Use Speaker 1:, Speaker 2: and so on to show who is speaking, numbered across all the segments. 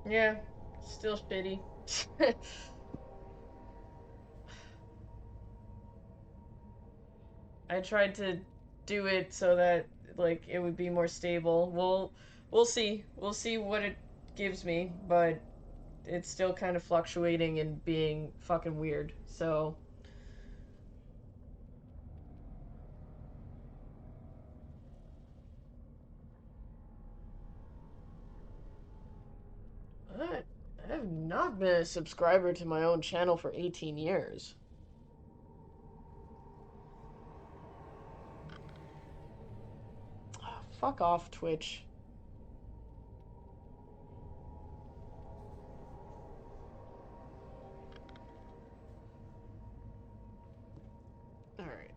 Speaker 1: Yeah, still shitty. I tried to do it so that like it would be more stable. We'll see. We'll see what it gives me, but it's still kind of fluctuating and being fucking weird. So I, I have not been a subscriber to my own channel for 18 years. Fuck off, Twitch. Alright.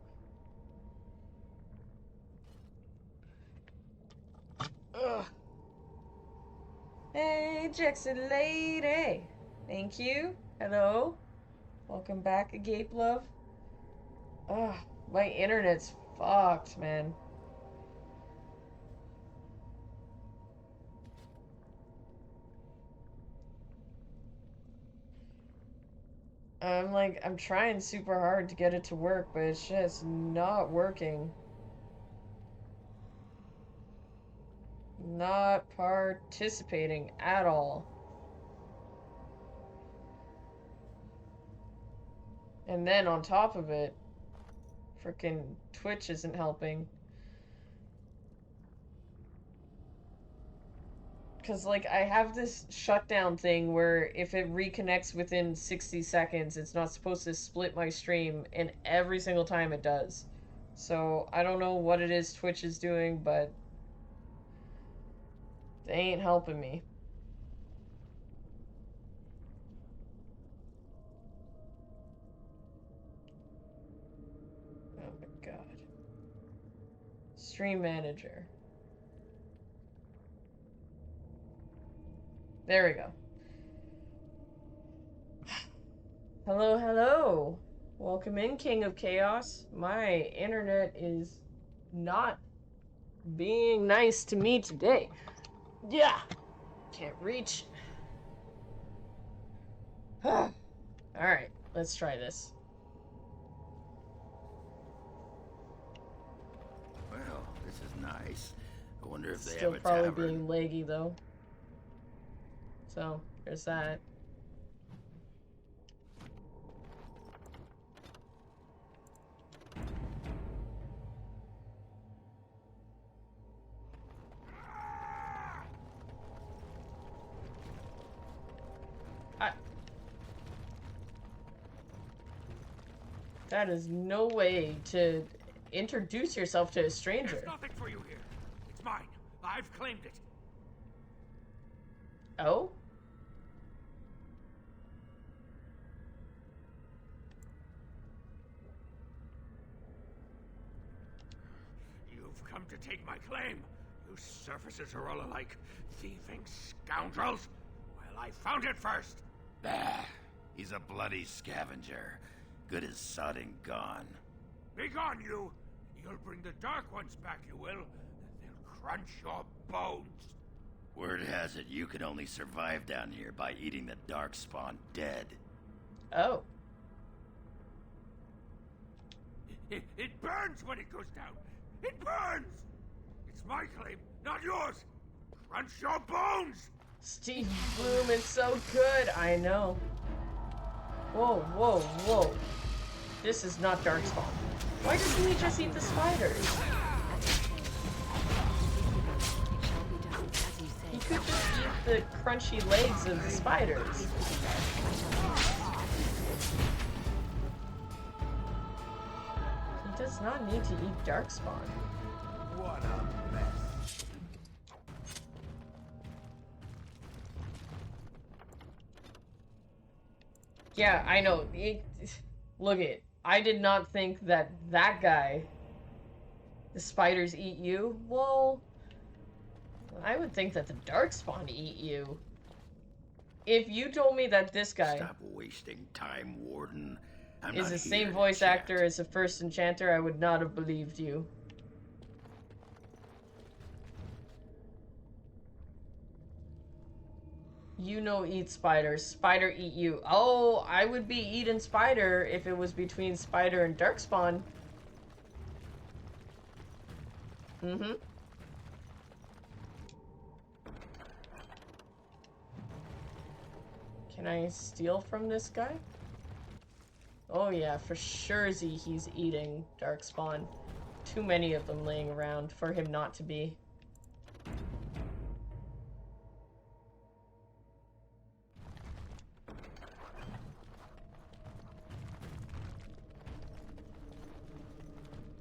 Speaker 1: Ugh. Hey, Jackson lady. Thank you. Hello. Welcome back, Agape Love. Ugh, my internet's fucked, man. I'm trying super hard to get it to work, but it's just not working. Not participating at all. And then on top of it, frickin' Twitch isn't helping. Because, like, I have this shutdown thing where if it reconnects within 60 seconds, it's not supposed to split my stream, and every single time it does. So, I don't know what it is Twitch is doing, but they ain't helping me. Oh my god. Stream manager. There we go. Hello, hello. Welcome in, King of Chaos. My internet is not being nice to me today. Yeah. Can't reach. Alright, let's try this.
Speaker 2: Well, this is nice. I wonder if they
Speaker 1: Still
Speaker 2: have a
Speaker 1: probably
Speaker 2: tavern.
Speaker 1: being laggy though. So, there's that. That is no way to introduce yourself to a stranger.
Speaker 3: There's nothing for you here. It's mine. I've claimed it.
Speaker 1: Oh?
Speaker 3: You've come to take my claim. You surfacers are all alike. Thieving scoundrels. Well, I found it first.
Speaker 2: Bah! He's a bloody scavenger. Good as sod and gone.
Speaker 3: Be gone, you! You'll bring the Dark Ones back, you will. They'll crunch your bones.
Speaker 2: Word has it you can only survive down here by eating the Darkspawn dead.
Speaker 1: Oh.
Speaker 3: It burns when it goes down. It burns! It's my claim, not yours. Crunch your bones!
Speaker 1: Steve Bloom is so good. I know. Whoa, whoa, whoa. This is not Darkspawn. Why doesn't he just eat the spiders? He could just eat the crunchy legs of the spiders. He does not need to eat Darkspawn.
Speaker 3: What a mess.
Speaker 1: Yeah, I know. Look it. I did not think that that guy, the spiders eat you. Well, I would think that the Darkspawn eat you. If you told me that this guy
Speaker 2: Stop wasting time, Warden. I'm
Speaker 1: is
Speaker 2: not
Speaker 1: the
Speaker 2: here
Speaker 1: same
Speaker 2: to
Speaker 1: voice
Speaker 2: chat.
Speaker 1: actor as the first enchanter, I would not have believed you. You know eat spiders. Spider eat you. Oh, I would be eating spider if it was between spider and darkspawn. Mm-hmm. Can I steal from this guy? Oh yeah, for sure he's eating darkspawn. Too many of them laying around for him not to be.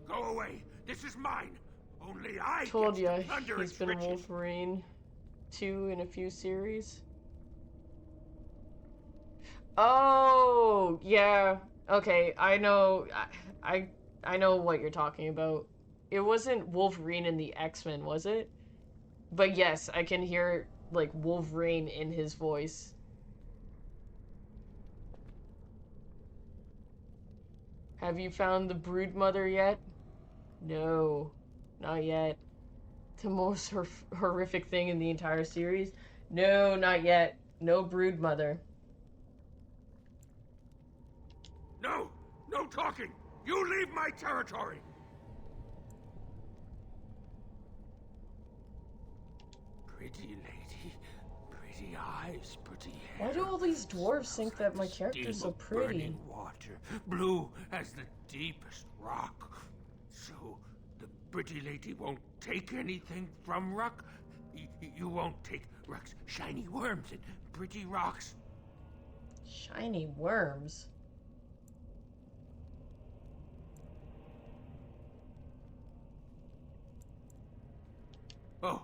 Speaker 3: Go away. This is mine. Only I
Speaker 1: Told
Speaker 3: get
Speaker 1: ya,
Speaker 3: to plunder
Speaker 1: he's
Speaker 3: its
Speaker 1: been
Speaker 3: riches.
Speaker 1: Wolverine 2 in a few series. Oh, yeah. Okay, I know. I know what you're talking about. It wasn't Wolverine in the X-Men, was it? But yes, I can hear like Wolverine in his voice. Have you found the brood mother yet? No, not yet. The most horrific thing in the entire series? No, not yet. No brood mother.
Speaker 3: No! No talking! You leave my territory! Pretty lady, pretty eyes, pretty hair.
Speaker 1: Why do all these dwarves think that my
Speaker 3: The
Speaker 1: character's
Speaker 3: steam
Speaker 1: so
Speaker 3: of
Speaker 1: pretty?
Speaker 3: burning water, blue as the deepest rock. So, the pretty lady won't take anything from Ruck? You won't take Ruck's shiny worms and pretty rocks?
Speaker 1: Shiny worms?
Speaker 3: Oh,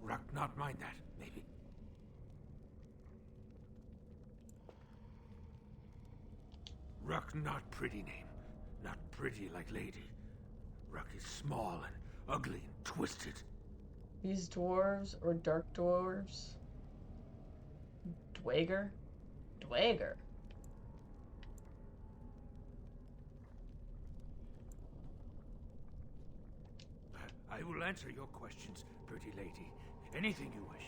Speaker 3: Ruck not mind that, maybe. Ruck not pretty name. Not pretty like lady. Ruck is small and ugly and twisted.
Speaker 1: These dwarves or dark dwarves? Dwager? Dwager.
Speaker 3: I will answer your questions, pretty lady. Anything you wish.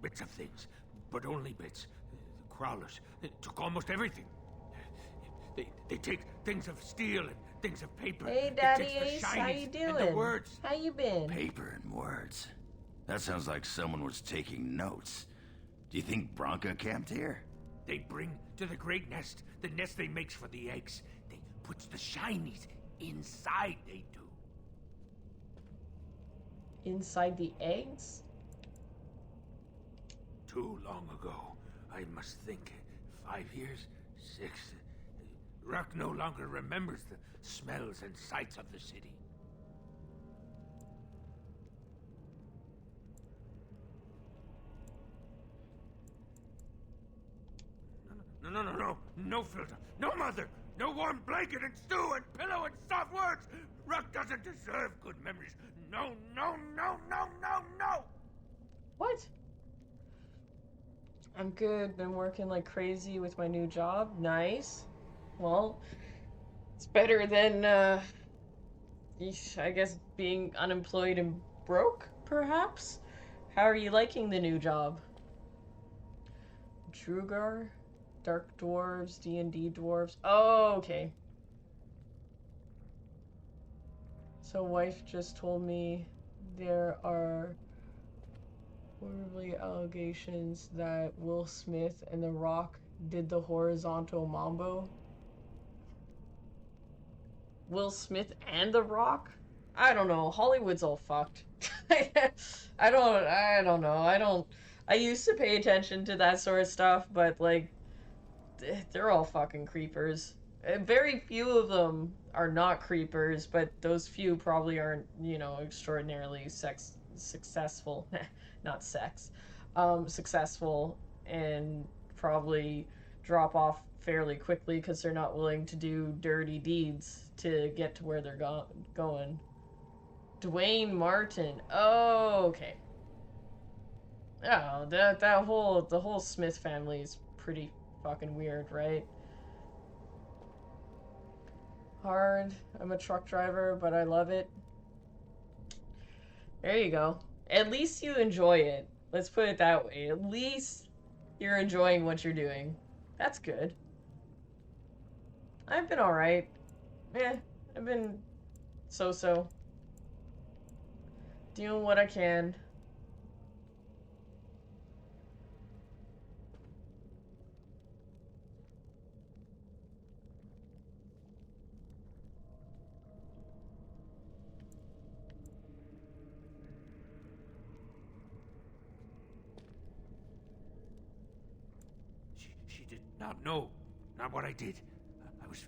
Speaker 3: Bits of things, but only bits. The crawlers took almost everything. They take things of steel and things of paper.
Speaker 1: Hey,
Speaker 3: It
Speaker 1: Daddy
Speaker 3: takes the
Speaker 1: Ace, how you
Speaker 3: shinies and the
Speaker 1: doing?
Speaker 3: words.
Speaker 1: How you been?
Speaker 2: Paper and words. That sounds like someone was taking notes. Do you think Bronca camped here?
Speaker 3: They bring to the great nest the nest they makes for the eggs. They puts the shinies inside, they do.
Speaker 1: Inside the eggs?
Speaker 3: Too long ago, I must think. 5 years? 6? Ruck no longer remembers the smells and sights of the city. No. No filter. No mother. No warm blanket and stew and pillow and soft words. Ruck doesn't deserve good memories. No.
Speaker 1: What? I'm good. Been working like crazy with my new job. Nice. Well, it's better than, I guess being unemployed and broke, perhaps? How are you liking the new job? Drugar? Dark dwarves, D&D dwarves. Oh, okay. So wife just told me there are horribly allegations that Will Smith and The Rock did the horizontal mambo. Will Smith and The Rock? I don't know. Hollywood's all fucked. I don't know. I used to pay attention to that sort of stuff, but like they're all fucking creepers. Very few of them are not creepers, but those few probably aren't, you know, extraordinarily successful. Not sex. Successful and probably drop off fairly quickly because they're not willing to do dirty deeds to get to where they're going. Dwayne Martin. Oh, okay. Oh, the whole Smith family is pretty fucking weird, right? Hard. I'm a truck driver, but I love it. There you go. At least you enjoy it. Let's put it that way. At least you're enjoying what you're doing. That's good. I've been alright. Eh, I've been so-so. Doing what I can.
Speaker 3: She did not know. Not what I did. I was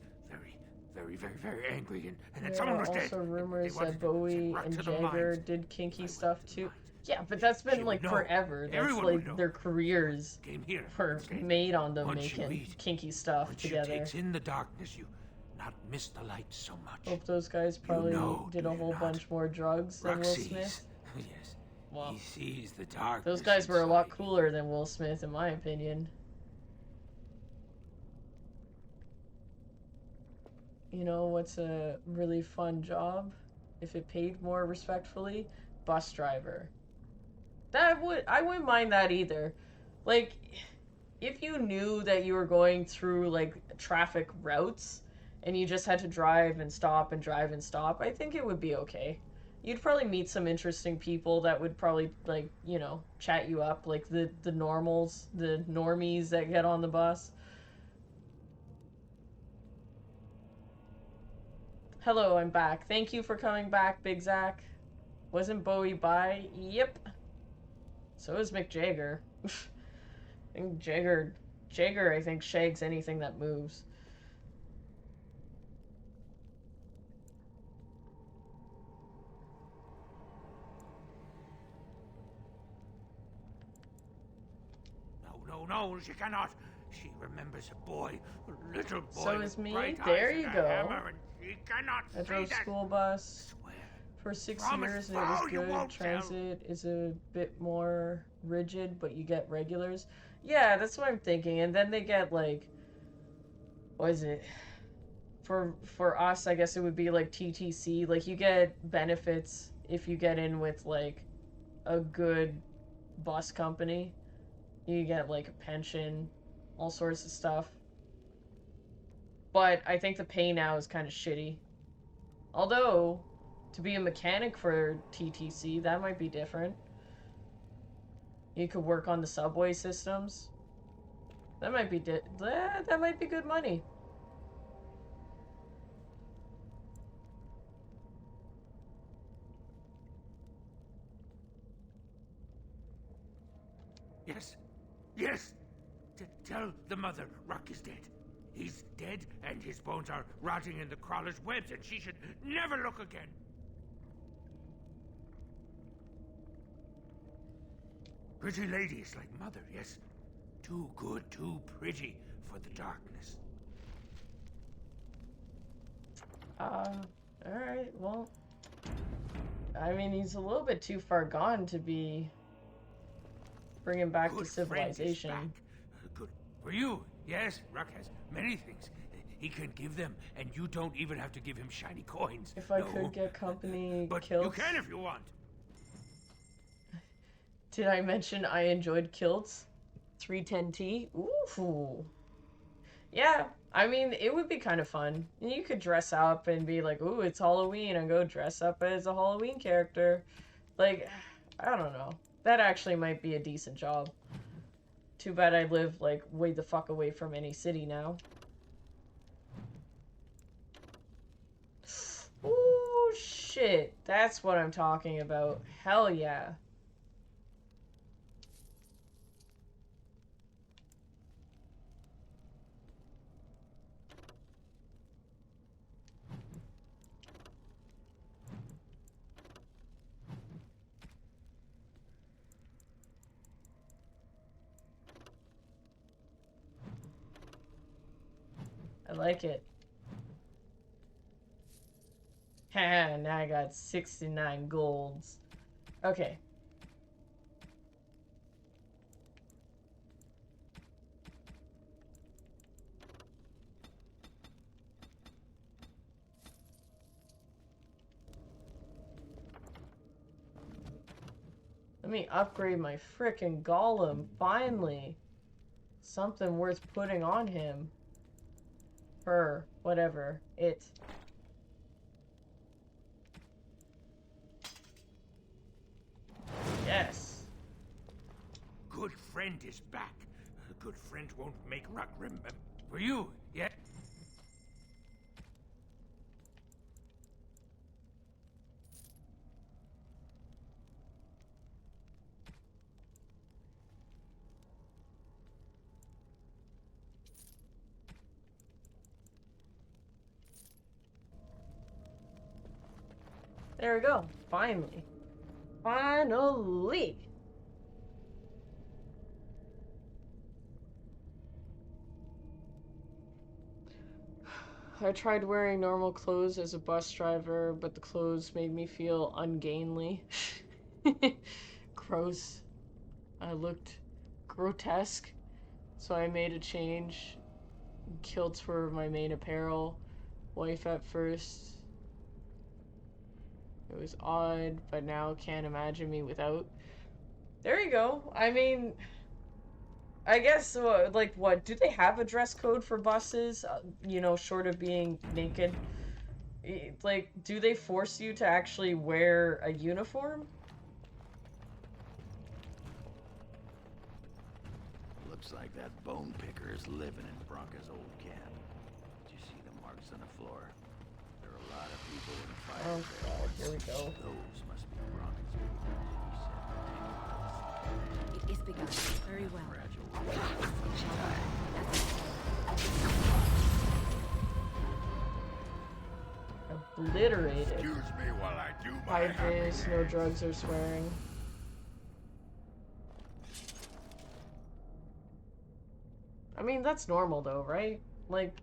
Speaker 3: very angry, and then someone was dead.
Speaker 1: Also rumors
Speaker 3: They wanted
Speaker 1: that
Speaker 3: to
Speaker 1: Bowie
Speaker 3: send Rock
Speaker 1: and
Speaker 3: to the
Speaker 1: Jagger
Speaker 3: mines.
Speaker 1: did kinky
Speaker 3: I
Speaker 1: stuff
Speaker 3: went to the
Speaker 1: too.
Speaker 3: mines.
Speaker 1: Yeah, but that's been
Speaker 3: She
Speaker 1: like
Speaker 3: would know.
Speaker 1: forever. That's
Speaker 3: Everyone would know.
Speaker 1: like their careers
Speaker 3: Came here
Speaker 1: were
Speaker 3: instead.
Speaker 1: made on them
Speaker 3: Once you
Speaker 1: making
Speaker 3: eat,
Speaker 1: kinky stuff
Speaker 3: Once you
Speaker 1: together.
Speaker 3: takes in the darkness, you not miss the light so much.
Speaker 1: Hope those guys probably
Speaker 3: know,
Speaker 1: did
Speaker 3: do
Speaker 1: a
Speaker 3: you
Speaker 1: whole
Speaker 3: not?
Speaker 1: bunch more drugs than
Speaker 3: Rock
Speaker 1: Will
Speaker 3: sees.
Speaker 1: Smith.
Speaker 3: Yes.
Speaker 1: Well,
Speaker 3: He sees the darkness.
Speaker 1: those guys were a lot
Speaker 3: inside.
Speaker 1: cooler than Will Smith, in my opinion. You know what's a really fun job? If it paid more respectfully? Bus driver. I wouldn't mind that either. Like, if you knew that you were going through, like, traffic routes, and you just had to drive and stop and drive and stop, I think it would be okay. You'd probably meet some interesting people that would probably, like, you know, chat you up, like the normals, the normies that get on the bus. Hello, I'm back. Thank you for coming back, Big Zach. Wasn't Bowie by? Yep. So is Mick Jagger. I think Jagger, I think, shags anything that moves.
Speaker 3: No, she cannot. She remembers a boy, a little boy.
Speaker 1: So
Speaker 3: with
Speaker 1: is me.
Speaker 3: bright
Speaker 1: There
Speaker 3: eyes
Speaker 1: you
Speaker 3: and
Speaker 1: go.
Speaker 3: a hammer, and she cannot
Speaker 1: I
Speaker 3: see
Speaker 1: drove
Speaker 3: that.
Speaker 1: school bus
Speaker 3: Swear.
Speaker 1: for 6
Speaker 3: Promise.
Speaker 1: years and it was
Speaker 3: Oh, you
Speaker 1: good.
Speaker 3: won't tell.
Speaker 1: Transit is a bit more rigid, but you get regulars. Yeah, that's what I'm thinking. And then they get like, what is it? For us, I guess it would be like TTC. Like you get benefits if you get in with like a good bus company. You get like a pension, all sorts of stuff. But I think the pay now is kind of shitty. Although, to be a mechanic for TTC, that might be different. You could work on the subway systems. That might be that might be good money.
Speaker 3: Yes. Tell the mother Rock is dead. He's dead, and his bones are rotting in the crawler's webs, and she should never look again. Pretty lady is like mother, yes. Too good, too pretty for the darkness.
Speaker 1: Alright, well. I mean, he's a little bit too far gone to be bringing back to
Speaker 3: Good friend is
Speaker 1: civilization.
Speaker 3: back. Good for you. Yes, Rock has many things. He can give them, and you don't even have to give him shiny coins.
Speaker 1: If I
Speaker 3: No.
Speaker 1: could get company
Speaker 3: But
Speaker 1: kilts.
Speaker 3: you can if you want.
Speaker 1: Did I mention I enjoyed kilts? 310T? Ooh. Yeah, I mean, it would be kind of fun. You could dress up and be like, ooh, it's Halloween, and go dress up as a Halloween character. Like, I don't know. That actually might be a decent job. Too bad I live, like, way the fuck away from any city now. Ooh, shit. That's what I'm talking about. Hell yeah. I like it. Haha, now I got 69 golds. Okay. Let me upgrade my frickin' Golem, finally. Something worth putting on him. Her, whatever, it. Yes.
Speaker 3: Good friend is back. A good friend won't make Ruck remember you yet.
Speaker 1: There we go. Finally. Finally! I tried wearing normal clothes as a bus driver, but the clothes made me feel ungainly. Gross. I looked grotesque, so I made a change. Kilts were my main apparel. Wife at first. It was odd, but now can't imagine me without. There you go. I mean, I guess, like, what? Do they have a dress code for buses? You know, short of being naked? Like, do they force you to actually wear a uniform?
Speaker 2: Looks like that bone picker is living in Bronca's old camp. Did you see the marks on the floor? There are a lot of people in the fire.
Speaker 1: Oh god, here we go.
Speaker 2: Those must be Bronca's people. He said,
Speaker 4: It is begun. Very well.
Speaker 1: Obliterated.
Speaker 2: excuse me while I do my
Speaker 1: High vis, no drugs or swearing. I mean, that's normal though, right? Like...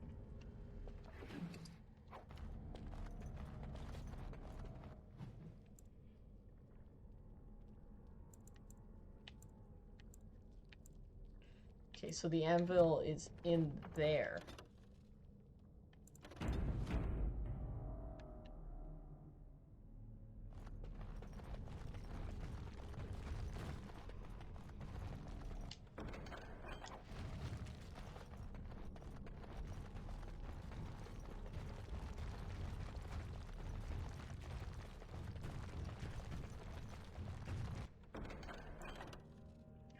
Speaker 1: Okay, so the anvil is in there.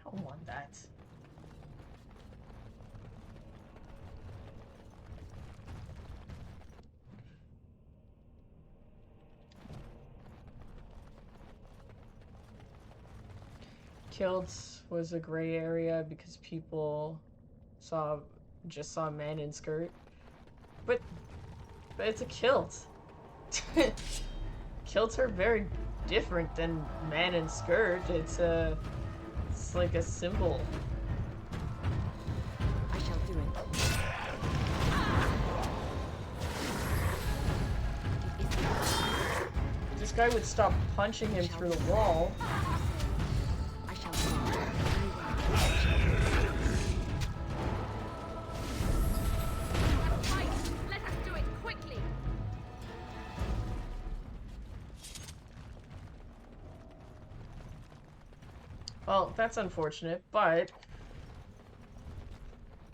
Speaker 1: I don't want that. Kilts was a gray area because people just saw men in skirt. But it's a kilt. Kilts are very different than man in skirt. It's like a symbol.
Speaker 4: I shall do it.
Speaker 1: This guy would stop punching him through the wall.
Speaker 4: I shall do it. Very well.
Speaker 5: Let us do it quickly.
Speaker 1: Well, that's unfortunate, but...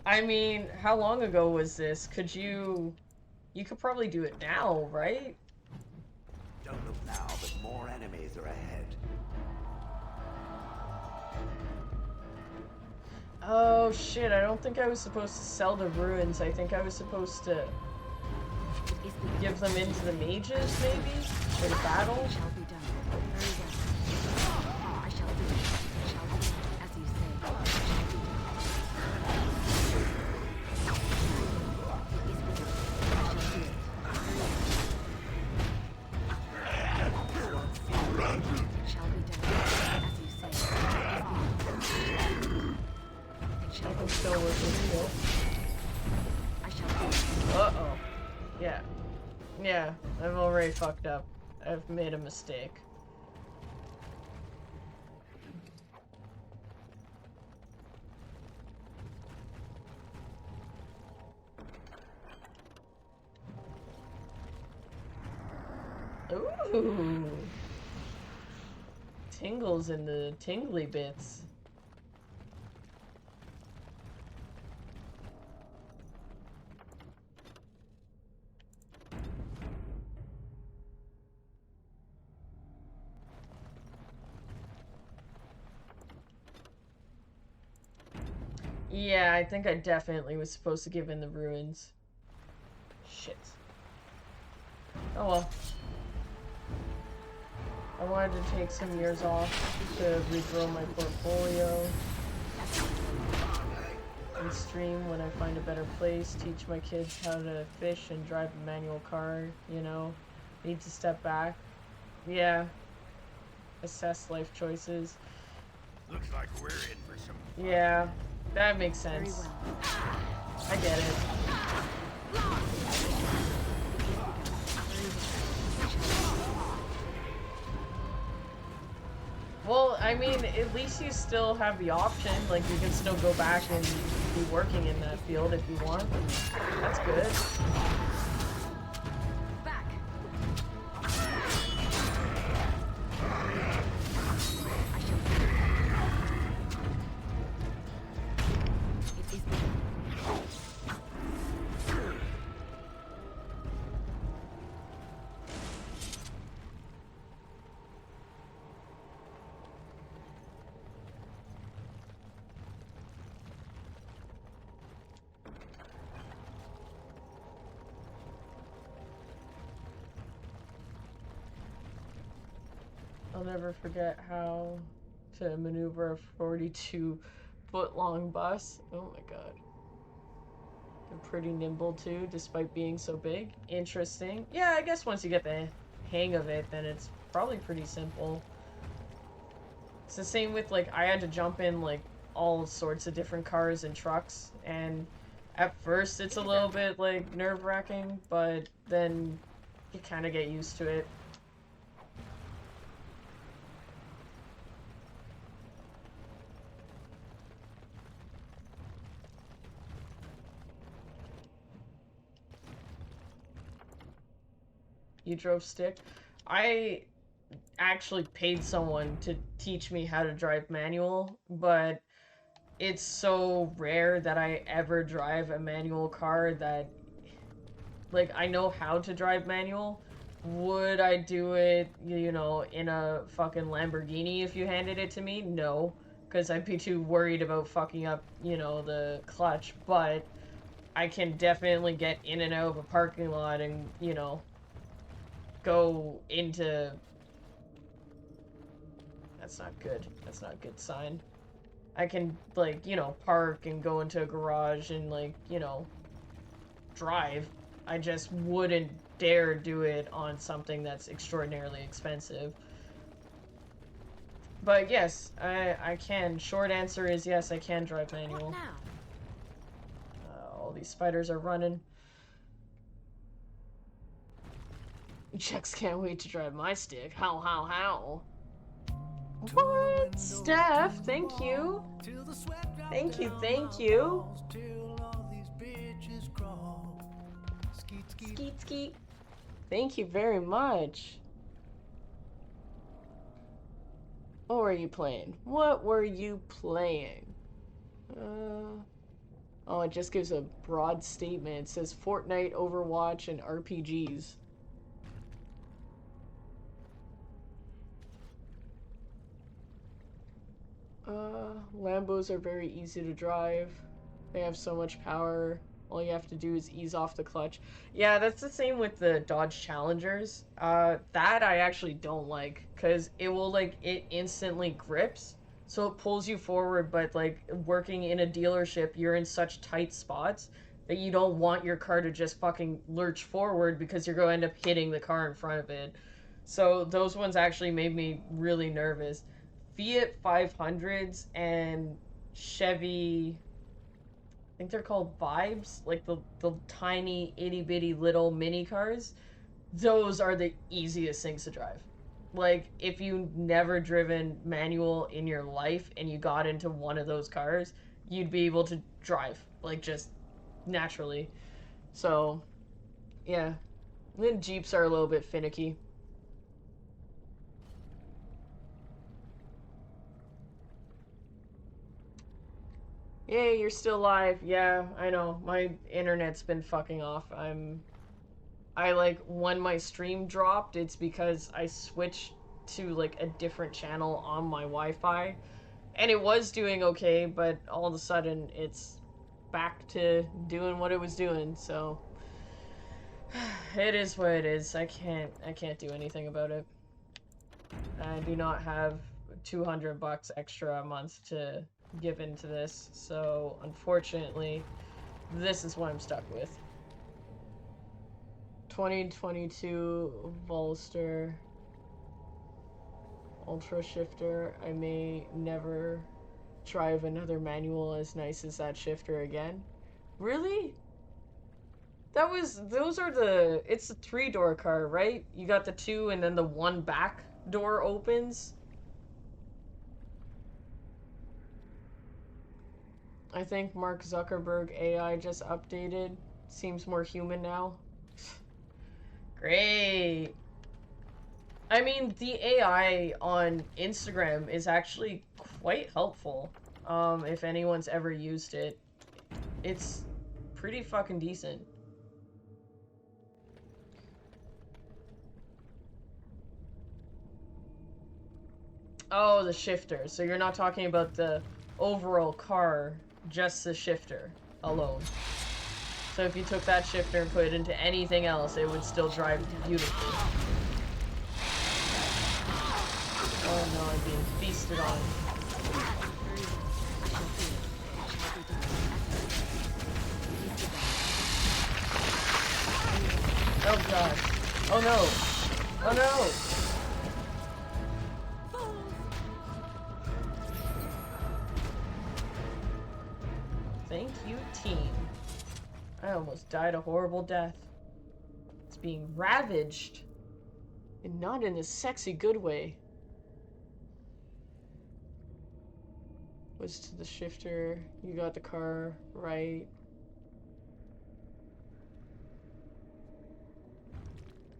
Speaker 1: I mean, how long ago was this? Could you... You could probably do it now, right?
Speaker 6: Don't look now, but more enemies are ahead.
Speaker 1: Oh shit, I don't think I was supposed to sell the ruins. I think I was supposed to
Speaker 4: It is begun.
Speaker 1: give them into the mages, maybe? For the battle?
Speaker 4: Shall be done. Very well. I shall do it. Shall do it. As you say. Shall be done. It is begun. I shall do it. Very well. Shall be done. As you say. It is begun. It
Speaker 1: I
Speaker 4: shall
Speaker 1: can
Speaker 4: be
Speaker 1: still work with skill.
Speaker 4: I shall do it.
Speaker 1: Uh-oh. Yeah. Yeah, I've already fucked up. I've made a mistake. Ooh. tingles and the tingly bits. Yeah, I think I definitely was supposed to give in the ruins. Shit. Oh well. I wanted to take some years off to regrow my portfolio and stream when I find a better place, teach my kids how to fish and drive a manual car, you know. Need to step back. Yeah. Assess life choices.
Speaker 3: Looks like we're in for some fun.
Speaker 1: Yeah, that makes sense. I get it. Well, I mean, at least you still have the option. Like, you can still go back and be working in that field if you want. That's good.
Speaker 4: Back. It is beginning.
Speaker 1: I'll never forget how to maneuver a 42-foot-long bus. Oh my god. They're pretty nimble too, despite being so big. Interesting. Yeah, I guess once you get the hang of it, then it's probably pretty simple. It's the same with, like, I had to jump in, like, all sorts of different cars and trucks, and at first it's a little bit, like, nerve-wracking, but then you kind of get used to it. You drove stick? I actually paid someone to teach me how to drive manual, but it's so rare that I ever drive a manual car that, like, I know how to drive manual. Would I do it, you know, in a fucking Lamborghini if you handed it to me? No, because I'd be too worried about fucking up, you know, the clutch, but I can definitely get in and out of a parking lot and, you know, go into... That's not good. That's not a good sign. I can, like, you know, park and go into a garage and, like, you know, drive. I just wouldn't dare do it on something that's extraordinarily expensive. But yes, I can. Short answer is yes, I can drive manual.
Speaker 4: What now?
Speaker 1: All these spiders are running. Chucks can't wait to drive my stick. How? What? Steph, thank you. Thank you. Skeet. Thank you very much. What were you playing? Oh, it just gives a broad statement. It says Fortnite, Overwatch, and RPGs. Lambos are very easy to drive. They have so much power. All you have to do is ease off the clutch. Yeah, that's the same with the Dodge Challengers. That I actually don't like, because it will, like, it instantly grips. So it pulls you forward, but, like, working in a dealership, you're in such tight spots that you don't want your car to just fucking lurch forward because you're going to end up hitting the car in front of it. So those ones actually made me really nervous. Fiat 500s and Chevy, I think they're called Vibes, like the tiny itty bitty little mini cars. Those are the easiest things to drive. Like, if you've never driven manual in your life and you got into one of those cars, you'd be able to drive, like, just naturally. So, yeah. Then Jeeps are a little bit finicky. Yay, you're still live. Yeah, I know. My internet's been fucking off. I like, when my stream dropped, it's because I switched to like a different channel on my Wi-Fi. And it was doing okay, but all of a sudden it's back to doing what it was doing, so it is what it is. I can't do anything about it. I do not have $200 extra a month to give into this, so unfortunately, this is what I'm stuck with. 2022 Volster Ultra Shifter. I may never drive another manual as nice as that shifter again. Really? Those are the, it's a 3-door car, right? You got the 2 and then the 1 back door opens. I think Mark Zuckerberg AI just updated. Seems more human now. Great. I mean, the AI on Instagram is actually quite helpful. If anyone's ever used it, it's pretty fucking decent. Oh, the shifter. So you're not talking about the overall car, just the shifter alone. So if you took that shifter and put it into anything else, it would still drive beautifully. Oh no, I'm being feasted on. Oh god. Oh no. Oh no. Thank you, team. I almost died a horrible death. It's being ravaged. And not in a sexy good way. Was to the shifter. You got the car right.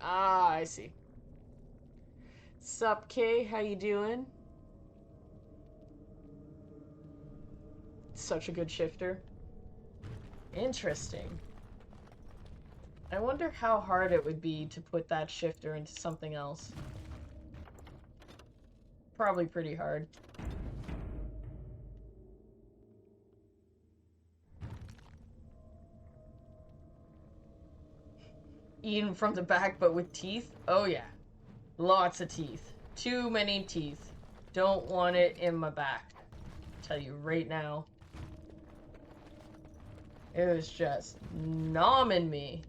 Speaker 1: Ah, I see. Sup, Kay? How you doing? Such a good shifter. Interesting. I wonder how hard it would be to put that shifter into something else. Probably pretty hard. Eaten from the back, but with teeth? Oh yeah. Lots of teeth. Too many teeth. Don't want it in my back. Tell you right now. It was just nomming me.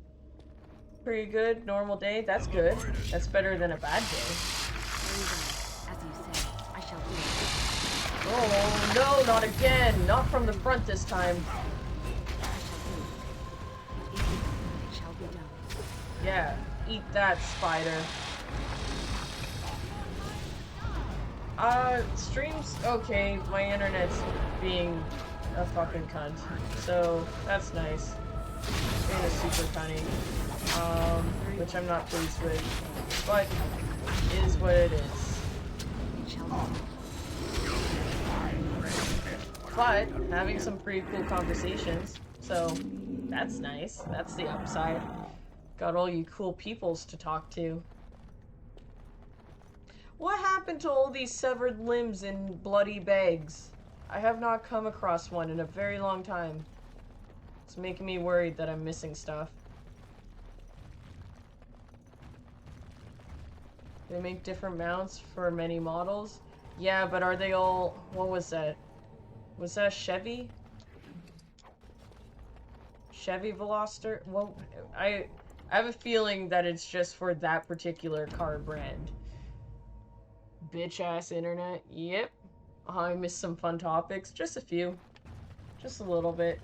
Speaker 1: Pretty good, normal day. That's good. That's better than a bad day.
Speaker 4: As you say, I shall do it.
Speaker 1: Oh no, not again. Not from the front this time.
Speaker 4: It shall be done.
Speaker 1: Yeah, eat that, spider. Streams, okay, my internet's being a fucking cunt, so that's nice. Being a super cunning, which I'm not pleased with, but it is what it is.
Speaker 4: It shall be done.
Speaker 1: But having some pretty cool conversations, so that's nice. That's the upside. Got all you cool peoples to talk to. What happened to all these severed limbs in bloody bags? I have not come across one in a very long time. It's making me worried that I'm missing stuff. They make different mounts for many models? Yeah, but are they all... What was that? Was that Chevy? Chevy Veloster? Well, I have a feeling that it's just for that particular car brand. Bitch-ass internet. Yep. I missed some fun topics. Just a few. Just a little bit.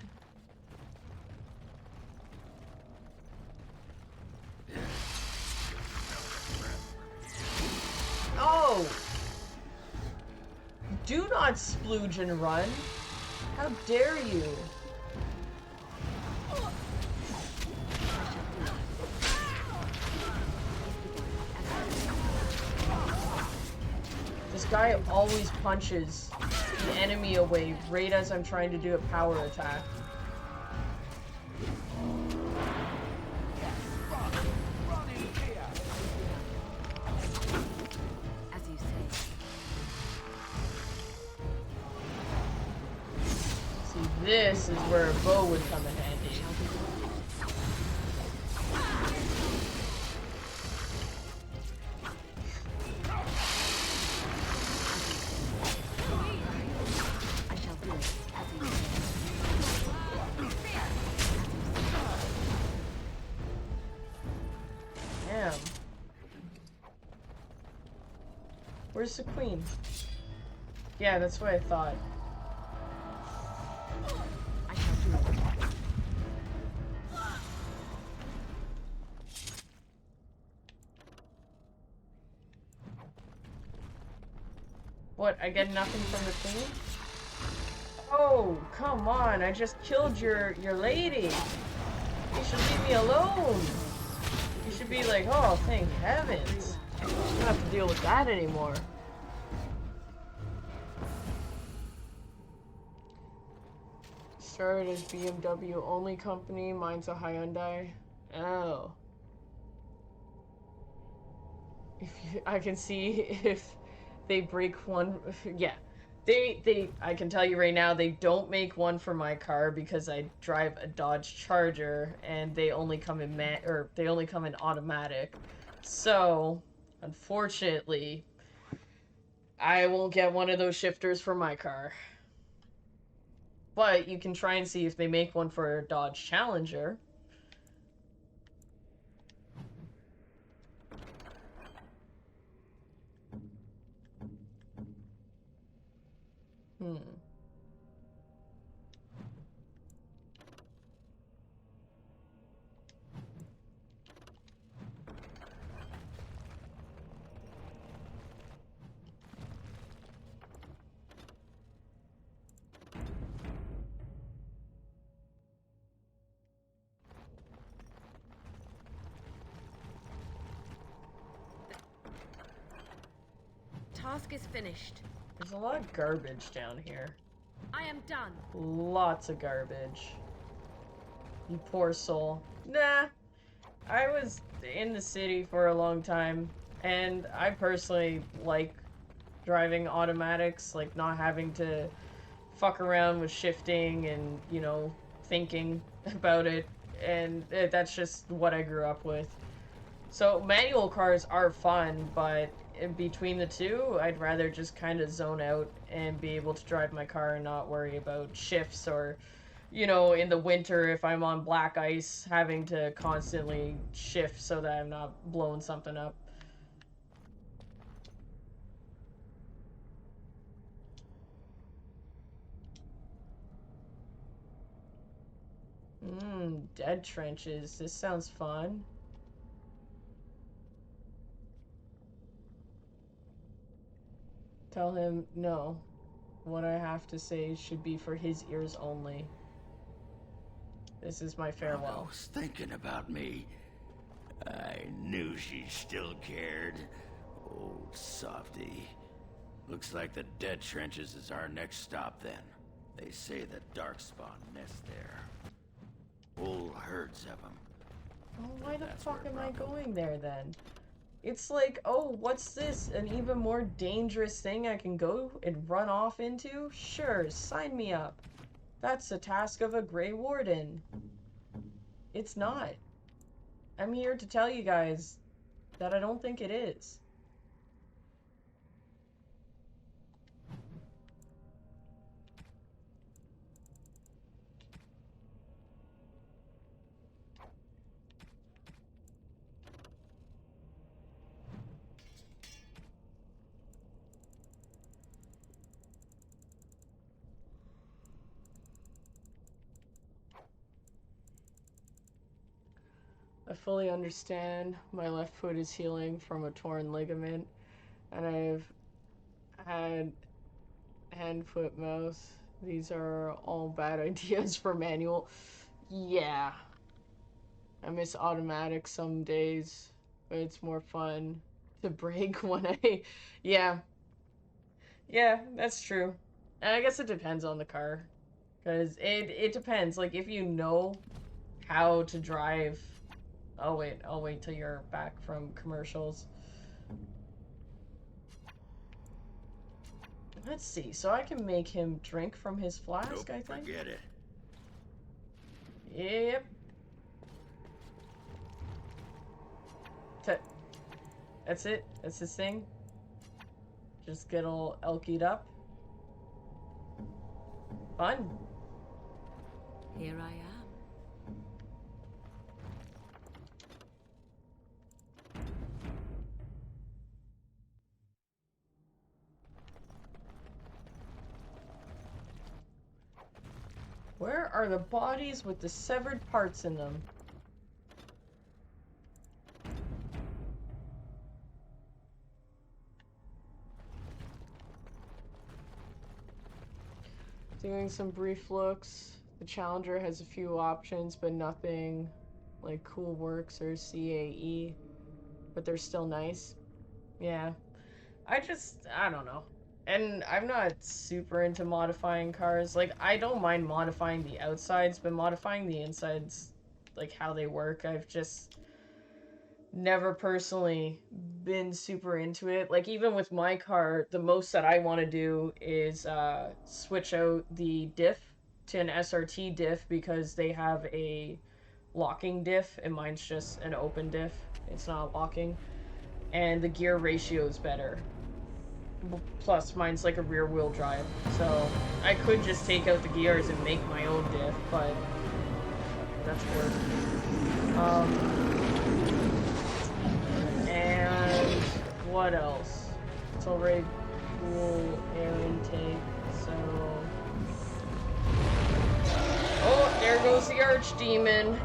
Speaker 1: Oh! Do not splooge and run. How dare you? This guy always punches the enemy away right as I'm trying to do a power attack.
Speaker 4: As you say.
Speaker 1: See, this is where a bow would come in handy.
Speaker 4: I shall do it as you say.
Speaker 1: Damn. Where's the queen? Yeah, that's what I thought.
Speaker 4: I shall do it.
Speaker 1: What, I get nothing from the queen? Oh, come on, I just killed your lady. You should leave me alone. You should be like, oh, thank heavens. I don't have to deal with that anymore. Started as BMW only company, mine's a Hyundai. Oh. I can see if they break one. Yeah, I can tell you right now, they don't make one for my car because I drive a Dodge Charger and they only come in they only come in automatic. So, unfortunately, I won't get one of those shifters for my car. But you can try and see if they make one for a Dodge Challenger. Hmm.
Speaker 4: Task is finished.
Speaker 1: There's a lot of garbage down here.
Speaker 4: I am done.
Speaker 1: Lots of garbage. You poor soul. Nah. I was in the city for a long time, and I personally like driving automatics, like not having to fuck around with shifting and, you know, thinking about it, and that's just what I grew up with. So manual cars are fun, but in between the two, I'd rather just kind of zone out and be able to drive my car and not worry about shifts or, you know, in the winter if I'm on black ice, having to constantly shift so that I'm not blowing something up. Dead trenches. This sounds fun. Tell him no. What I have to say should be for his ears only. This is my farewell.
Speaker 2: I was thinking about me. I knew she still cared. Old softy. Looks like the dead trenches is our next stop then. They say the darkspawn nest there. Whole herds of them.
Speaker 1: Well, why the
Speaker 2: That's
Speaker 1: fuck
Speaker 2: where
Speaker 1: am I
Speaker 2: Bravo-
Speaker 1: going there then? It's like, oh, what's this? An even more dangerous thing I can go and run off into? Sure, sign me up. That's the task of a Grey Warden. It's not. I'm here to tell you guys that I don't think it is. I fully understand. My left foot is healing from a torn ligament, and I've had hand, foot, mouth. These are all bad ideas for manual. Yeah. I miss automatic some days, but it's more fun to break when I... Yeah. Yeah, that's true. And I guess it depends on the car. Because it depends. Like, if you know how to drive... I'll wait till you're back from commercials. Let's see. So I can make him drink from his flask,
Speaker 2: Nope,
Speaker 1: I think?
Speaker 2: forget it.
Speaker 1: Yep. That's it? That's his thing? Just get all elkied up? Fun.
Speaker 4: Here I am.
Speaker 1: Where are the bodies with the severed parts in them? Doing some brief looks. The Challenger has a few options, but nothing like Cool Works or CAE. But they're still nice. Yeah. I don't know. And I'm not super into modifying cars. Like, I don't mind modifying the outsides, but modifying the insides, like how they work, I've just never personally been super into it. Like, even with my car, the most that I want to do is switch out the diff to an SRT diff because they have a locking diff and mine's just an open diff. It's not locking. And the gear ratio is better. Plus, mine's like a rear wheel drive. So, I could just take out the gears and make my own diff, but that's work. And what else? It's already cool air intake, so... Oh, there goes the archdemon.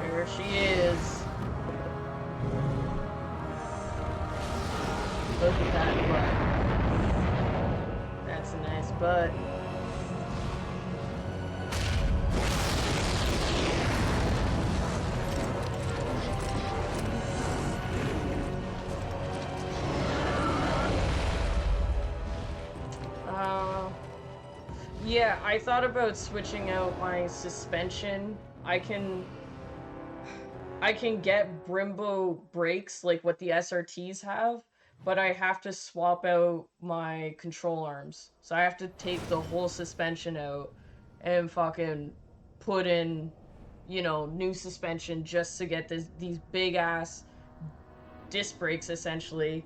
Speaker 1: There she is. Look at that butt. That's a nice butt. Yeah, I thought about switching out my suspension. I can get Brembo brakes like what the SRTs have, but I have to swap out my control arms. So I have to take the whole suspension out and fucking put in, you know, new suspension just to get these big ass disc brakes essentially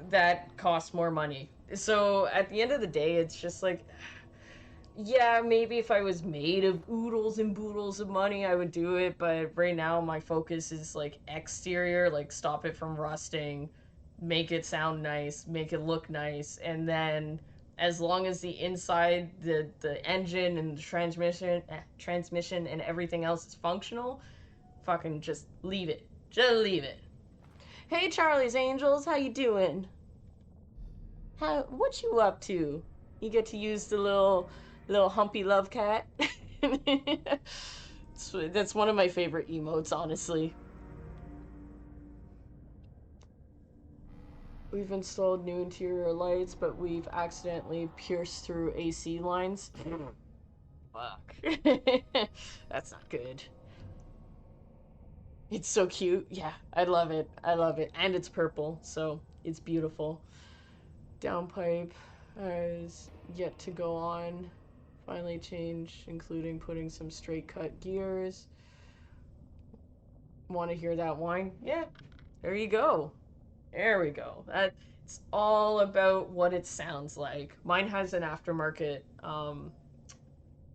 Speaker 1: that cost more money. So at the end of the day, it's just like, yeah, maybe if I was made of oodles and boodles of money, I would do it, but right now my focus is, like, exterior, like, stop it from rusting, make it sound nice, make it look nice, and then as long as the inside, the engine and the transmission and everything else is functional, fucking just leave it. Just leave it. Hey, Charlie's Angels, how you doing? What you up to? You get to use the little humpy love cat. That's one of my favorite emotes, honestly. We've installed new interior lights, but we've accidentally pierced through AC lines. Fuck. That's not good. It's so cute. Yeah, I love it. I love it. And it's purple, so it's beautiful. Downpipe is yet to go on. Finally changed, including putting some straight cut gears. Want to hear that whine? Yeah, there you go. There we go. It's all about what it sounds like. Mine has an aftermarket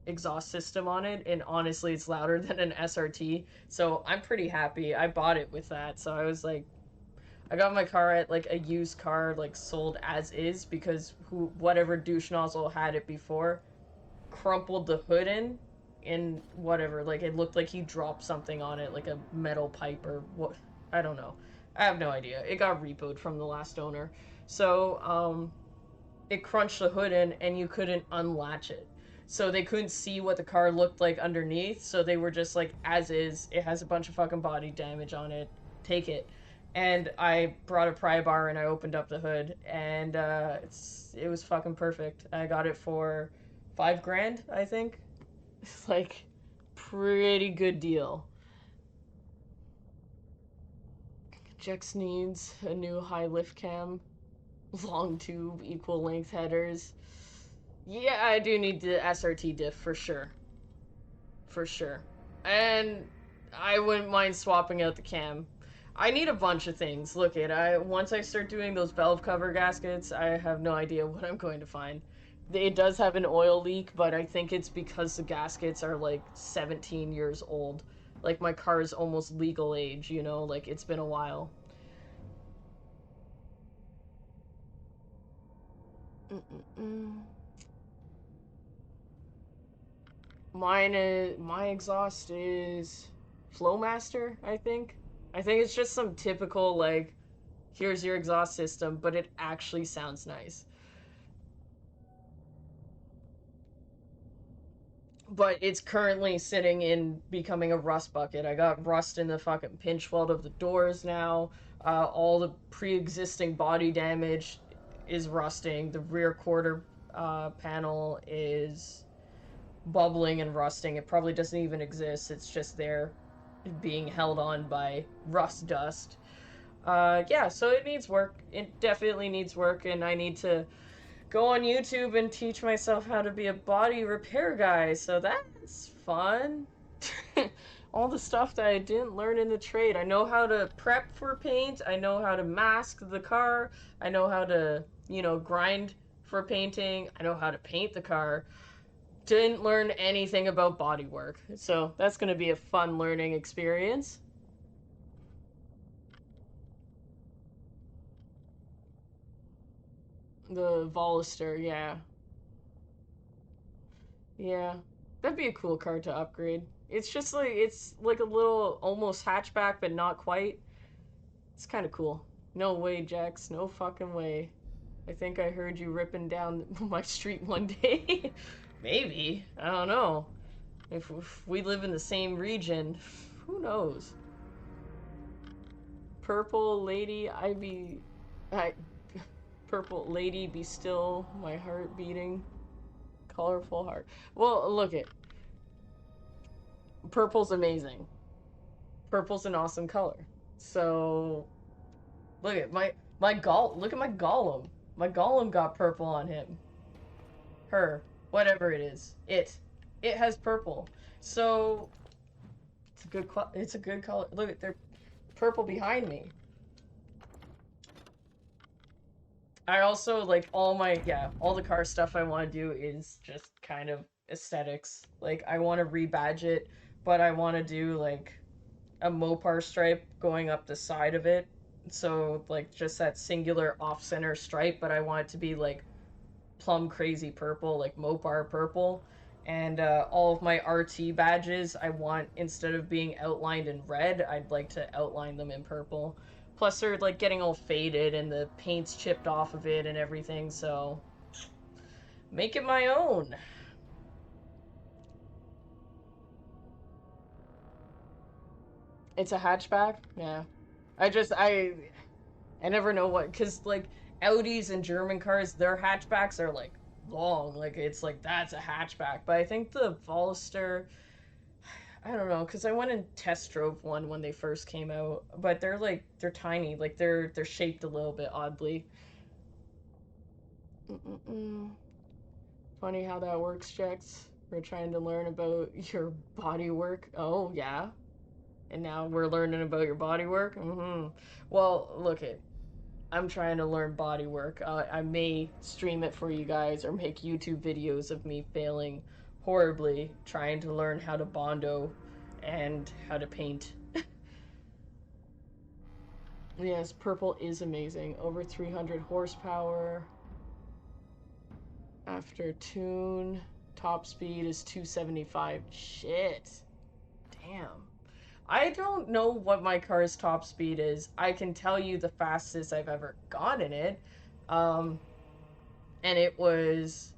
Speaker 1: exhaust system on it, and honestly, it's louder than an SRT. So I'm pretty happy. I bought it with that, so I was like, I got my car at like a used car, like sold as is, because whatever douche nozzle had it before crumpled the hood in and whatever, like it looked like he dropped something on it, like a metal pipe or what, I don't know. I have no idea. It got repoed from the last owner. So it crunched the hood in and you couldn't unlatch it. So they couldn't see what the car looked like underneath, so they were just like, as is, it has a bunch of fucking body damage on it, take it. and I brought a pry bar and I opened up the hood, and it was fucking perfect. I got it for $5,000, I think. It's like pretty good deal. Jex needs a new high lift cam, long tube, equal length headers. Yeah, I do need the SRT diff for sure. For sure. And I wouldn't mind swapping out the cam. I need a bunch of things. Look once I start doing those valve cover gaskets, I have no idea what I'm going to find. It does have an oil leak, but I think it's because the gaskets are like 17 years old. Like my car is almost legal age, you know, like it's been a while. My exhaust is Flowmaster, I think. I think it's just some typical, like, here's your exhaust system, but it actually sounds nice. But it's currently sitting in becoming a rust bucket. I got rust in the fucking pinch weld of the doors now. All the pre-existing body damage is rusting. The rear quarter panel is bubbling and rusting. It probably doesn't even exist. It's just there being held on by rust dust. Yeah, so it needs work. It definitely needs work, and I need to go on YouTube and teach myself how to be a body repair guy, so that's fun. All the stuff that I didn't learn in the trade. I know how to prep for paint, I know how to mask the car, I know how to, you know, grind for painting, I know how to paint the car. Didn't learn anything about body work, so that's going to be a fun learning experience. The Volister, yeah. Yeah. That'd be a cool car to upgrade. It's like a little almost hatchback, but not quite. It's kind of cool. No way, Jax. No fucking way. I think I heard you ripping down my street one day. Maybe. I don't know. If we live in the same region, who knows? Purple lady, Purple lady, be still, my heart beating. Colorful heart. Well, look it. Purple's amazing. Purple's an awesome color. So, look at look at my Gollum. My Gollum got purple on him. Her, whatever it is. It has purple. So, it's a good color. Look at, they're purple behind me. I also, like, all the car stuff I want to do is just kind of aesthetics. Like, I want to rebadge it, but I want to do, like, a Mopar stripe going up the side of it. So, like, just that singular off-center stripe, but I want it to be, like, plum crazy purple, like Mopar purple. And all of my RT badges, I want, instead of being outlined in red, I'd like to outline them in purple. Plus, they're, like, getting all faded and the paint's chipped off of it and everything, so make it my own. It's a hatchback? Yeah. I never know what, because, like, Audis and German cars, their hatchbacks are, like, long. Like, it's like, that's a hatchback. But I think the Volister, I don't know, because I went and test drove one when they first came out, but they're tiny, like they're shaped a little bit oddly. Funny how that works, Jax. We're trying to learn about your body work. Oh yeah, and now we're learning about your body work. Well, look it. I'm trying to learn body work. I may stream it for you guys or make YouTube videos of me failing horribly trying to learn how to bondo and how to paint. Yes, purple is amazing. Over 300 horsepower. After tune, top speed is 275. Shit. Damn. I don't know what my car's top speed is. I can tell you the fastest I've ever gone in it. And it was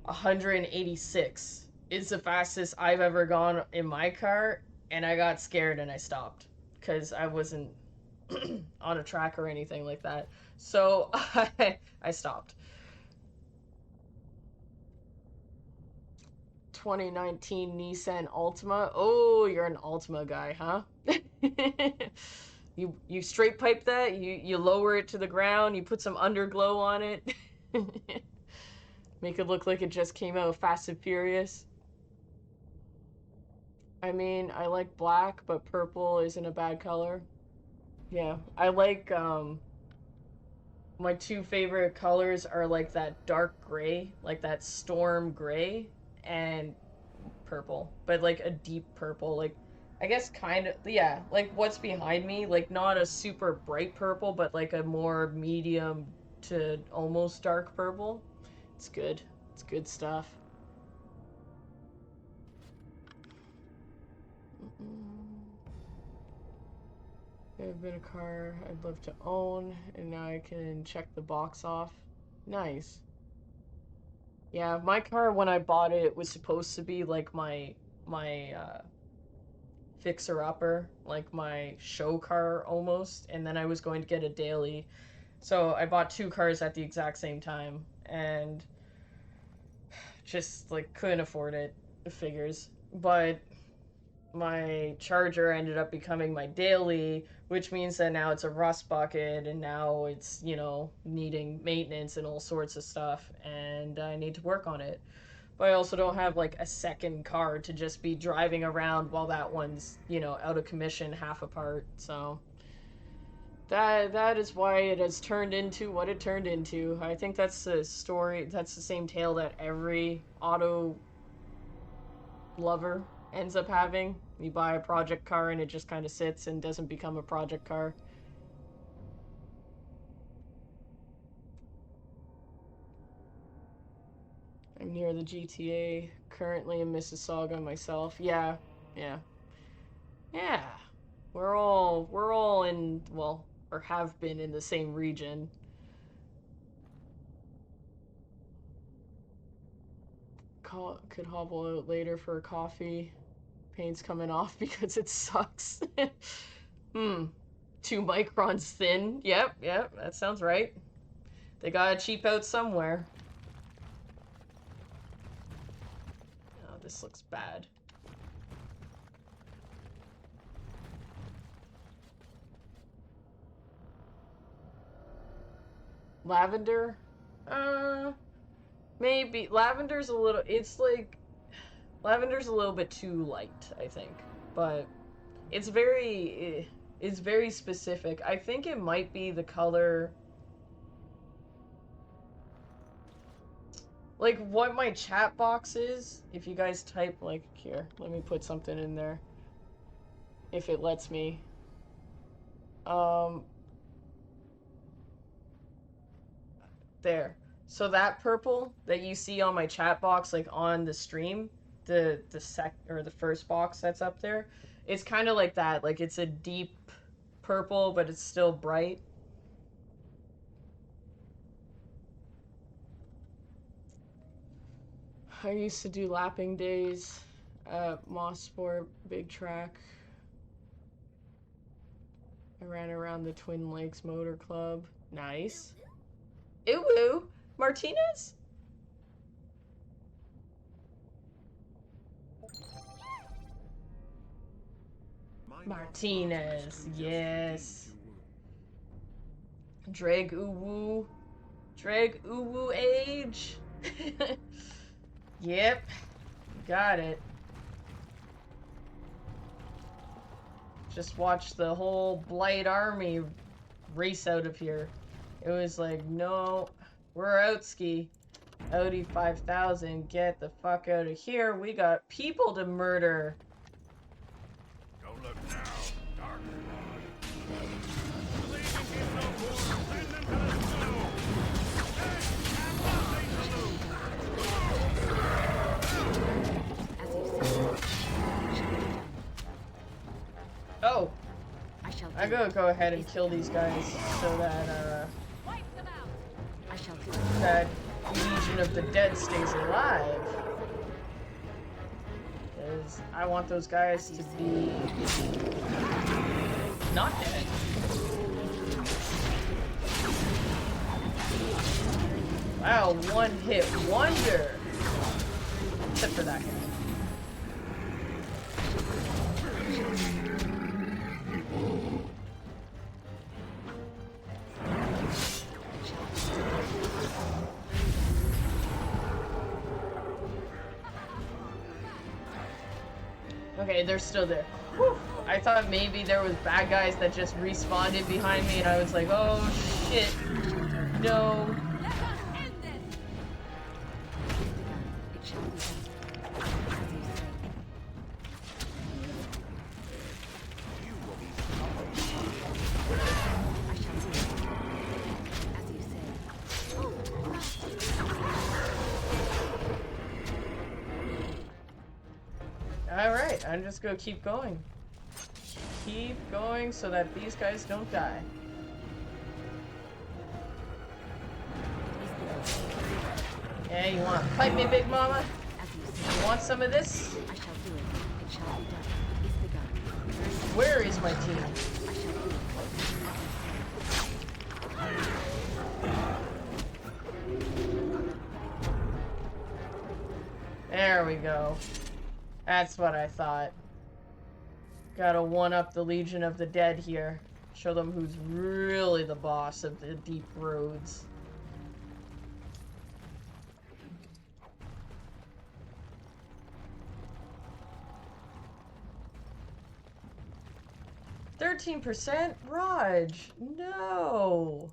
Speaker 1: 186 is the fastest I've ever gone in my car, and I got scared and I stopped because I wasn't on a track or anything like that. So I stopped. 2019 Nissan Altima. Oh, you're an Altima guy, huh? You straight pipe that, you lower it to the ground, you put some underglow on it. Make it look like it just came out of Fast and Furious. I mean, I like black, but purple isn't a bad color. Yeah, I like, my two favorite colors are like that dark gray, like that storm gray, and purple, but like a deep purple, like I guess kind of, yeah, like what's behind me, like not a super bright purple, but like a more medium to almost dark purple. It's good. It's good stuff. There's been a car I'd love to own, and now I can check the box off. Nice. Yeah, my car when I bought it was supposed to be like my fixer-upper, like my show car almost, and then I was going to get a daily. So I bought two cars at the exact same time, and just like couldn't afford it, figures. But my Charger ended up becoming my daily, which means that now it's a rust bucket, and now it's, you know, needing maintenance and all sorts of stuff, and I need to work on it. But I also don't have like a second car to just be driving around while that one's, you know, out of commission, half apart. So that is why it has turned into what it turned into. I think that's the story, that's the same tale that every auto lover ends up having. You buy a project car and it just kind of sits and doesn't become a project car. I'm near the GTA, currently in Mississauga myself. Yeah. We're all in, well, or have been in the same region. Could hobble out later for a coffee. Paint's coming off because it sucks. 2 microns thin. Yep, that sounds right. They gotta cheap out somewhere. Oh, this looks bad. Lavender? Maybe. Lavender's a little, it's like, lavender's a little bit too light, I think. But it's very specific. I think it might be the color, like what my chat box is. If you guys type, like, here, let me put something in there. If it lets me. There. So that purple that you see on my chat box, like on the stream, the first box that's up there, it's kind of like that. Like it's a deep purple, but it's still bright. I used to do lapping days at Mossport Big Track. I ran around the Twin Lakes Motor Club. Nice. Ooh, Martinez? Martinez, yes. Drag Uwu. Drag Uwu age. Yep. Got it. Just watched the whole Blight Army race out of here. It was like, no, we're out ski. Audi 5000, get the fuck out of here. We got people to murder.
Speaker 3: Don't look now, dark one. Believe in no more, send them to the snow.
Speaker 4: As you say,
Speaker 1: Oh,
Speaker 4: I shall
Speaker 1: I gotta go ahead and kill these guys so that,
Speaker 5: Wipe them out.
Speaker 4: I shall do
Speaker 1: that Legion of the Dead stays alive. Because I want those guys to be not dead. Oh, one-hit wonder. Except for that guy. Okay, they're still there. Whew. I thought maybe there was bad guys that just respawned behind me, and I was like, oh shit, no. Alright, I'm just gonna keep going. Keep going so that these guys don't die. Yeah, you wanna fight me, big mama? You want some of this?
Speaker 4: I shall do it. It shall be done. It's begun.
Speaker 1: Where is my team?
Speaker 4: I shall do it.
Speaker 1: There we go. That's what I thought. Gotta one-up the Legion of the Dead here. Show them who's really the boss of the deep roads. %? Raj! No!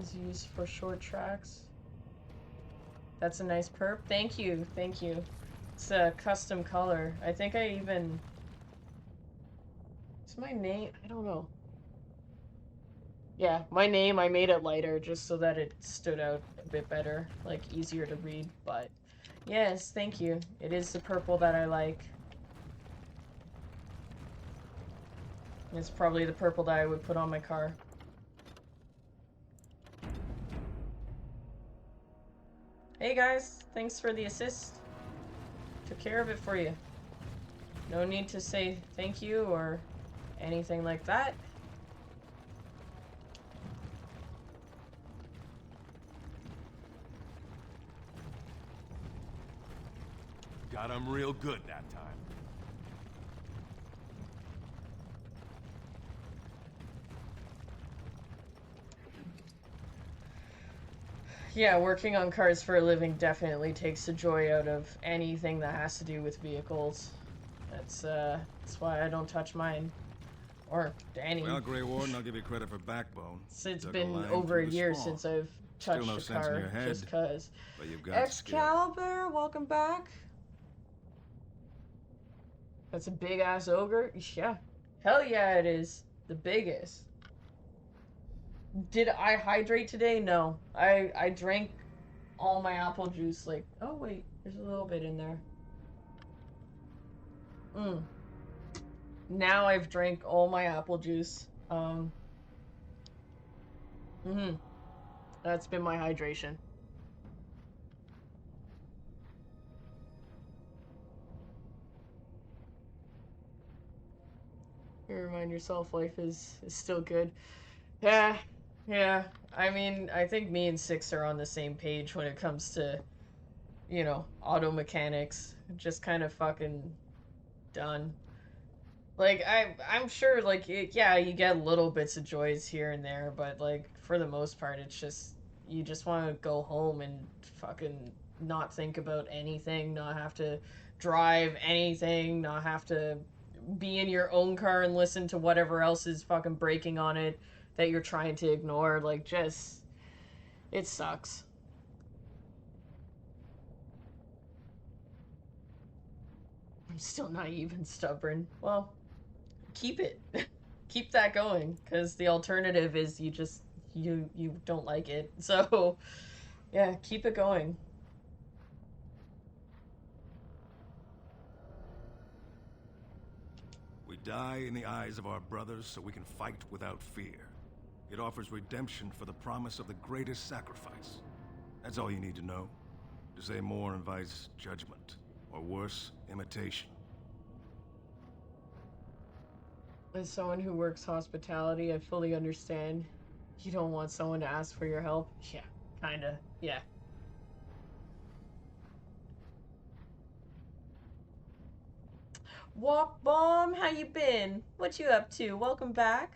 Speaker 1: Is used for short tracks. That's a nice perp. Thank you, thank you. It's a custom color. I think I even... It's my name? I don't know. Yeah, my name, I made it lighter just so that it stood out a bit better. Like, easier to read, but... Yes, thank you. It is the purple that I like. It's probably the purple that I would put on my car. Hey guys, thanks for the assist. Took care of it for you. No need to say thank you or anything like that.
Speaker 7: Got him real good that time.
Speaker 1: Yeah, working on cars for a living definitely takes the joy out of anything that has to do with vehicles. That's why I don't touch mine. Or any.
Speaker 8: Well, Grey Warden, I'll give you credit for backbone.
Speaker 1: It's
Speaker 8: Took
Speaker 1: been
Speaker 8: a line
Speaker 1: over a
Speaker 8: through the
Speaker 1: year
Speaker 8: swamp.
Speaker 1: since I've
Speaker 8: Still
Speaker 1: touched
Speaker 8: no
Speaker 1: a
Speaker 8: sense in
Speaker 1: car,
Speaker 8: your head,
Speaker 1: just cause.
Speaker 8: But you've got skill.
Speaker 1: Excalibur, welcome back. That's a big ass ogre? Yeah. Hell yeah, it is. The biggest. Did I hydrate today? No. I drank all my apple juice, like... Oh, wait. There's a little bit in there. Now I've drank all my apple juice. That's been my hydration. You remind yourself life is still good. Yeah. I mean, I think me and Six are on the same page when it comes to, you know, auto mechanics. Just kind of fucking done. Like, I'm sure, like, yeah, you get little bits of joys here and there, but, like, for the most part, it's just, you just want to go home and fucking not think about anything, not have to drive anything, not have to be in your own car and listen to whatever else is fucking breaking on it that you're trying to ignore. Like, just, it sucks. I'm still naive and stubborn. Well, keep it. Keep that going, because the alternative is you just, you don't like it. So, yeah, keep it going.
Speaker 8: We die in the eyes of our brothers so we can fight without fear. It offers redemption for the promise of the greatest sacrifice. That's all you need to know. To say more invites judgment, or worse, imitation.
Speaker 1: As someone who works hospitality, I fully understand. You don't want someone to ask for your help. Yeah, kinda. Yeah. Walk Bomb, how you been? What you up to? Welcome back.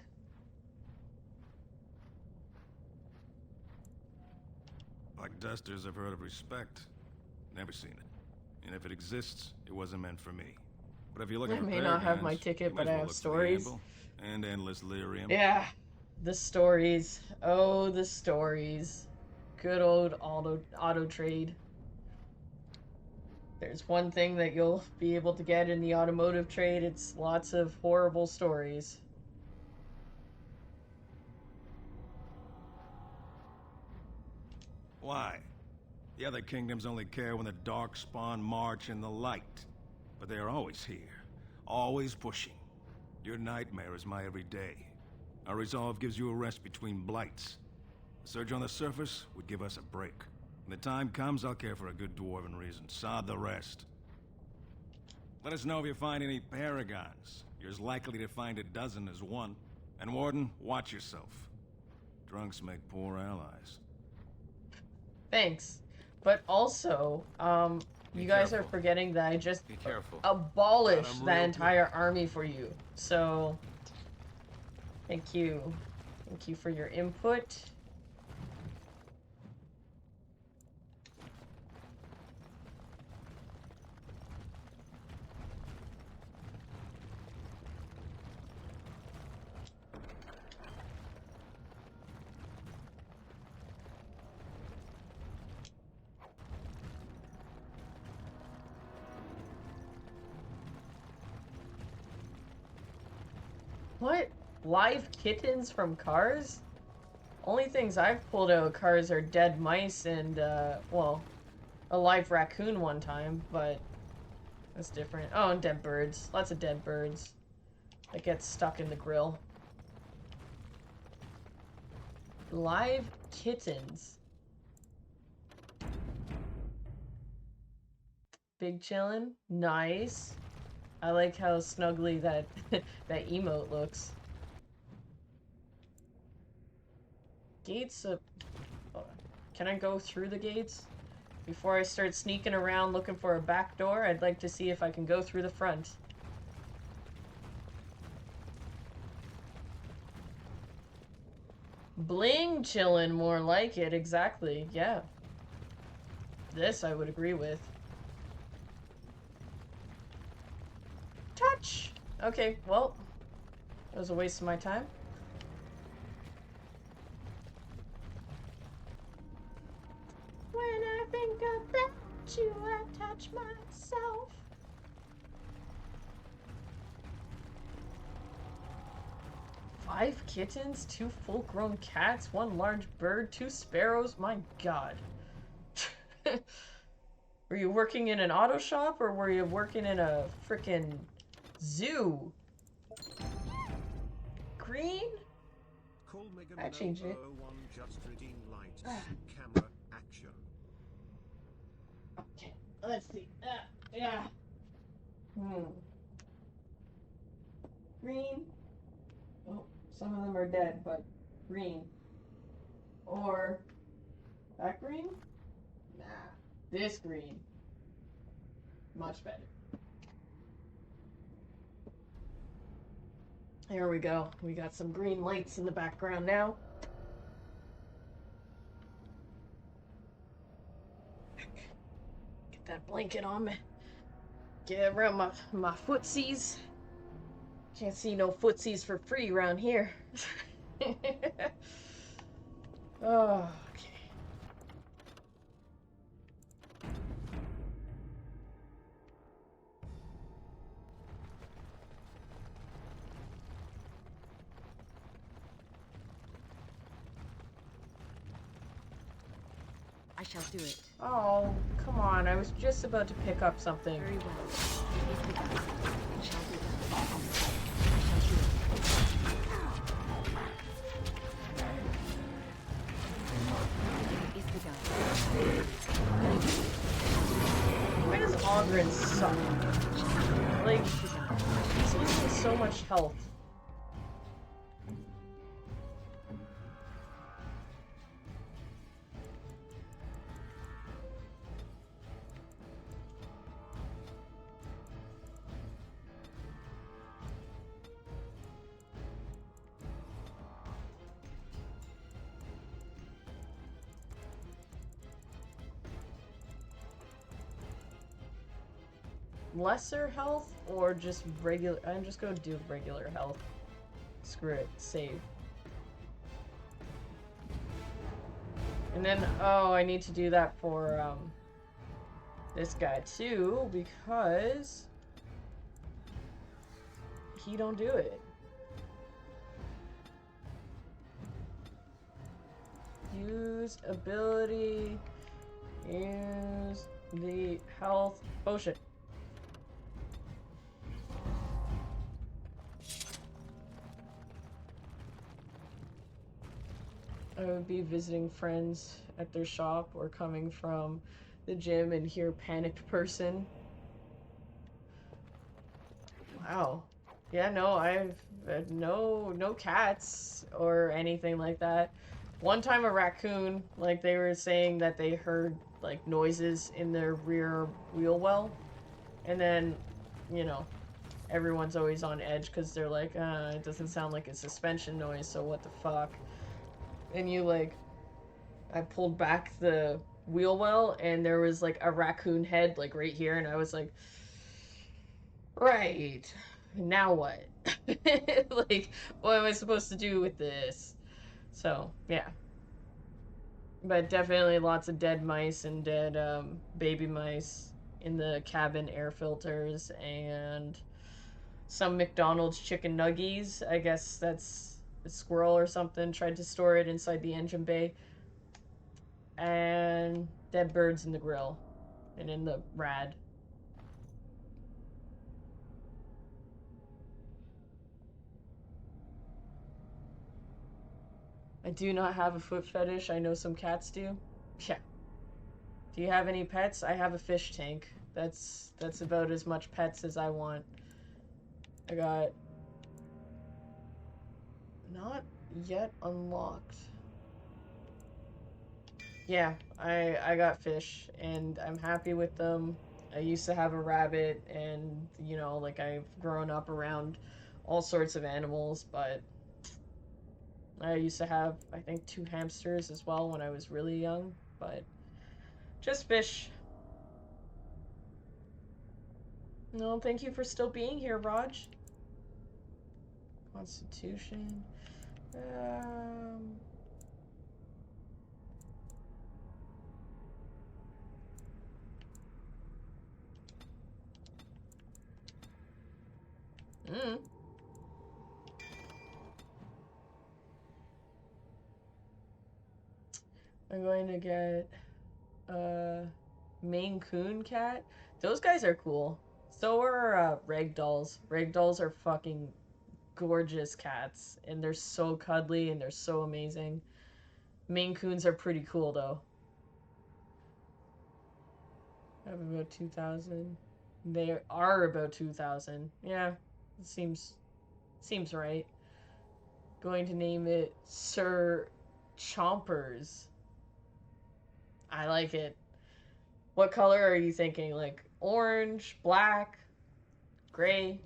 Speaker 8: Like dusters, I've heard of respect. Never seen it. And if it exists, it wasn't meant for me. But if you're looking
Speaker 1: I
Speaker 8: for
Speaker 1: may not have my
Speaker 8: paragons,
Speaker 1: ticket,
Speaker 8: you
Speaker 1: but
Speaker 8: might
Speaker 1: I
Speaker 8: as well
Speaker 1: have
Speaker 8: look to the
Speaker 1: stories.
Speaker 8: anvil and endless lyrium.
Speaker 1: Yeah, the stories. Oh, the stories. Good old auto trade. There's one thing that you'll be able to get in the automotive trade. It's lots of horrible stories.
Speaker 8: Why? The other kingdoms only care when the Darkspawn march in the light. But they are always here, always pushing. Your nightmare is my everyday. Our resolve gives you a rest between blights. A surge on the surface would give us a break. When the time comes, I'll care for a good dwarven reason. Sod the rest. Let us know if you find any paragons. You're as likely to find a dozen as one. And Warden, watch yourself. Drunks make poor allies.
Speaker 1: Thanks. But also, you guys are forgetting that I just
Speaker 7: Be careful.
Speaker 1: abolished
Speaker 7: Got 'em
Speaker 1: the
Speaker 7: real
Speaker 1: entire army for you. So, thank you. Thank you for your input. What? Live kittens from cars? Only things I've pulled out of cars are dead mice and, well, a live raccoon one time, but that's different. Oh, and dead birds. Lots of dead birds that get stuck in the grill. Live kittens. Big chillin'. Nice. I like how snuggly that that emote looks. Gates up. Can I go through the gates? Before I start sneaking around looking for a back door, I'd like to see if I can go through the front. Bling chillin', more like it, exactly, yeah. This I would agree with. Touch! Okay, well, that was a waste of my time. When I think about you, I touch myself. Five kittens, 2 full-grown cats, 1 large bird, 2 sparrows. My God. Were you working in an auto shop or were you working in a frickin' zoo? Green? I changed it.
Speaker 9: Just reading lights. Camera action.
Speaker 1: Okay, let's see. Yeah. Green. Oh, some of them are dead, but green. Or that green? Nah, this green. Much better. There we go. We got some green lights in the background now. Get that blanket on me. Get around my footsies. Can't see no footsies for free around here. Oh, okay.
Speaker 4: I shall do it.
Speaker 1: Oh, come on. I was just about to pick up something.
Speaker 4: Very well. It is begun. It shall be done. I shall do it. It is begun.
Speaker 1: Why does Ogren suck? Like, he's losing so much health. lesser health or just regular? I'm just gonna do regular health. Screw it. Save. And then, oh, I need to do that for, this guy too, because he don't do it. Use ability, use the health potion. I would be visiting friends at their shop or coming from the gym and hear panicked person. Wow. Yeah, no, I've no cats or anything like that. One time a raccoon, like they were saying that they heard like noises in their rear wheel well, and then, you know, everyone's always on edge because they're like, it doesn't sound like a suspension noise, so what the fuck? And you like, I pulled back the wheel well and there was like a raccoon head like right here, and I was like, right, now what? Like, what am I supposed to do with this? So yeah, but definitely lots of dead mice and dead baby mice in the cabin air filters, and some McDonald's chicken nuggies. I guess that's a squirrel or something tried to store it inside the engine bay. And dead birds in the grill and in the rad. I do not have a foot fetish. I know some cats do. Yeah. Do you have any pets? I have a fish tank. That's about as much pets as I want. I got not yet unlocked. Yeah, I got fish and I'm happy with them. I used to have a rabbit, and you know, like I've grown up around all sorts of animals, but I used to have, I think, 2 hamsters as well when I was really young, but just fish. No, thank you for still being here, Raj. Constitution. I'm going to get a Maine Coon cat. Those guys are cool. So are ragdolls. Ragdolls are fucking gorgeous cats, and they're so cuddly and they're so amazing. Maine Coons are pretty cool though. I have about 2,000. They are about 2,000. Yeah, it seems right. Going to name it Sir Chompers. I like it. What color are you thinking? Like orange, black, gray?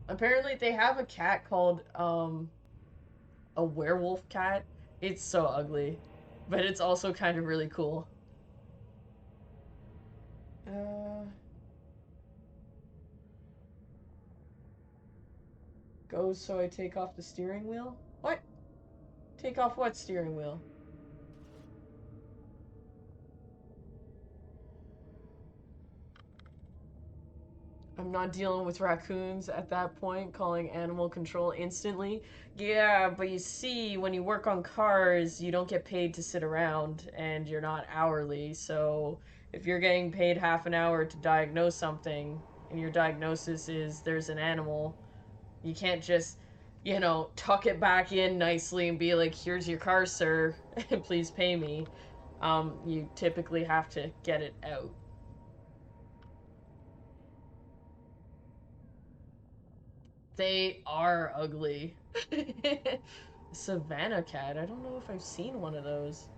Speaker 1: Apparently they have a cat called a werewolf cat. It's so ugly, but it's also kind of really cool. Goes so I take off the steering wheel? What? Take off what steering wheel? I'm not dealing with raccoons at that point, calling animal control instantly. Yeah, but you see, when you work on cars, you don't get paid to sit around, and you're not hourly, so if you're getting paid half an hour to diagnose something, and your diagnosis is there's an animal, you can't just, you know, tuck it back in nicely and be like, here's your car, sir, please pay me. You typically have to get it out. They are ugly. Savannah cat. I don't know if I've seen one of those.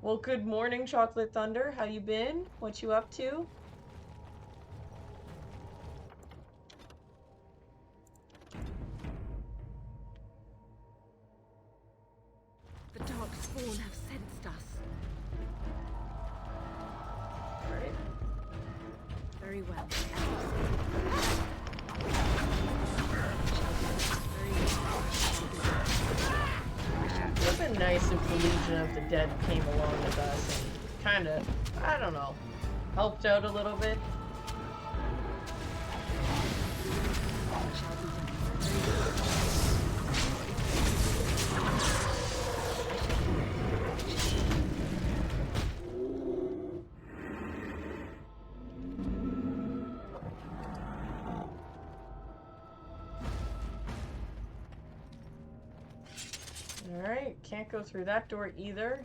Speaker 1: Well, good morning, Chocolate Thunder. How you been? What you up to?
Speaker 4: The dark spawn have sensed us. Very well. As you say.
Speaker 1: It would have been nice if the Legion of the Dead came along with us and kind of, I don't know, helped out a little bit. Alright, can't go through that door either.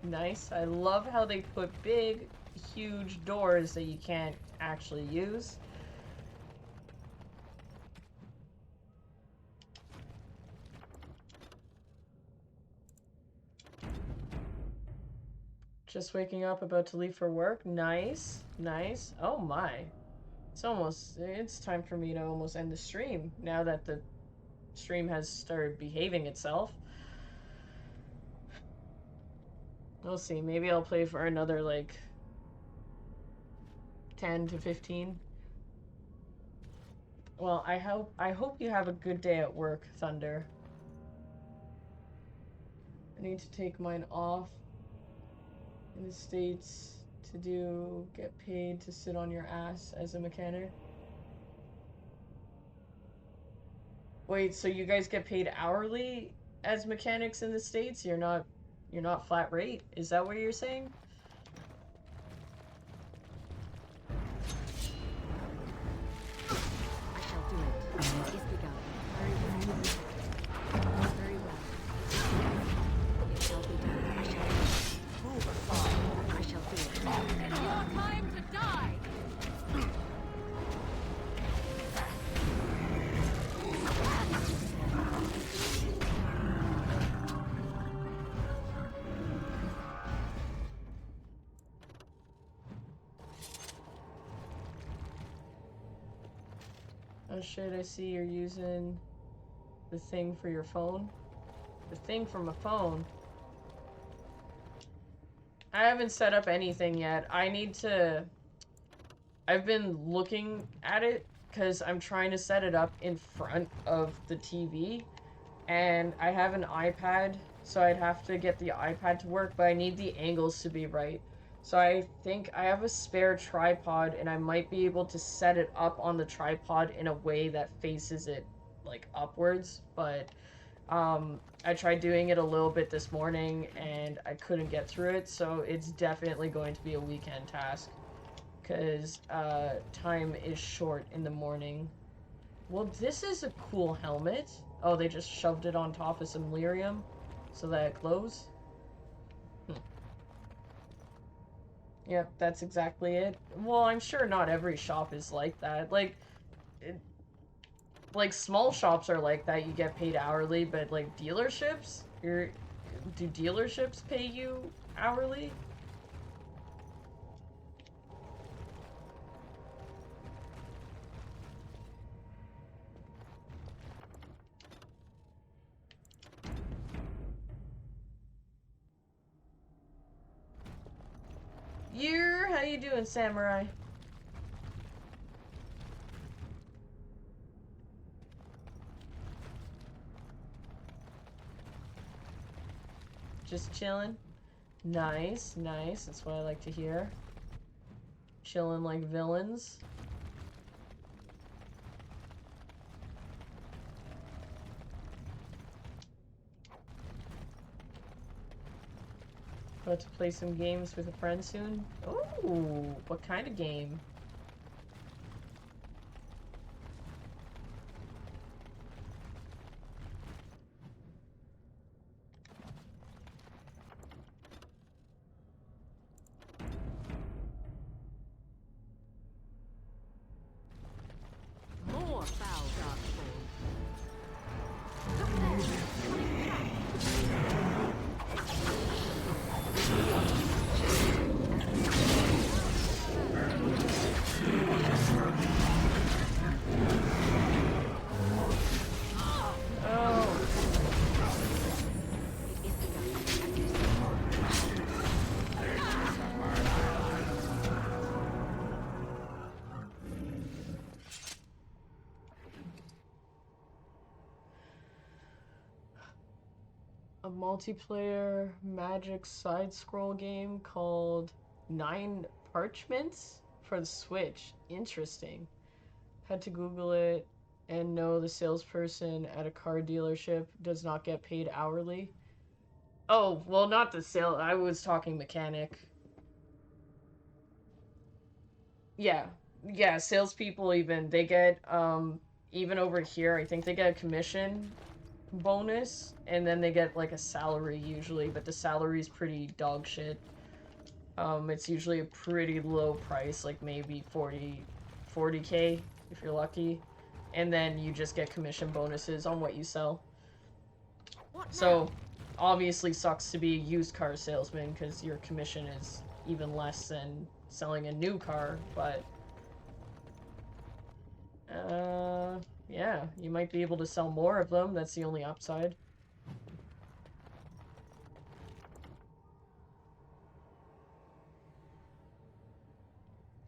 Speaker 1: Nice. I love how they put big, huge doors that you can't actually use. Just waking up, about to leave for work. Nice, nice. Oh my. It's time for me to almost end the stream now that the stream has started behaving itself. We'll see. Maybe I'll play for another, like, 10 to 15. Well, I hope you have a good day at work, Thunder. I need to take mine off in the States to get paid to sit on your ass as a mechanic. Wait, so you guys get paid hourly as mechanics in the States? You're not flat rate? Is that what you're saying?
Speaker 4: I shall do it. It is begun. Very well. Very well. It shall be done. I shall do it. Move aside. I shall do it.
Speaker 5: It's your time to die!
Speaker 1: Oh shit, I see you're using the thing for your phone. The thing for my phone. I haven't set up anything yet. I've been looking at it because I'm trying to set it up in front of the TV. And I have an iPad, so I'd have to get the iPad to work, but I need the angles to be right. So I think I have a spare tripod, and I might be able to set it up on the tripod in a way that faces it, like, upwards. But I tried doing it a little bit this morning, and I couldn't get through it, so it's definitely going to be a weekend task. Because time is short in the morning. Well, this is a cool helmet. Oh, they just shoved it on top of some lyrium so that it glows? Yep, that's exactly it. Well, I'm sure not every shop is like that. Like small shops are like that. You get paid hourly, but like dealerships, do dealerships pay you hourly? How you doing, Samurai? Just chilling? Nice, nice. That's what I like to hear. Chilling like villains. About to play some games with a friend soon. Ooh, what kind of game?
Speaker 4: More foul darkspawn.
Speaker 1: a multiplayer magic side-scroll game called Nine Parchments for the Switch. Interesting. Had to Google it, and no, the salesperson at a car dealership does not get paid hourly. Oh, well, not the sale. I was talking mechanic. Yeah. Yeah, salespeople even, they get, even over here, I think they get a commission bonus, and then they get, like, a salary usually, but the salary's pretty dog shit. It's usually a pretty low price, like maybe 40K, if you're lucky. And then you just get commission bonuses on what you sell. So, obviously sucks to be a used car salesman, because your commission is even less than selling a new car, but... yeah, you might be able to sell more of them, that's the only upside.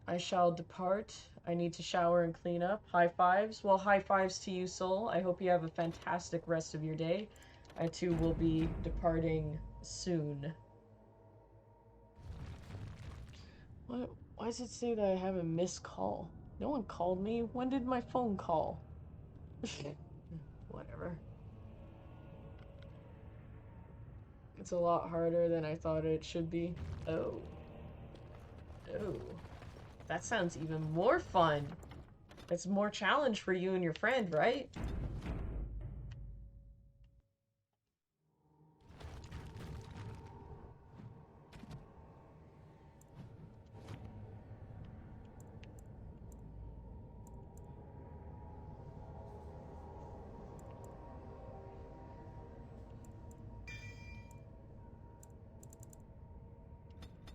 Speaker 1: I shall depart. I need to shower and clean up. High fives. Well, high fives to you, Soul. I hope you have a fantastic rest of your day. I, too, will be departing soon. What? Why does it say that I have a missed call? No one called me. When did my phone call? Whatever. It's a lot harder than I thought it should be. Oh. Oh. That sounds even more fun. That's more challenge for you and your friend, right?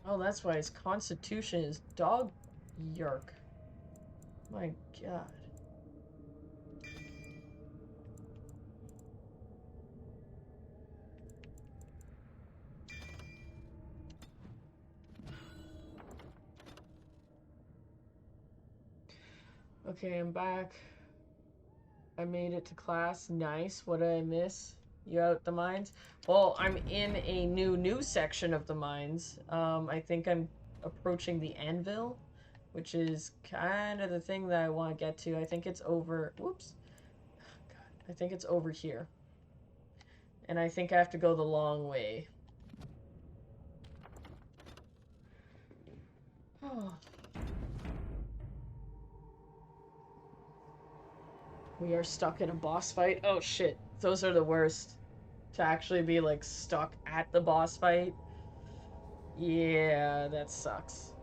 Speaker 1: Oh, that's why his constitution is dog yark. My god. Okay, I'm back. I made it to class. Nice. What did I miss? You out the mines? Well, I'm in a new section of the mines. I think I'm approaching the anvil, which is kind of the thing that I want to get to. I think it's over... Whoops. God, I think it's over here. And I think I have to go the long way. Oh. We are stuck in a boss fight. Oh shit, those are the worst. To actually be like stuck at the boss fight. Yeah, that sucks.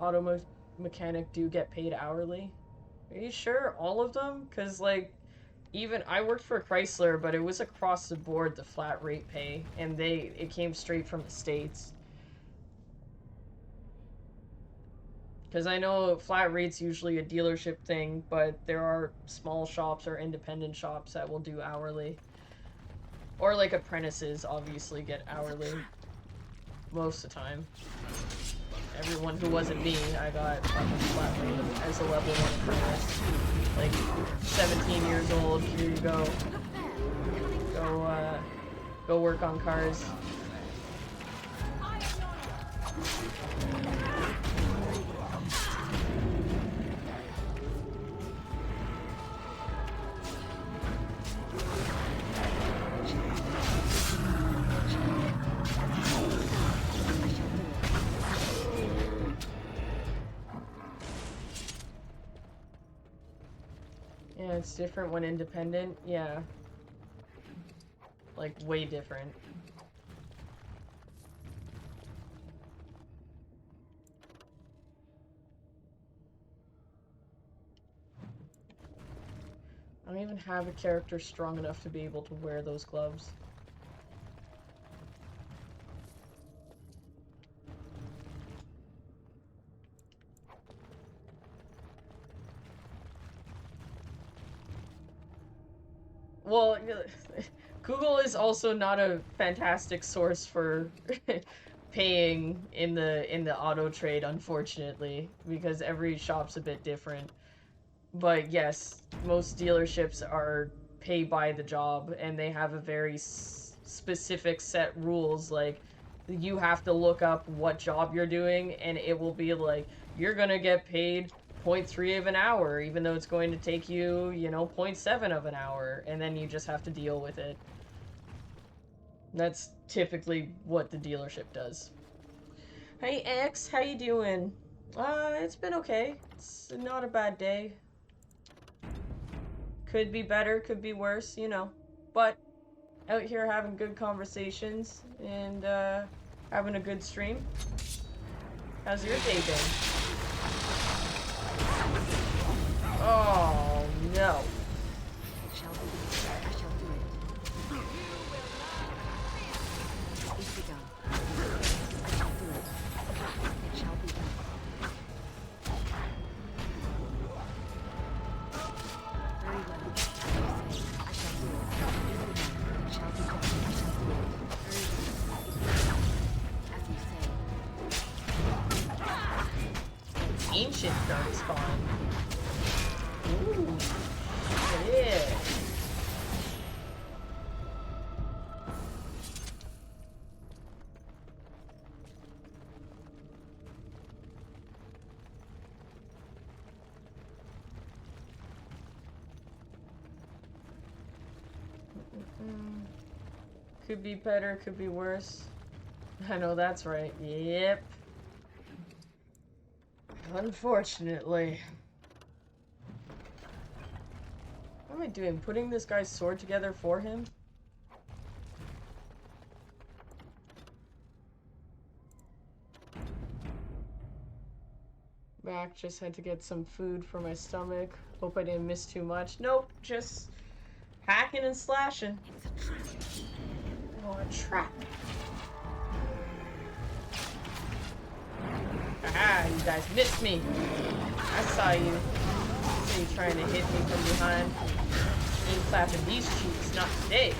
Speaker 1: Auto mechanic do get paid hourly. Are you sure all of them? Because like, even I worked for Chrysler, but it was across the board the flat rate pay, and it came straight from the States. Because I know flat rate's usually a dealership thing, but there are small shops or independent shops that will do hourly. Or like apprentices obviously get hourly. Most of the time. Everyone who wasn't me, I got fucking flat rate as a level 1 apprentice. Like, 17 years old, here you go. Go work on cars. Yeah, it's different when independent. Yeah. Like, way different. I don't even have a character strong enough to be able to wear those gloves. Well, Google is also not a fantastic source for paying in the auto trade, unfortunately, because every shop's a bit different. But yes, most dealerships are pay by the job, and they have a very specific set rules, like you have to look up what job you're doing and it will be like you're gonna get paid 0.3 of an hour even though it's going to take you, you know, 0.7 of an hour, and then you just have to deal with it. That's typically what the dealership does. Hey X, how you doing? It's been okay. It's not a bad day. Could be better, could be worse, you know. But out here having good conversations and having a good stream. How's your day been? Oh no.
Speaker 4: It shall be done. I shall do it. It be done. I shall do it. It shall be done. Very well. As you say, I shall do it. It shall be done. I shall do it. Very well. As you say.
Speaker 1: Ancient dark spawn. Ooh. Yeah. Could be better, could be worse. I know that's right. Yep. Unfortunately. What am I doing? Putting this guy's sword together for him? Back, just had to get some food for my stomach. Hope I didn't miss too much. Nope, just hacking and slashing.
Speaker 4: It's a trap.
Speaker 1: Oh, a trap. Aha, you guys missed me. I saw you. I saw you trying to hit me from behind. You ain't clapping these cheeks, not today.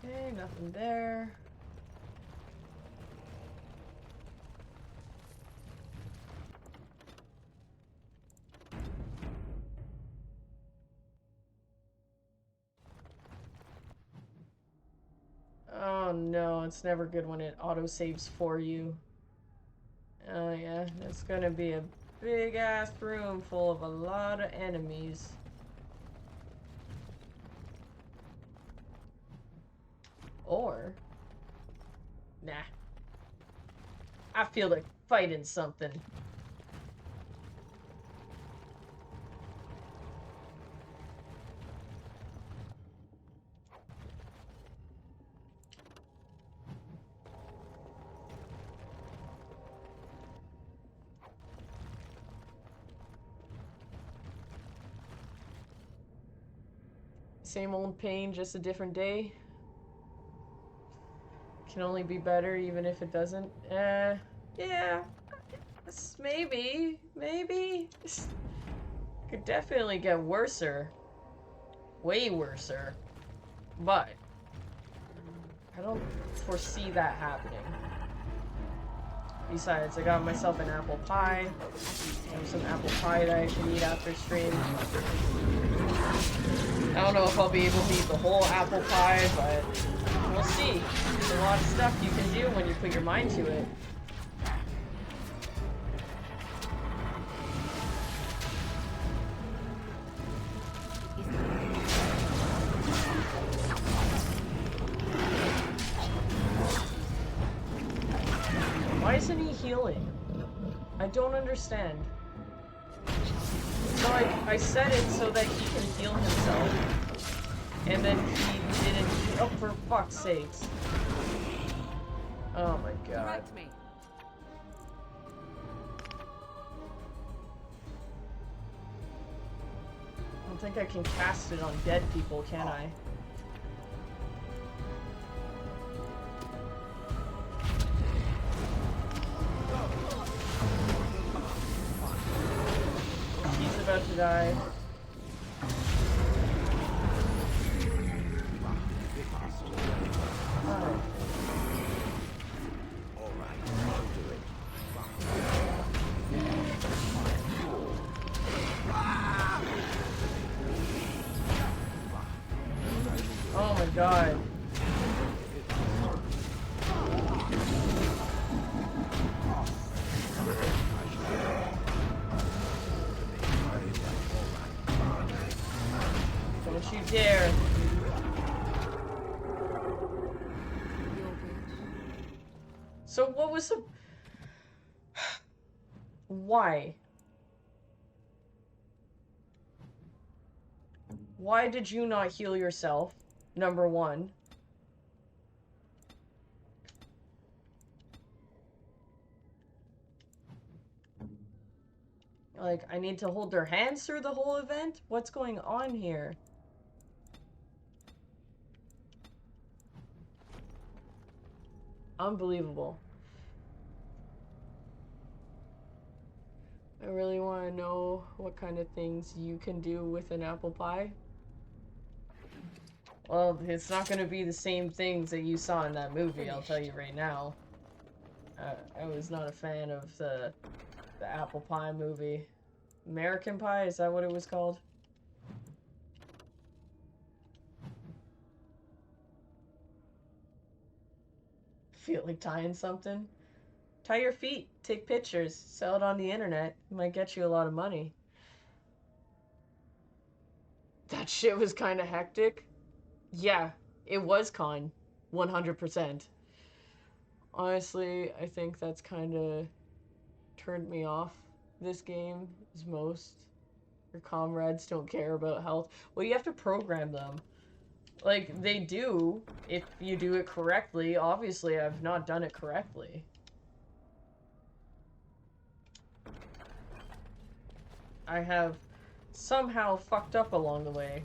Speaker 1: Okay, nothing there. Oh no, it's never good when it autosaves for you. Oh yeah, it's gonna be a big ass room full of a lot of enemies. Or, nah. I feel like fighting something. Same old pain, just a different day. Can only be better even if it doesn't. Yeah. Maybe. Could definitely get worser. Way worser. But I don't foresee that happening. Besides, I got myself an apple pie. I have some apple pie that I should eat after stream. I don't know if I'll be able to eat the whole apple pie, but we'll see. There's a lot of stuff you can do when you put your mind to it. Why isn't he healing? I don't understand. So I set it so that he can heal himself. And then he didn't. Oh, for fuck's sakes. Oh my god.
Speaker 5: Correct me.
Speaker 1: I don't think I can cast it on dead people, can I? guy. Oh my god. Don't you dare. So what was the... Why? Why did you not heal yourself? Number one. Like, I need to hold their hands through the whole event? What's going on here? Unbelievable. I really want to know what kind of things you can do with an apple pie. Well, it's not going to be the same things that you saw in that movie, I'll tell you right now. I was not a fan of the apple pie movie. American Pie, is that what it was called? Feel like tying something? Tie your feet, take pictures, sell it on the internet. It might get you a lot of money. That shit was kind of hectic. Yeah, it was con. 100%. Honestly, I think that's kind of turned me off this game as most. Your comrades don't care about health. Well, you have to program them. Like, they do, if you do it correctly. Obviously, I've not done it correctly. I have somehow fucked up along the way.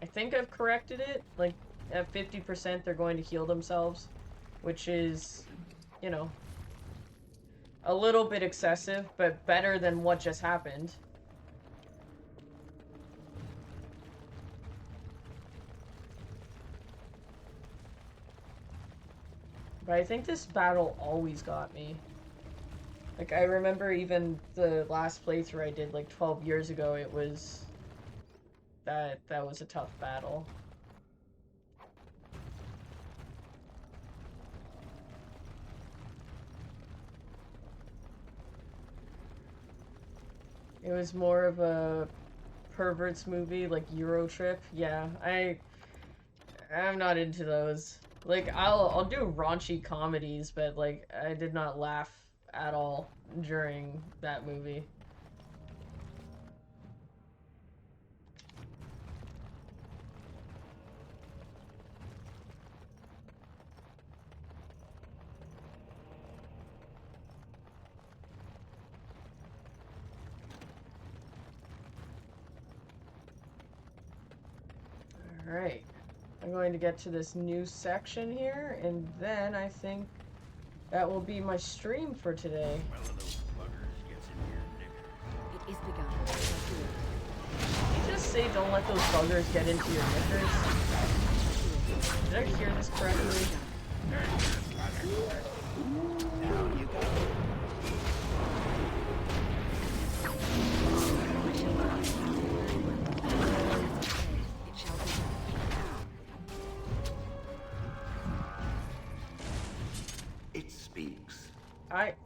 Speaker 1: I think I've corrected it. Like, at 50% they're going to heal themselves. Which is, you know, a little bit excessive, but better than what just happened. But I think this battle always got me. Like, I remember even the last playthrough I did like 12 years ago, it was... That was a tough battle. It was more of a perverts movie, like Euro Trip. Yeah, I'm not into those. Like, I'll do raunchy comedies, but like, I did not laugh at all during that movie. Alright, I'm going to get to this new section here, and then I think that will be my stream for today.
Speaker 2: One of those buggers gets in your knicker.
Speaker 4: It is begun.
Speaker 1: Did you just say don't let those buggers get into your knickers? Did I hear this correctly?
Speaker 6: Down you go.
Speaker 4: It shall be done.
Speaker 6: It speaks.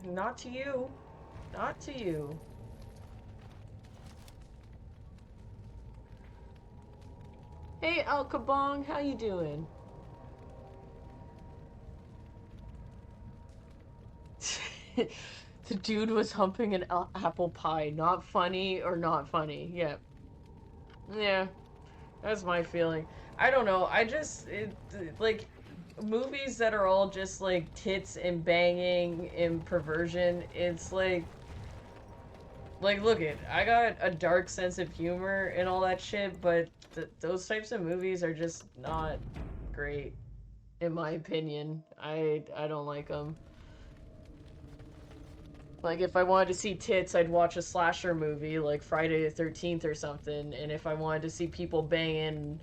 Speaker 1: Not to you. Not to you. Hey, Al Kabong, how you doing? The dude was humping an apple pie. Not funny or not funny. Yeah. Yeah. That's my feeling. I don't know. Like, movies that are all just, like, tits and banging and perversion, it's like... Like, look it, I got a dark sense of humor and all that shit, but those types of movies are just not great, in my opinion. I don't like them. Like, if I wanted to see tits, I'd watch a slasher movie, like Friday the 13th or something. And if I wanted to see people banging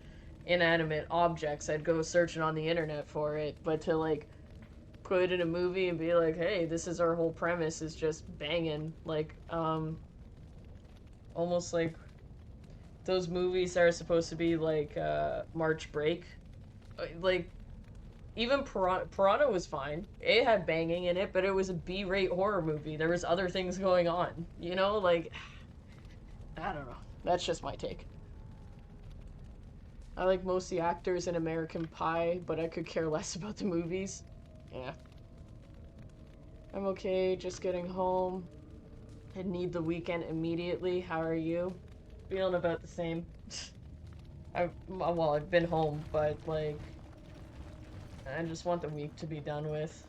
Speaker 1: inanimate objects, I'd go searching on the internet for it. But to, like, put it in a movie and be like, hey, this is our whole premise, is just banging. Like, almost like those movies that are supposed to be, like, March Break. Like, even Piranha was fine. It had banging in it, but it was a B-rate horror movie. There was other things going on. You know, like, I don't know. That's just my take. I like most of the actors in American Pie, but I could care less about the movies. Yeah. I'm okay, just getting home. I need the weekend immediately. How are you? Feeling about the same. Well, I've been home, but, like, I just want the week to be done with.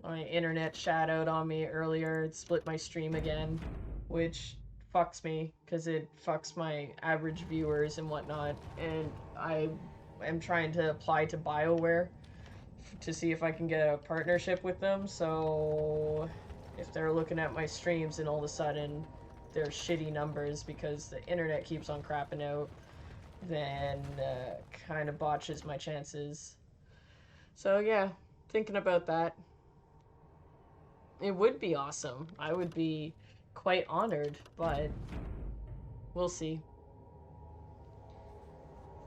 Speaker 1: My internet shadowed on me earlier. It split my stream again, which fucks me, because it fucks my average viewers and whatnot. And I am trying to apply to BioWare to see if I can get a partnership with them, so if they're looking at my streams and all of a sudden they're shitty numbers because the internet keeps on crapping out, then kind of botches my chances. So yeah, thinking about that. It would be awesome. I would be quite honored, but we'll see.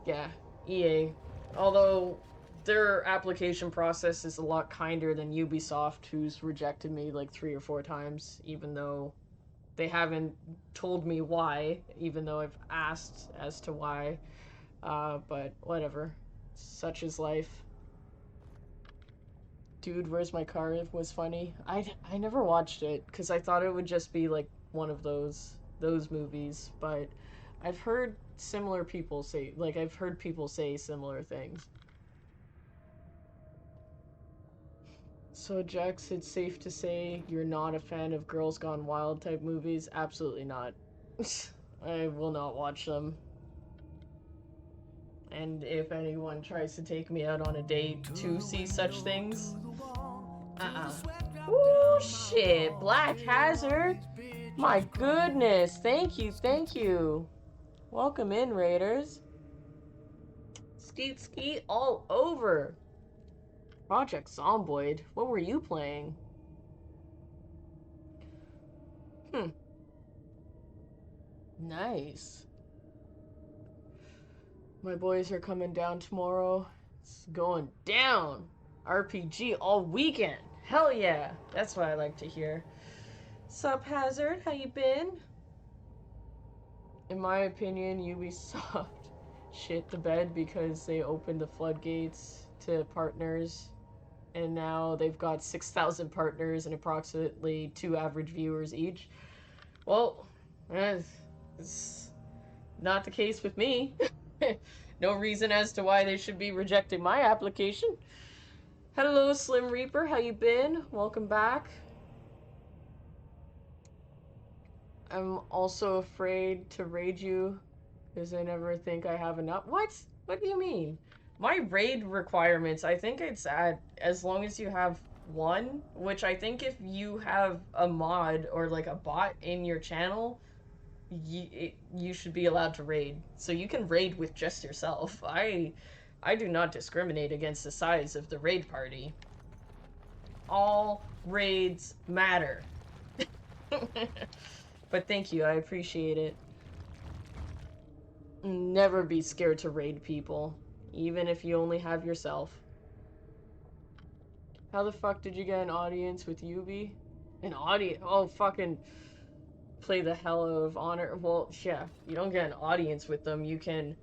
Speaker 1: Yeah, EA. Although their application process is a lot kinder than Ubisoft, who's rejected me like 3 or 4 times, even though they haven't told me why, even though I've asked as to why. But whatever. Such is life. Dude, Where's My Car was funny. I never watched it because I thought it would just be like one of those movies, but I've heard similar people say, like, I've heard people say similar things. So Jax, it's safe to say you're not a fan of Girls Gone Wild type movies? Absolutely not. I will not watch them. And if anyone tries to take me out on a date to see such things, Ooh, shit. Black Hazard. My goodness. Thank you, thank you. Welcome in, Raiders. Skeet skeet all over. Project Zomboid. What were you playing? Nice. My boys are coming down tomorrow. It's going down. RPG all weekend. Hell yeah. That's what I like to hear. Sup, Hazard? How you been? In my opinion, Ubisoft shit the bed because they opened the floodgates to partners, and now they've got 6,000 partners and approximately 2 average viewers each. Well, it's not the case with me. No reason as to why they should be rejecting my application. Hello, Slim Reaper. How you been? Welcome back. I'm also afraid to raid you because I never think I have enough. What? What do you mean? My raid requirements, I think it's at as long as you have 1, which I think if you have a mod or like a bot in your channel, you should be allowed to raid. So you can raid with just yourself. I do not discriminate against the size of the raid party. All raids matter. But thank you, I appreciate it. Never be scared to raid people, even if you only have yourself. How the fuck did you get an audience with Yubi? An audience? Oh, fucking play the hell out of Honor. Well, yeah, you don't get an audience with them. You can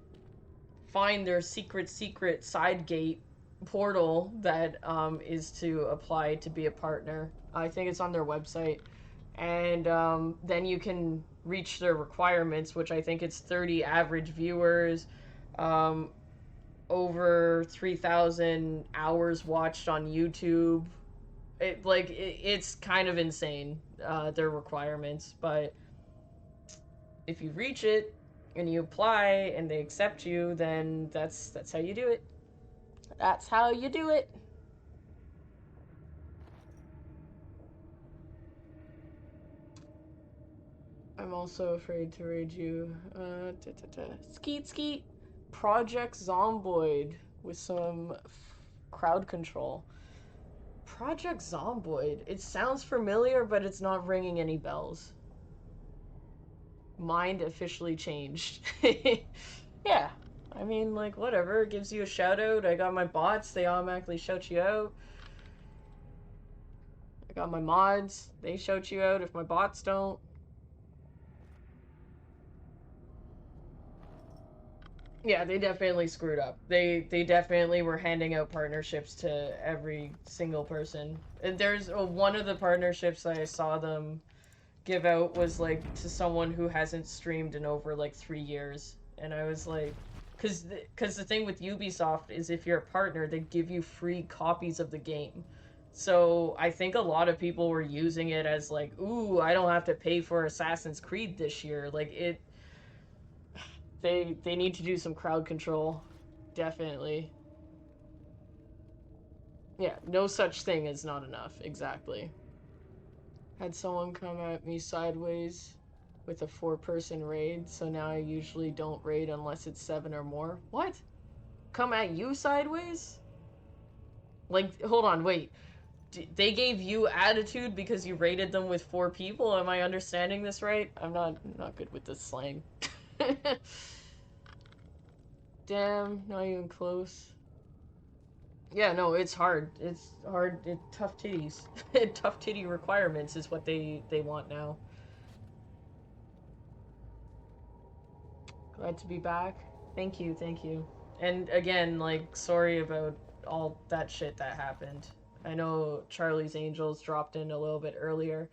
Speaker 1: find their secret side gate portal that is to apply to be a partner. I think it's on their website. And then you can reach their requirements, which I think it's 30 average viewers, over 3,000 hours watched on YouTube. It's kind of insane, their requirements, but if you reach it and you apply and they accept you, then that's how you do it. That's how you do it. I'm also afraid to raid you. Skeet skeet. Project Zomboid with some crowd control. Project Zomboid. It sounds familiar, but it's not ringing any bells. Mind officially changed. Yeah. I mean, like, whatever. It gives you a shout out. I got my bots. They automatically shout you out. I got my mods. They shout you out if my bots don't. Yeah, they definitely screwed up. They definitely were handing out partnerships to every single person. And there's one of the partnerships I saw them give out was like to someone who hasn't streamed in over like 3 years, and I was like, because the thing with Ubisoft is if you're a partner, they give you free copies of the game. So I think a lot of people were using it as like, ooh, I don't have to pay for Assassin's Creed this year. Like it. They need to do some crowd control, definitely. Yeah, no such thing is not enough, exactly. Had someone come at me sideways with a 4-person raid, so now I usually don't raid unless it's 7 or more. What? Come at you sideways? Like, hold on, wait. They gave you attitude because you raided them with 4 people? Am I understanding this right? I'm not good with this slang. Damn, not even close. Yeah, no, it's hard. It's hard. Tough titties. Tough titty requirements is what they want now. Glad to be back. Thank you, thank you. And again, like, sorry about all that shit that happened. I know Charlie's Angels dropped in a little bit earlier,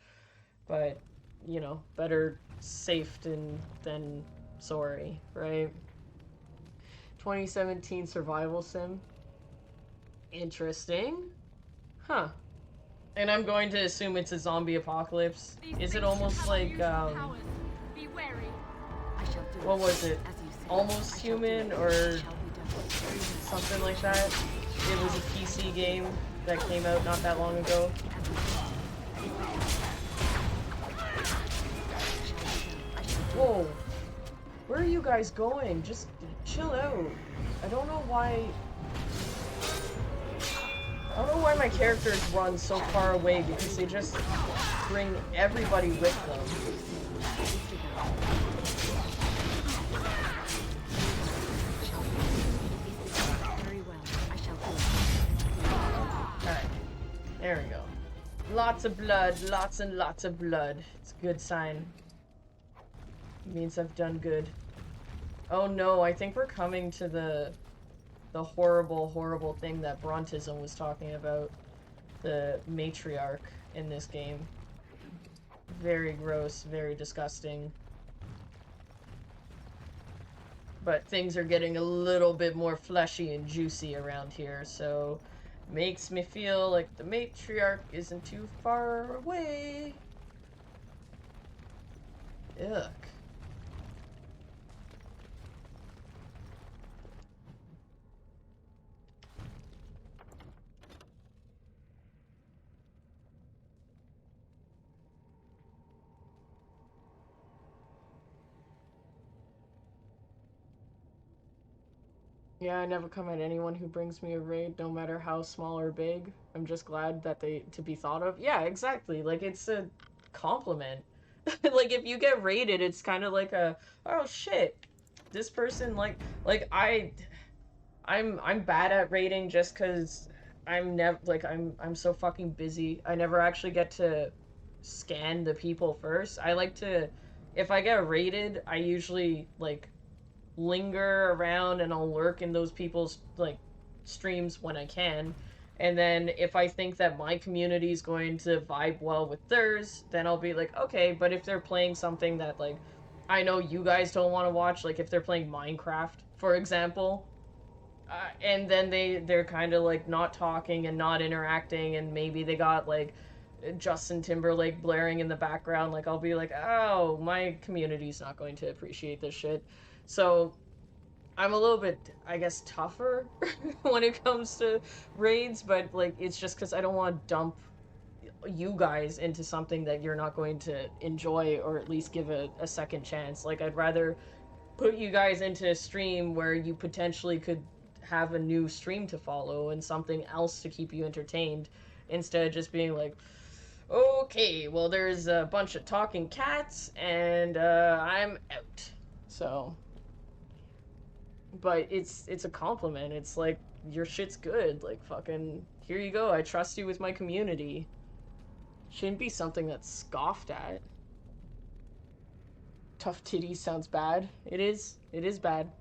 Speaker 1: but, you know, better safe than sorry, right? 2017 survival sim. Interesting. Huh. And I'm going to assume it's a zombie apocalypse. Is it almost like, what was it? Almost Human or something like that? It was a PC game that came out not that long ago. Whoa. Where are you guys going? Just chill out. I don't know why my characters run so far away, because they just bring everybody with them. Alright. There we go. Lots of blood. Lots and lots of blood. It's a good sign. It means I've done good. Oh no, I think we're coming to the horrible, horrible thing that Brontism was talking about. The matriarch in this game. Very gross, very disgusting. But things are getting a little bit more fleshy and juicy around here, so makes me feel like the matriarch isn't too far away. Ugh. Yeah, I never come at anyone who brings me a raid, no matter how small or big. I'm just glad that to be thought of. Yeah, exactly. Like, it's a compliment. Like, if you get raided, it's kind of like a, oh shit, this person, I'm bad at raiding just because I'm so fucking busy. I never actually get to scan the people first. I like to, if I get raided, I usually, like, linger around and I'll lurk in those people's like streams when I can, and then if I think that my community is going to vibe well with theirs, then I'll be like, okay. But if they're playing something that like I know you guys don't want to watch, like if they're playing Minecraft for example, and then they're kind of like not talking and not interacting, and maybe they got like Justin Timberlake blaring in the background, like I'll be like, oh, my community's not going to appreciate this shit. So I'm a little bit, I guess, tougher when it comes to raids, but like it's just because I don't want to dump you guys into something that you're not going to enjoy, or at least give a second chance. Like, I'd rather put you guys into a stream where you potentially could have a new stream to follow and something else to keep you entertained, instead of just being like, okay, well, there's a bunch of talking cats and I'm out. So, but it's a compliment. It's like, your shit's good. Like, fucking, here you go. I trust you with my community. Shouldn't be something that's scoffed at. Tough titties sounds bad. It is. It is bad.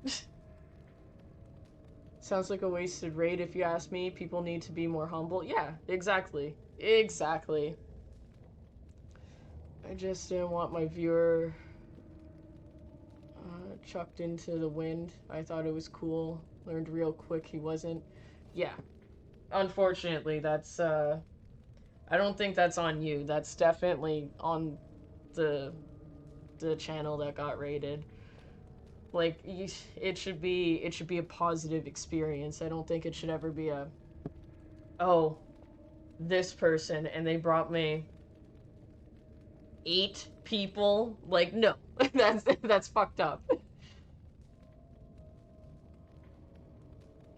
Speaker 1: Sounds like a wasted raid if you ask me. People need to be more humble. Yeah, exactly. Exactly. I just didn't want my viewer chucked into the wind. I thought it was cool. Learned real quick he wasn't. Yeah. Unfortunately, that's, I don't think that's on you. That's definitely on the channel that got raided. Like, it should be a positive experience. I don't think it should ever be a, oh, this person, and they brought me 8 people. Like, no. That's fucked up.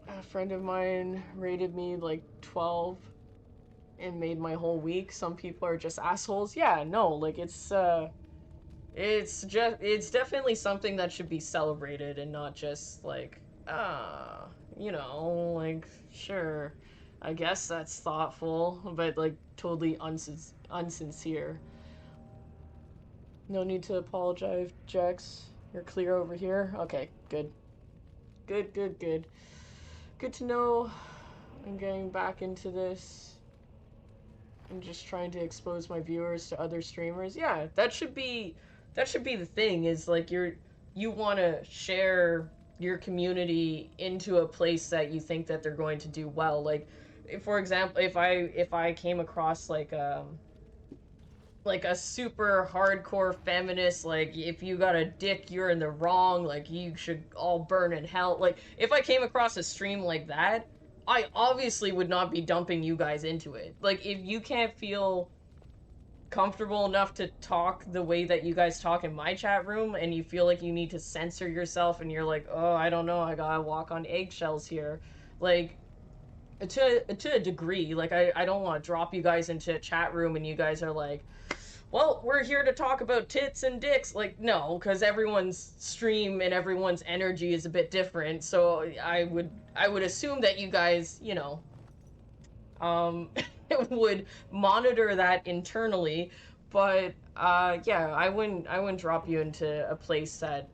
Speaker 1: A friend of mine rated me like 12 and made my whole week. Some people are just assholes. Yeah, no, like, it's definitely something that should be celebrated and not just like, you know, like, sure, I guess that's thoughtful, but like totally unsincere. No need to apologize, Jax. You're clear over here? Okay, good. Good, good, good. Good to know. I'm getting back into this. I'm just trying to expose my viewers to other streamers. Yeah, that should be the thing, is like, you want to share your community into a place that you think that they're going to do well. Like, for example, if I came across like a super hardcore feminist, like, if you got a dick, you're in the wrong, like, you should all burn in hell. Like, if I came across a stream like that, I obviously would not be dumping you guys into it. Like, if you can't feel comfortable enough to talk the way that you guys talk in my chat room, and you feel like you need to censor yourself, and you're like, oh, I don't know, I gotta walk on eggshells here. Like, to a degree, like, I don't want to drop you guys into a chat room and you guys are like, well, we're here to talk about tits and dicks. Like, no, because everyone's stream and everyone's energy is a bit different. So I would assume that you guys, you know, would monitor that internally. But yeah, I wouldn't drop you into a place that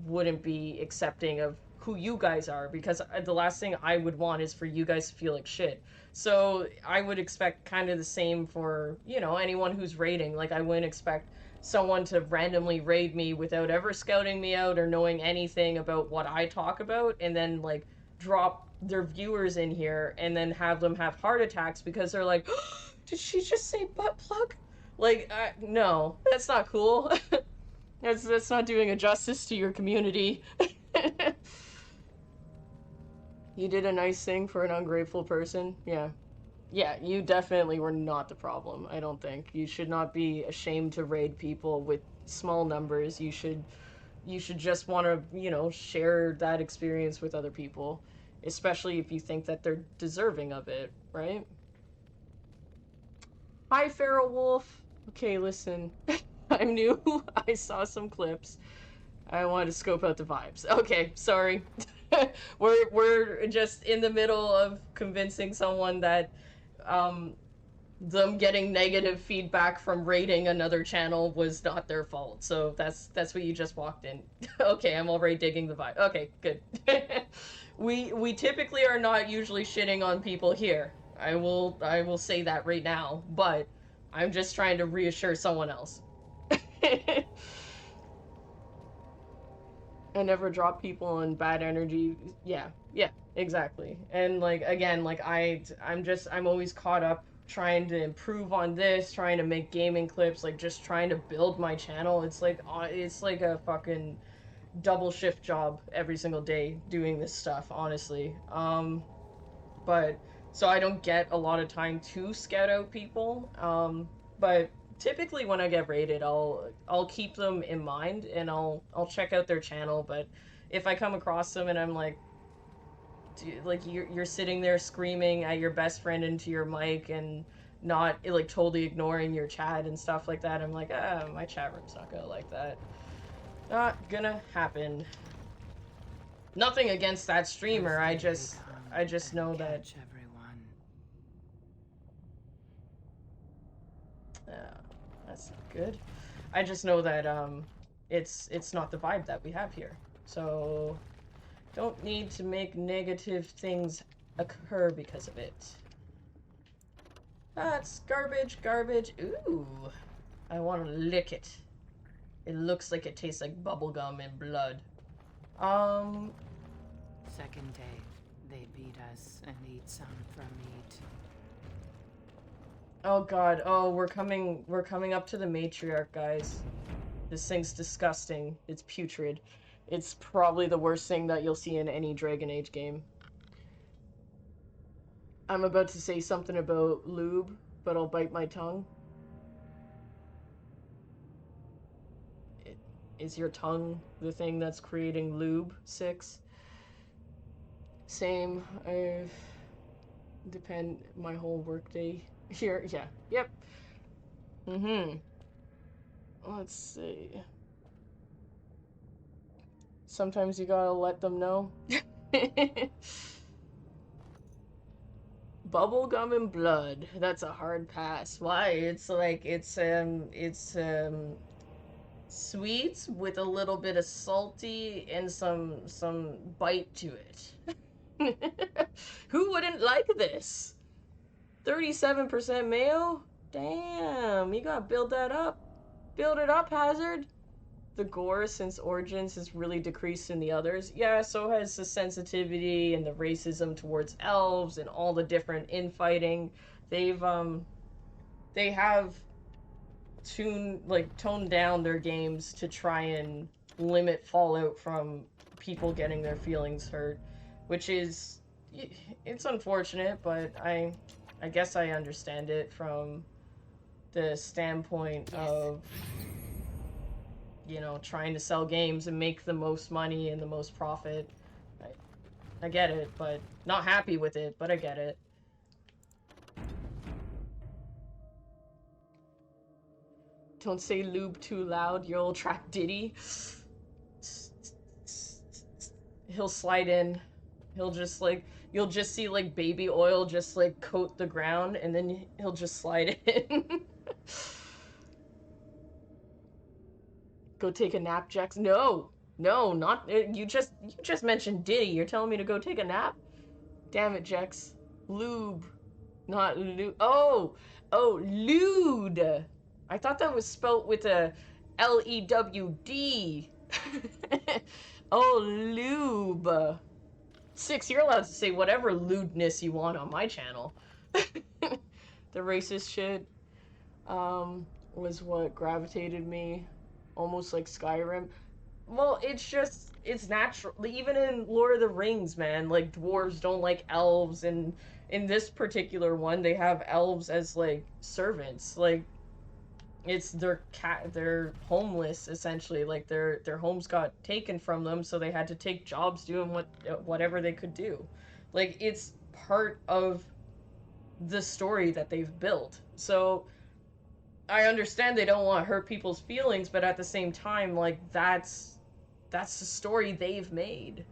Speaker 1: wouldn't be accepting of who you guys are, because the last thing I would want is for you guys to feel like shit. So I would expect kind of the same for, you know, anyone who's raiding. Like, I wouldn't expect someone to randomly raid me without ever scouting me out or knowing anything about what I talk about, and then, like, drop their viewers in here and then have them have heart attacks because they're like, oh, did she just say butt plug? Like, no, that's not cool. That's not doing a justice to your community. You did a nice thing for an ungrateful person. Yeah. Yeah, you definitely were not the problem, I don't think. You should not be ashamed to raid people with small numbers. You should just want to, you know, share that experience with other people, especially if you think that they're deserving of it, right? Hi, Feral Wolf. Okay, listen. I'm new. I saw some clips. I wanted to scope out the vibes. Okay, sorry. we're just in the middle of convincing someone that them getting negative feedback from raiding another channel was not their fault. So that's what you just walked in. Okay, I'm already digging the vibe. Okay, good. we typically are not usually shitting on people here. I will say that right now, but I'm just trying to reassure someone else. I never drop people on bad energy. Yeah, exactly. And like, again, like, I'm always caught up trying to improve on this, trying to make gaming clips, like, just trying to build my channel. It's like a fucking double shift job every single day doing this stuff, honestly. But so I don't get a lot of time to scout out people. But typically when I get raided, I'll keep them in mind and I'll check out their channel. But if I come across them and I'm like, dude, like you're sitting there screaming at your best friend into your mic and not like totally ignoring your chat and stuff like that, I'm like, my chat room's not gonna like that. Not gonna happen. Nothing against that streamer. I just know that.
Speaker 4: Everyone.
Speaker 1: That's not good. I just know that it's not the vibe that we have here. So don't need to make negative things occur because of it. That's garbage, garbage. Ooh, I want to lick it. It looks like it tastes like bubblegum and blood.
Speaker 4: Second day, they beat us and eat some from meat.
Speaker 1: Oh god, oh, we're coming up to the matriarch, guys. This thing's disgusting. It's putrid. It's probably the worst thing that you'll see in any Dragon Age game. I'm about to say something about lube, but I'll bite my tongue. Is your tongue the thing that's creating lube, 6? Same. I've... Depend my whole workday here. Yeah. Yep. Let's see. Sometimes you gotta let them know. Bubblegum and blood. That's a hard pass. Why? It's like it's sweet with a little bit of salty and some bite to it. Who wouldn't like this? 37% mayo? Damn, you gotta build that up. Build it up, Hazard. The gore since Origins has really decreased in the others. Yeah, so has the sensitivity and the racism towards elves and all the different infighting. They have toned down their games to try and limit fallout from people getting their feelings hurt, which is, it's unfortunate, but I guess I understand it from the standpoint of, you know, trying to sell games and make the most money and the most profit. I get it, but not happy with it, but I get it. Don't say lube too loud, you'll attract Diddy. He'll slide in. He'll just like, you'll just see like baby oil just like coat the ground and then he'll just slide in. Go take a nap, Jax. No, not you. Just mentioned Diddy. You're telling me to go take a nap? Damn it, Jax. Lube, not lube. Oh, lewd. I thought that was spelt with a L-E-W-D. Oh, lube. 6, you're allowed to say whatever lewdness you want on my channel. The racist shit was what gravitated me. Almost like Skyrim. Well, it's natural. Even in Lord of the Rings, man, like, dwarves don't like elves, and in this particular one, they have elves as, like, servants. Like, it's they're homeless, essentially. Like, their homes got taken from them, so they had to take jobs doing whatever they could do. Like, it's part of the story that they've built. So I understand they don't want to hurt people's feelings, but at the same time, like, that's the story they've made.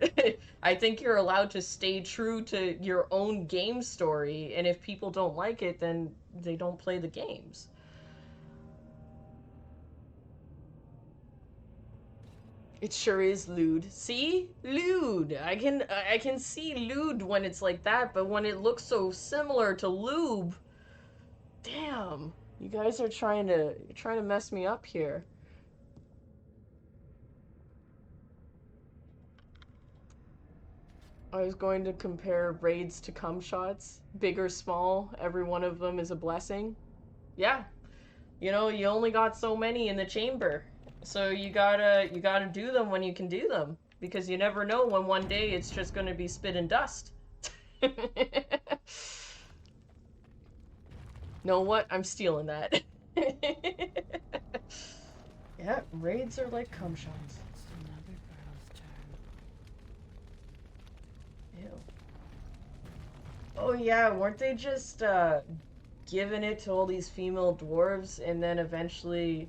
Speaker 1: I think you're allowed to stay true to your own game story, and if people don't like it, then they don't play the games. It sure is lewd. See? Lewd. I can see lewd when it's like that, but when it looks so similar to lube, damn. You guys are trying to mess me up here. I was going to compare raids to cum shots. Big or small, every one of them is a blessing. Yeah. You know, you only got so many in the chamber. So you gotta do them when you can do them. Because you never know when one day it's just gonna be spit and dust. Know what? I'm stealing that. Yeah, raids are like cum shots.
Speaker 4: It's another girl's turn.
Speaker 1: Ew. Oh yeah, weren't they just giving it to all these female dwarves and then eventually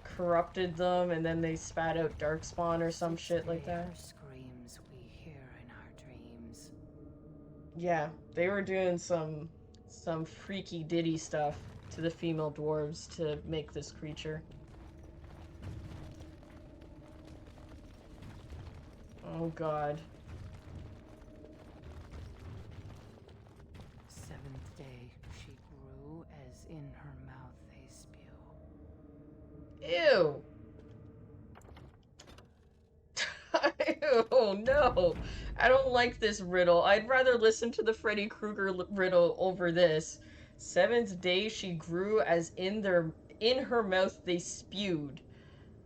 Speaker 1: corrupted them and then they spat out darkspawn or some shit like that?
Speaker 4: Screams we hear in our dreams.
Speaker 1: Yeah, they were doing some freaky ditty stuff to the female dwarves to make this creature. Oh god.
Speaker 4: Seventh day, she grew as in her mouth they spew.
Speaker 1: Ew! Oh no! I don't like this riddle. I'd rather listen to the Freddy Krueger riddle over this. Seventh day she grew as in her mouth they spewed.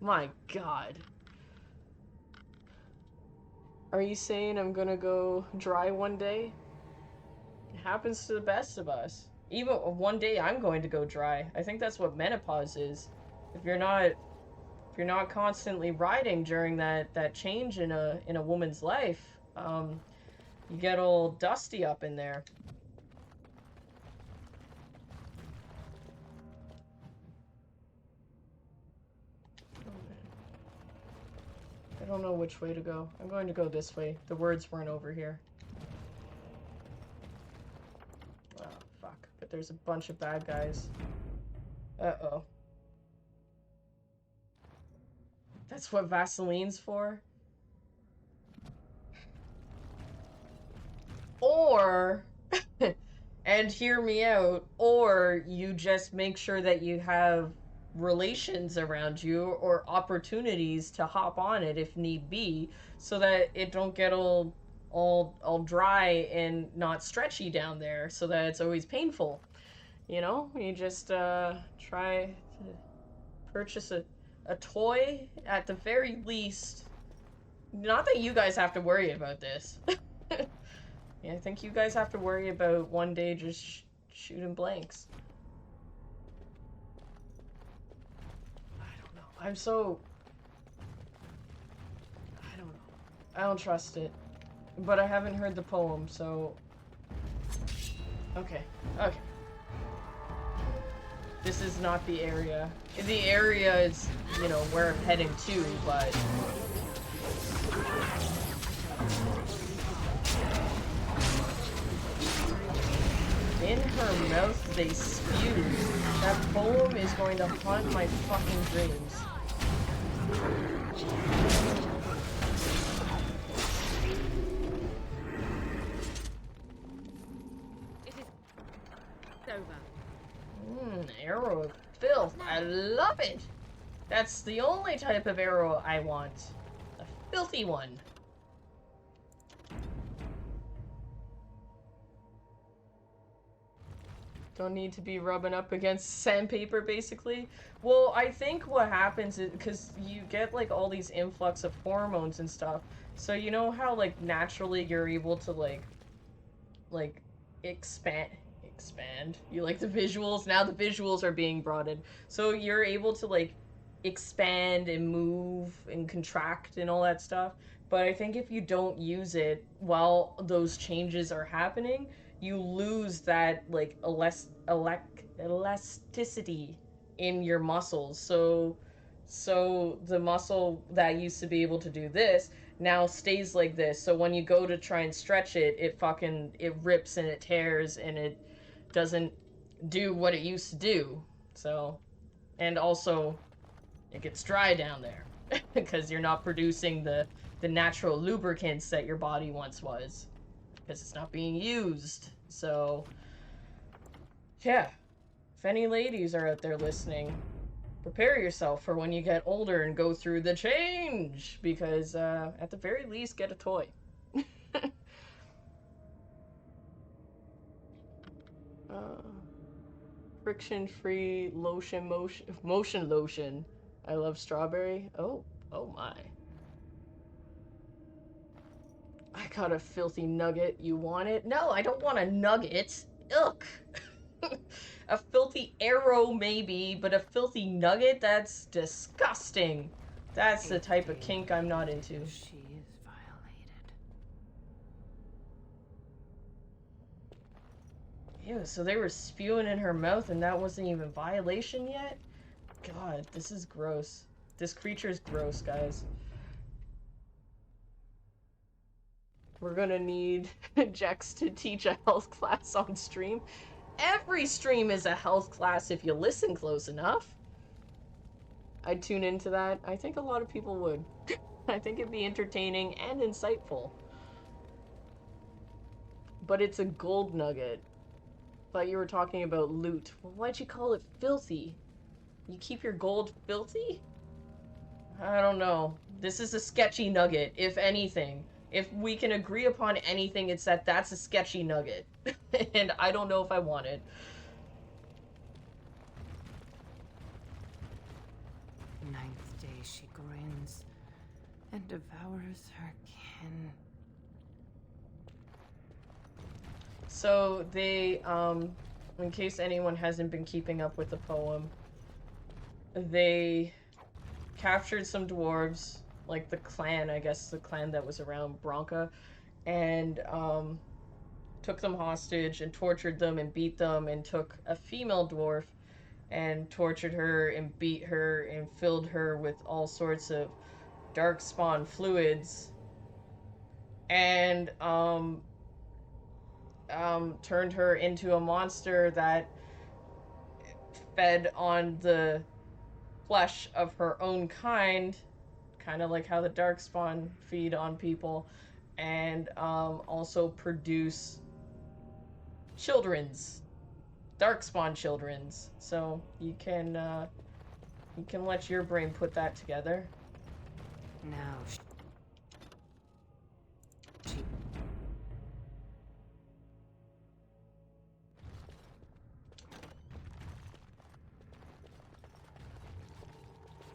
Speaker 1: My god. Are you saying I'm gonna go dry one day? It happens to the best of us. Even one day I'm going to go dry. I think that's what menopause is. If you're not constantly riding during that change in a woman's life, you get all dusty up in there. I don't know which way to go. I'm going to go this way. The words weren't over here. Oh, fuck. But there's a bunch of bad guys. Uh-oh. That's what Vaseline's for? Or, and hear me out, or you just make sure that you have relations around you or opportunities to hop on it if need be, so that it don't get all dry and not stretchy down there, so that it's always painful. You know, you just try to purchase a toy at the very least. Not that you guys have to worry about this. Yeah, I think you guys have to worry about one day just shooting blanks. I don't know. I don't know. I don't trust it. But I haven't heard the poem, so... Okay. Okay. This is not the area. The area is, you know, where I'm heading to, but... In her mouth they spew. That poem is going to haunt my fucking dreams.
Speaker 4: It is over.
Speaker 1: Arrow of filth. I love it! That's the only type of arrow I want. A filthy one. Don't need to be rubbing up against sandpaper, basically. Well, I think what happens is because you get like all these influx of hormones and stuff. So you know how like naturally you're able to like expand. You like the visuals? Now the visuals are being brought in. So you're able to like expand and move and contract and all that stuff. But I think if you don't use it while those changes are happening, you lose that like elasticity in your muscles. So the muscle that used to be able to do this now stays like this. So when you go to try and stretch it, it rips and it tears and it doesn't do what it used to do. So, and also it gets dry down there because you're not producing the natural lubricants that your body once was, because it's not being used. So, yeah, if any ladies are out there listening, prepare yourself for when you get older and go through the change, because at the very least, get a toy. Friction-free motion lotion. I love strawberry. Oh my. I got a filthy nugget. You want it? No, I don't want a nugget. Ugh. A filthy arrow, maybe, but a filthy nugget? That's disgusting. That's the type of kink I'm not into.
Speaker 4: She is violated.
Speaker 1: Ew, so they were spewing in her mouth and that wasn't even violation yet? God, this is gross. This creature's gross, guys. We're gonna need Jex to teach a health class on stream. Every stream is a health class if you listen close enough. I'd tune into that. I think a lot of people would. I think it'd be entertaining and insightful. But it's a gold nugget. Thought you were talking about loot. Well, why'd you call it filthy? You keep your gold filthy? I don't know. This is a sketchy nugget, if anything. If we can agree upon anything, it's that that's a sketchy nugget. And I don't know if I want it.
Speaker 4: Ninth day she grins and devours her kin.
Speaker 1: So they, in case anyone hasn't been keeping up with the poem, they captured some dwarves, like the clan, I guess the clan that was around Bronca, and took them hostage and tortured them and beat them, and took a female dwarf and tortured her and beat her and filled her with all sorts of dark spawn fluids, and turned her into a monster that fed on the flesh of her own kind, kind of like how the darkspawn feed on people, and also produce children's darkspawn children's. So you can let your brain put that together.
Speaker 4: Now she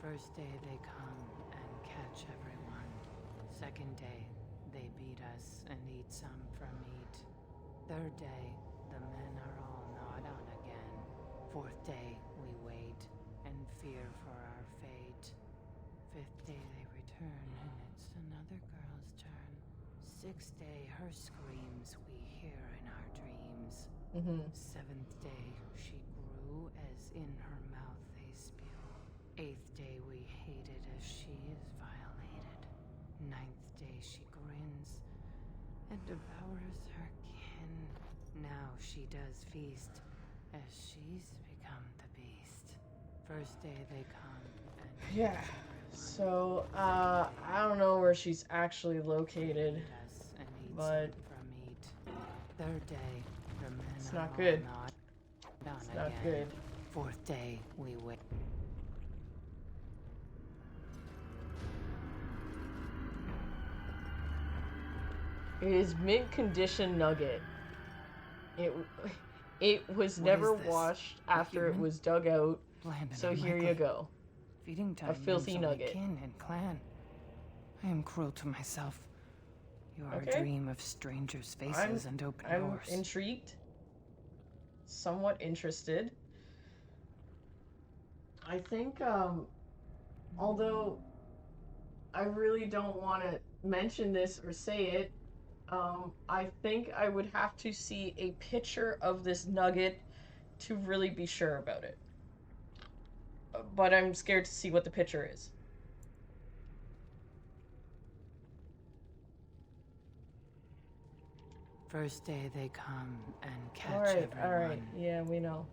Speaker 4: First day they come and catch everyone. Second day they beat us and eat some for meat. Third day the men are all gnawed on again. Fourth day we wait and fear for our fate. Fifth day they return and it's another girl's turn. Sixth day her screams we hear in our dreams. Seventh day she grew as in her mouth they spew. Eighth day we hate it as she is violated. Ninth day she grins and devours her kin. Now she does feast as she's become the beast. First day they come and
Speaker 1: Yeah. So I don't know where she's actually located, but
Speaker 4: third day the men
Speaker 1: it's
Speaker 4: are
Speaker 1: not
Speaker 4: all
Speaker 1: good.
Speaker 4: gnawed on
Speaker 1: It's not
Speaker 4: again.
Speaker 1: good.
Speaker 4: Fourth day we wait.
Speaker 1: It is mint condition nugget. It was
Speaker 4: What
Speaker 1: never
Speaker 4: is this?
Speaker 1: washed
Speaker 4: A
Speaker 1: after it
Speaker 4: human?
Speaker 1: was dug out.
Speaker 4: Blanded
Speaker 1: So
Speaker 4: and
Speaker 1: here you
Speaker 4: likely.
Speaker 1: go.
Speaker 4: Feeding time
Speaker 1: filthy
Speaker 4: means only
Speaker 1: nugget.
Speaker 4: kin and clan. I am cruel to myself. You are
Speaker 1: Okay.
Speaker 4: a dream of strangers' faces and open
Speaker 1: I'm
Speaker 4: doors.
Speaker 1: intrigued. Somewhat interested. I think, although I really don't want to mention this or say it, I think I would have to see a picture of this nugget to really be sure about it. But I'm scared to see what the picture is.
Speaker 4: First day they come and catch
Speaker 1: Alright,
Speaker 4: everyone.
Speaker 1: alright. Yeah, we know.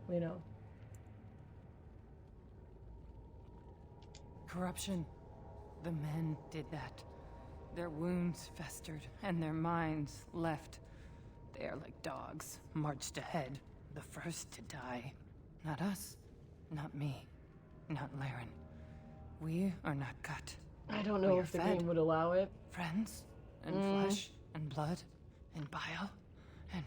Speaker 4: Corruption. The men did that. Their wounds festered and their minds left. They are like dogs, marched ahead, the first to die. Not us, not me, not Laren. We are not cut.
Speaker 1: I don't
Speaker 4: We
Speaker 1: know
Speaker 4: are
Speaker 1: if the
Speaker 4: fed.
Speaker 1: game would allow it.
Speaker 4: Friends and flesh and blood and bile and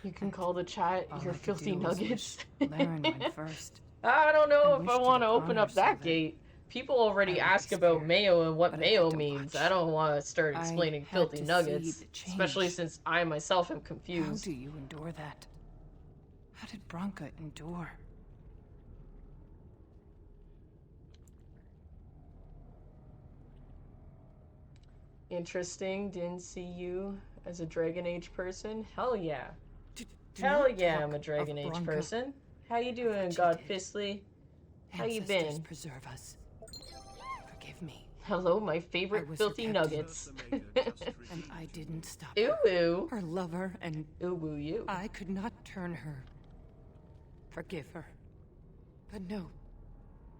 Speaker 1: You can call the chat
Speaker 4: all
Speaker 1: your
Speaker 4: I could
Speaker 1: filthy
Speaker 4: do was
Speaker 1: nuggets.
Speaker 4: wish Laren went first.
Speaker 1: I don't know
Speaker 4: I
Speaker 1: if I
Speaker 4: wished
Speaker 1: want to
Speaker 4: it
Speaker 1: open
Speaker 4: upon
Speaker 1: up
Speaker 4: her so
Speaker 1: that
Speaker 4: that
Speaker 1: gate. People already
Speaker 4: I would
Speaker 1: ask
Speaker 4: be
Speaker 1: about
Speaker 4: spared,
Speaker 1: mayo and what
Speaker 4: but I
Speaker 1: mayo
Speaker 4: had to
Speaker 1: means.
Speaker 4: watch.
Speaker 1: I don't want to start
Speaker 4: I
Speaker 1: explaining
Speaker 4: had
Speaker 1: filthy
Speaker 4: to see
Speaker 1: nuggets,
Speaker 4: the
Speaker 1: especially
Speaker 4: change.
Speaker 1: since I myself am
Speaker 4: How
Speaker 1: confused.
Speaker 4: do you endure that? How did Branka endure?
Speaker 1: Interesting. Didn't see you as a Dragon Age person. Hell yeah.
Speaker 4: Do
Speaker 1: Hell
Speaker 4: not
Speaker 1: yeah,
Speaker 4: talk
Speaker 1: I'm a Dragon
Speaker 4: of
Speaker 1: Age
Speaker 4: Branka.
Speaker 1: person. How you doing,
Speaker 4: What you
Speaker 1: God
Speaker 4: did.
Speaker 1: Fistly? How you
Speaker 4: Ancestors
Speaker 1: been?
Speaker 4: preserve us. Forgive me.
Speaker 1: Hello, my
Speaker 4: I
Speaker 1: favorite
Speaker 4: was
Speaker 1: filthy
Speaker 4: her captain.
Speaker 1: nuggets.
Speaker 4: And I didn't stop
Speaker 1: Ooh
Speaker 4: her.
Speaker 1: ooh.
Speaker 4: Her lover, and
Speaker 1: Ooh woo you.
Speaker 4: I could not turn her. Forgive her. But no,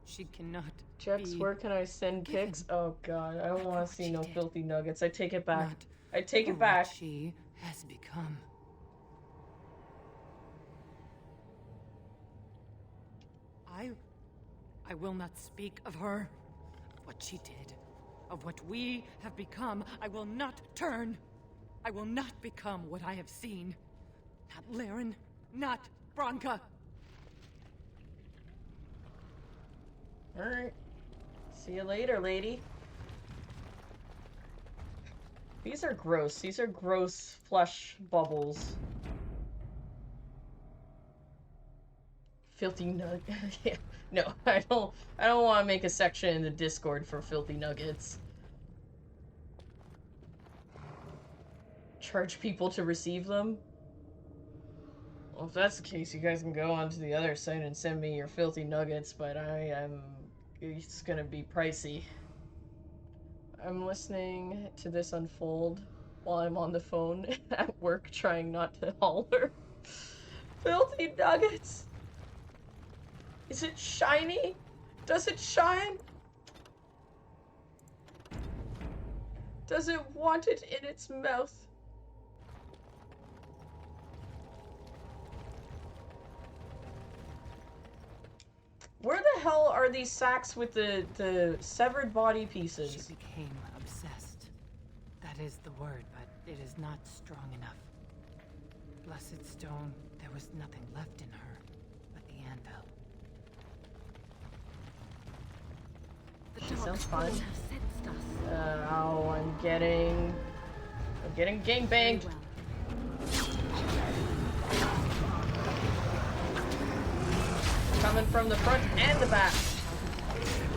Speaker 4: she cannot
Speaker 1: Jex,
Speaker 4: be
Speaker 1: where can I send
Speaker 4: forgiven.
Speaker 1: pics? Oh god, I don't
Speaker 4: For
Speaker 1: want
Speaker 4: what
Speaker 1: to see
Speaker 4: she
Speaker 1: no
Speaker 4: did.
Speaker 1: filthy nuggets. I take it back.
Speaker 4: Not
Speaker 1: I take
Speaker 4: for
Speaker 1: it back.
Speaker 4: what she has become. I will not speak of her, of what she did, of what we have become. I will not turn. I will not become what I have seen. Not Laren, not Branka.
Speaker 1: Alright. See you later, lady. These are gross. These are gross flesh bubbles. Filthy nug. Yeah. No, I don't want to make a section in the Discord for filthy nuggets. Charge people to receive them? Well, if that's the case, you guys can go onto the other site and send me your filthy nuggets, but it's gonna be pricey. I'm listening to this unfold while I'm on the phone at work trying not to holler. Filthy nuggets! Is it shiny? Does it shine? Does it want it in its mouth? Where the hell are these sacks with the severed body pieces?
Speaker 4: She became obsessed. That is the word, but it is not strong enough. Blessed stone, there was nothing left in her but the anvil.
Speaker 1: Sounds fun.
Speaker 5: Have sensed us.
Speaker 1: Oh, I'm getting gangbanged.
Speaker 5: Well,
Speaker 1: Coming from the front and the back.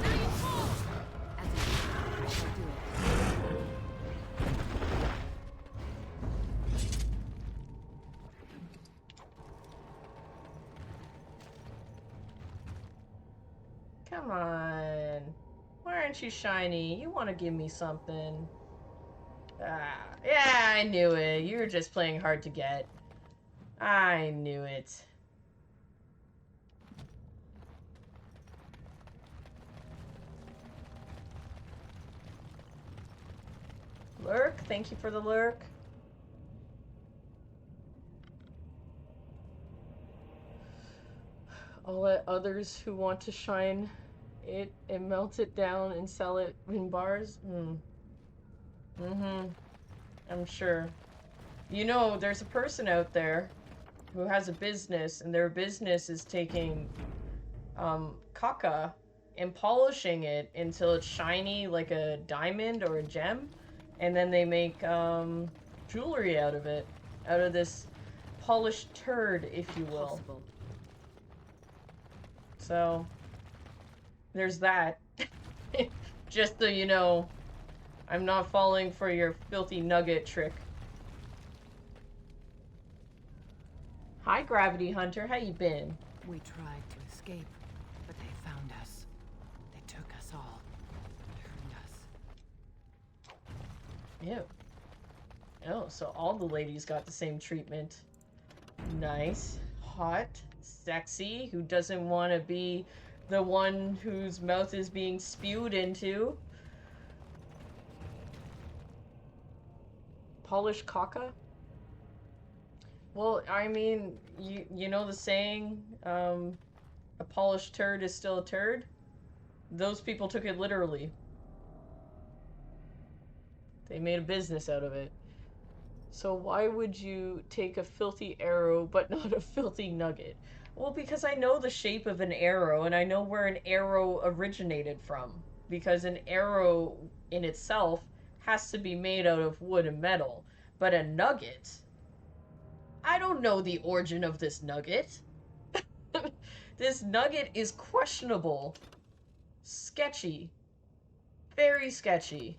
Speaker 5: now you fall. As it is, I shall do it.
Speaker 1: Come on. Why aren't you shiny? You want to give me something. Ah, yeah, I knew it. You were just playing hard to get. I knew it. Lurk, thank you for the lurk. I'll let others who want to shine it and melt it down and sell it in bars. I'm sure. You know, there's a person out there who has a business, and their business is taking caca and polishing it until it's shiny like a diamond or a gem, and then they make jewelry out of it, out of this polished turd, if you will.
Speaker 5: Possible.
Speaker 1: So there's that. Just so you know, I'm not falling for your filthy nugget trick. Hi, Gravity Hunter. How you been?
Speaker 4: We tried to escape, but they found us. They took us all. Turned us.
Speaker 1: Ew. Oh, so all the ladies got the same treatment. Nice. Hot. Sexy. Who doesn't want to be the one whose mouth is being spewed into? Polish caca? Well, I mean, you know the saying, a polished turd is still a turd? Those people took it literally. They made a business out of it. So why would you take a filthy arrow but not a filthy nugget? Well, because I know the shape of an arrow and I know where an arrow originated from. Because an arrow in itself has to be made out of wood and metal. But a nugget... I don't know the origin of this nugget. This nugget is questionable. Sketchy. Very sketchy.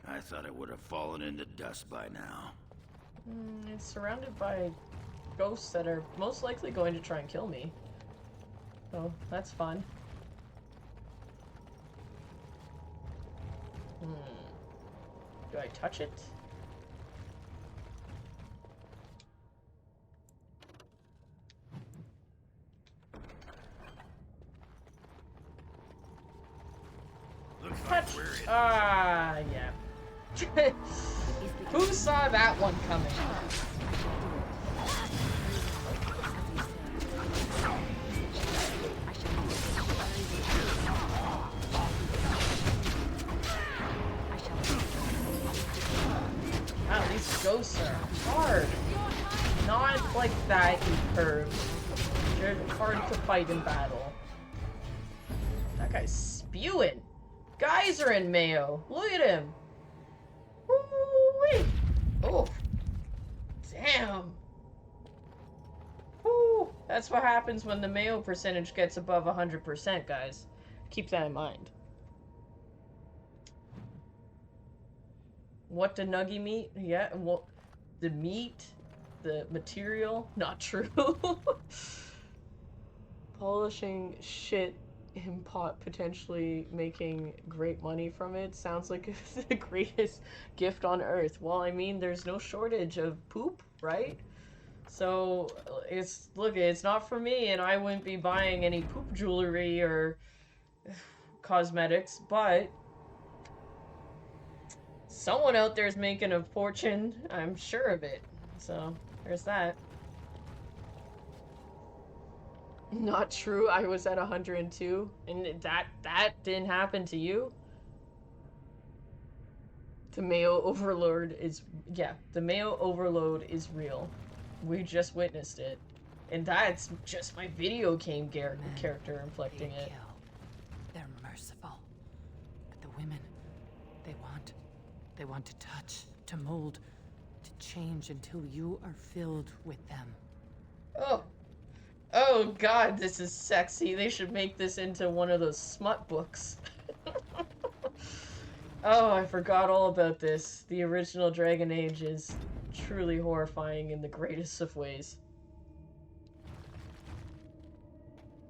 Speaker 2: I thought it would have fallen into dust by now.
Speaker 1: It's surrounded by ghosts that are most likely going to try and kill me. So, that's fun. Do I touch it? Touch! Ah, yeah. Who saw that one coming? Wow, these ghosts are hard. Not like that, you perv. They're hard to fight in battle. That guy's spewing. Guys are in mayo. Look at him. Woo-wee. Oh. Damn. Woo. That's what happens when the mayo percentage gets above 100%, guys. Keep that in mind. What the nuggy meat? Yeah, well, the meat, the material, not true. Polishing shit in pot, potentially making great money from it. Sounds like the greatest gift on earth. Well, I mean, there's no shortage of poop, right? So, look, it's not for me, and I wouldn't be buying any poop jewelry or cosmetics, but someone out there is making a fortune, I'm sure of it. So, there's that. Not true, I was at 102, and that didn't happen to you? The mayo overload is, yeah, the mayo overload is real. We just witnessed it. And that's just my video game character inflicting it.
Speaker 4: Kill. They're merciful. But the women, they want to touch, to mold, to change until you are filled with them.
Speaker 1: Oh. Oh god, this is sexy. They should make this into one of those smut books. Oh, I forgot all about this. The original Dragon Age is truly horrifying in the greatest of ways.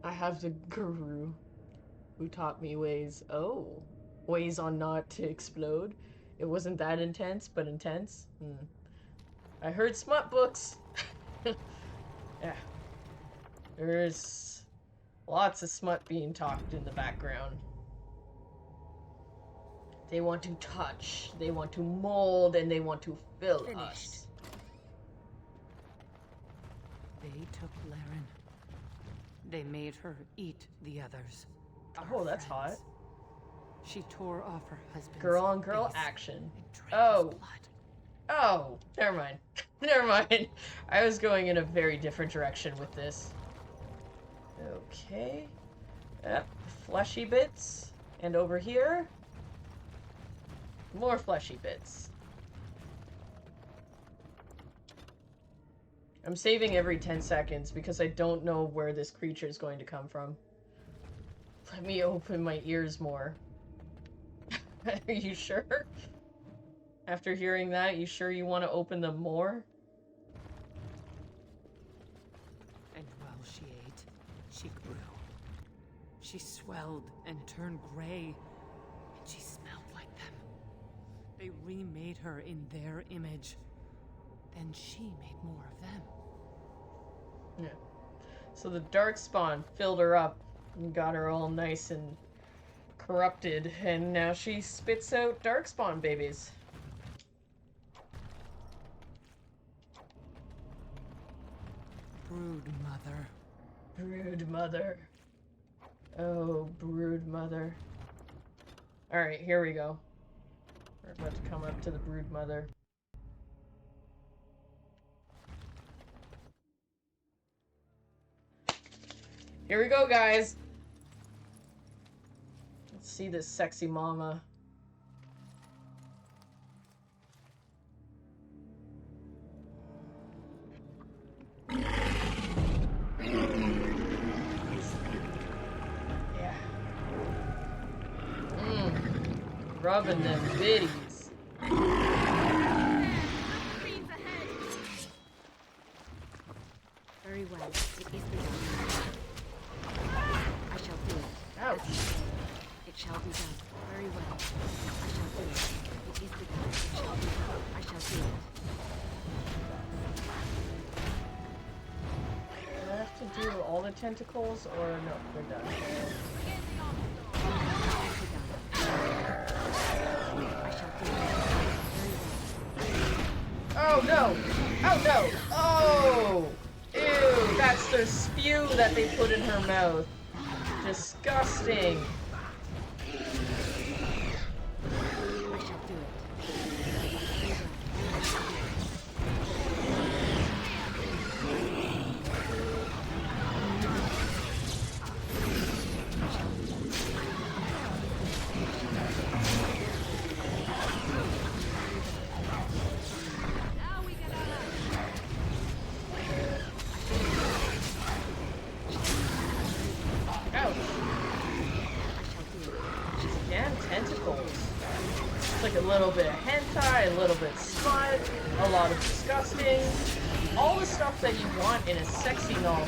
Speaker 1: I have the guru who taught me ways. Oh, ways on not to explode. It wasn't that intense, but intense. I heard smut books. Yeah. There's lots of smut being talked in the background. They want to touch, they want to mold, and they want to fill us.
Speaker 4: They took Laren. They made her eat the others.
Speaker 1: Oh, that's hot.
Speaker 4: She tore off her husband's
Speaker 1: girl on girl
Speaker 4: face
Speaker 1: action.
Speaker 4: and drank
Speaker 1: Oh.
Speaker 4: his blood.
Speaker 1: Oh, never mind. Never mind. I was going in a very different direction with this. Okay. Yep. Fleshy bits. And over here, more fleshy bits. I'm saving every 10 seconds because I don't know where this creature is going to come from. Let me open my ears more. Are you sure? After hearing that, you sure you want to open them more?
Speaker 4: And while she ate, she grew. She swelled and turned gray, and she smelled like them. They remade her in their image. Then she made more of them.
Speaker 1: Yeah. So the darkspawn filled her up and got her all nice and corrupted, and now she spits out darkspawn babies.
Speaker 4: Brood mother.
Speaker 1: Brood mother. Oh, brood mother. Alright, here we go. We're about to come up to the brood mother. Here we go, guys. Let's see this sexy mama. rubbing them bitties.
Speaker 5: Very well. It is begun. I shall do it.
Speaker 1: Ouch.
Speaker 5: It shall be done. Very well. I shall do it. It is begun. It shall be done. I shall do it.
Speaker 1: Do I have to do all the tentacles or no? They're done.
Speaker 5: I shall do it. Very well.
Speaker 1: Oh no! Oh no! Oh! Ew! That's the spew that they put in her mouth. Disgusting.
Speaker 5: I shall do it.
Speaker 1: Ouch. Damn tentacles. It's like a little bit of hentai, a little bit smut, a lot of disgusting. All the stuff that you want in a sexy novel.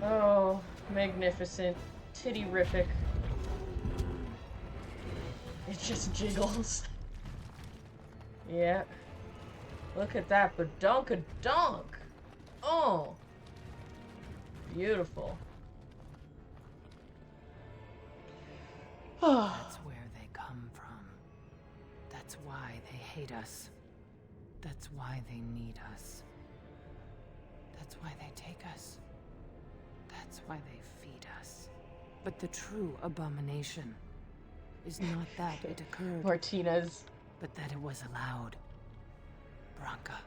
Speaker 1: Oh, magnificent. Titty-rific. It just jiggles. Yeah. Look at that, but dunk-a-dunk! Oh! Beautiful.
Speaker 4: That's where they come from. That's why they hate us. That's why they need us. That's why they take us. That's why they feed us. But the true abomination is not that it occurred,
Speaker 1: Martinez.
Speaker 4: but that it was allowed. Branca,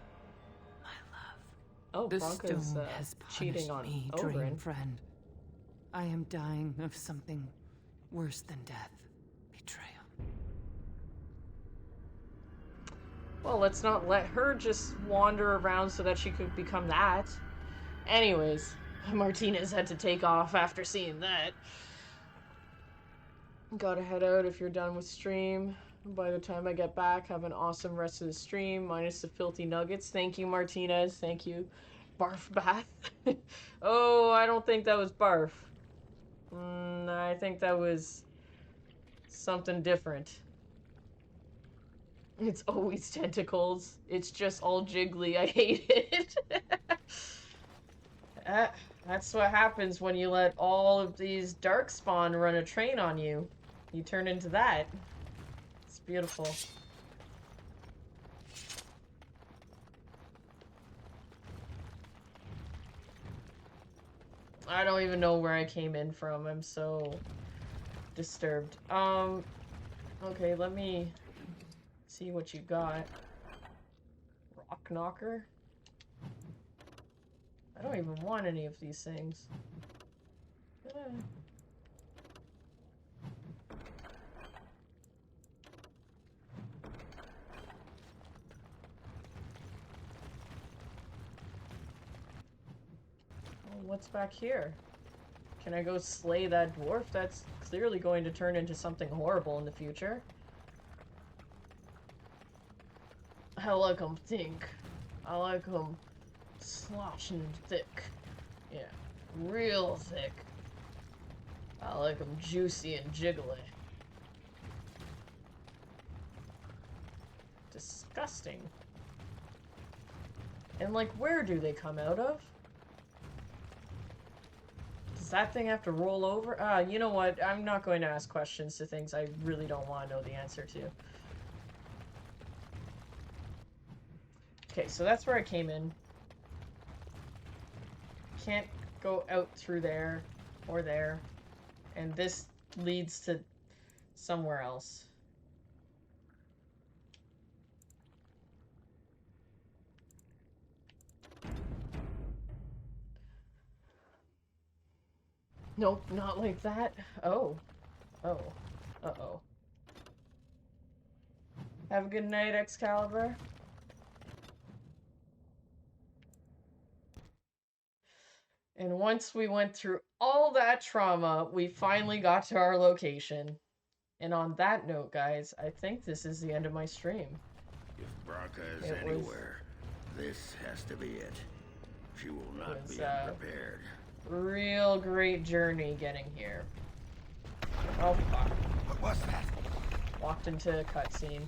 Speaker 4: my love.
Speaker 1: Oh,
Speaker 4: The
Speaker 1: Bronca's
Speaker 4: stone has
Speaker 1: cheating
Speaker 4: punished
Speaker 1: on
Speaker 4: me,
Speaker 1: Oberyn.
Speaker 4: dream friend. I am dying of something worse than death. Betrayal.
Speaker 1: Well, let's not let her just wander around so that she could become that. Anyways, Martinez had to take off after seeing that. Gotta head out if you're done with stream. By the time I get back, have an awesome rest of the stream, minus the filthy nuggets. Thank you, Martinez. Thank you. Barf bath. Oh, I don't think that was barf. I think that was something different. It's always tentacles. It's just all jiggly. I hate it. That's what happens when you let all of these darkspawn run a train on you. You turn into that. It's beautiful. I don't even know where I came in from. I'm so disturbed. Okay, let me see what you got. Rock knocker? I don't even want any of these things. What's back here? Can I go slay that dwarf? That's clearly going to turn into something horrible in the future. I like them thick. I like them sloshing thick. Yeah, real thick. I like them juicy and jiggly. Disgusting. And like, where do they come out of? Does that thing have to roll over? You know what? I'm not going to ask questions to things I really don't want to know the answer to. Okay, so that's where I came in. Can't go out through there or there. And this leads to somewhere else. Nope, not like that. Oh. Oh. Uh-oh. Have a good night, Excalibur. And once we went through all that trauma, we finally got to our location. And on that note, guys, I think this is the end of my stream.
Speaker 2: If Bronca is anywhere, this has to be it. She will not be unprepared.
Speaker 1: Real great journey getting here. Oh, fuck.
Speaker 6: What was that?
Speaker 1: Walked into a cutscene.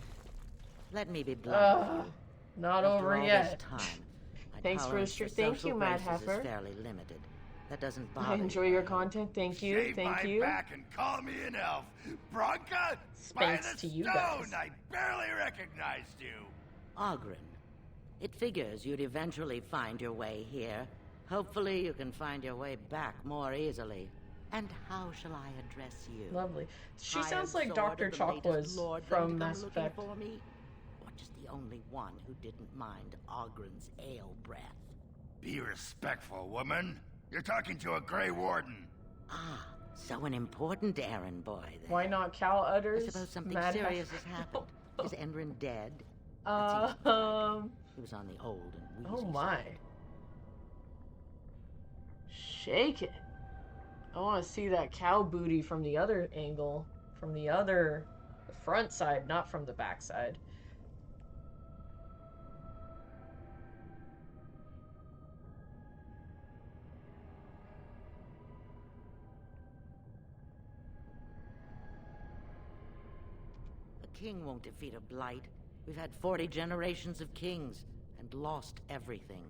Speaker 10: Let me be blunt with you.
Speaker 1: Not
Speaker 10: After
Speaker 1: over
Speaker 10: all
Speaker 1: yet.
Speaker 10: This time, my
Speaker 1: Thanks for the
Speaker 10: tolerance
Speaker 1: stream. Thank you, Mad
Speaker 10: graces
Speaker 1: Heifer.
Speaker 10: is fairly limited. That doesn't bother
Speaker 1: I enjoy your content. Thank you.
Speaker 2: Shave
Speaker 1: Thank
Speaker 2: my
Speaker 1: you.
Speaker 2: back and call me an elf. Bronca,
Speaker 1: Thanks to you guys.
Speaker 2: I barely recognized you.
Speaker 10: Ogren, it figures you'd eventually find your way here. Hopefully you can find your way back more easily. And how shall I address you?
Speaker 1: Lovely. She
Speaker 10: Hired
Speaker 1: sounds like
Speaker 10: sword
Speaker 1: Dr.
Speaker 10: of the
Speaker 1: Chalk
Speaker 10: latest
Speaker 1: was
Speaker 10: lord
Speaker 1: from
Speaker 10: then to come
Speaker 1: Mass
Speaker 10: looking
Speaker 1: Effect.
Speaker 10: for me? Or just the only one who didn't mind Ogren's ale breath?
Speaker 2: Be respectful, woman. You're talking to a Grey Warden.
Speaker 10: Ah, so an important errand boy then.
Speaker 1: Why not Cal Udders?
Speaker 10: I suppose something
Speaker 1: Mad
Speaker 10: serious
Speaker 1: Heifer?
Speaker 10: has happened. Is Endrin dead? He was on the old and wheezy
Speaker 1: Oh my.
Speaker 10: side.
Speaker 1: Shake it. I want to see that cow booty from the other angle. From the front side, not from the back side.
Speaker 10: A king won't defeat a blight. We've had 40 generations of kings and lost everything.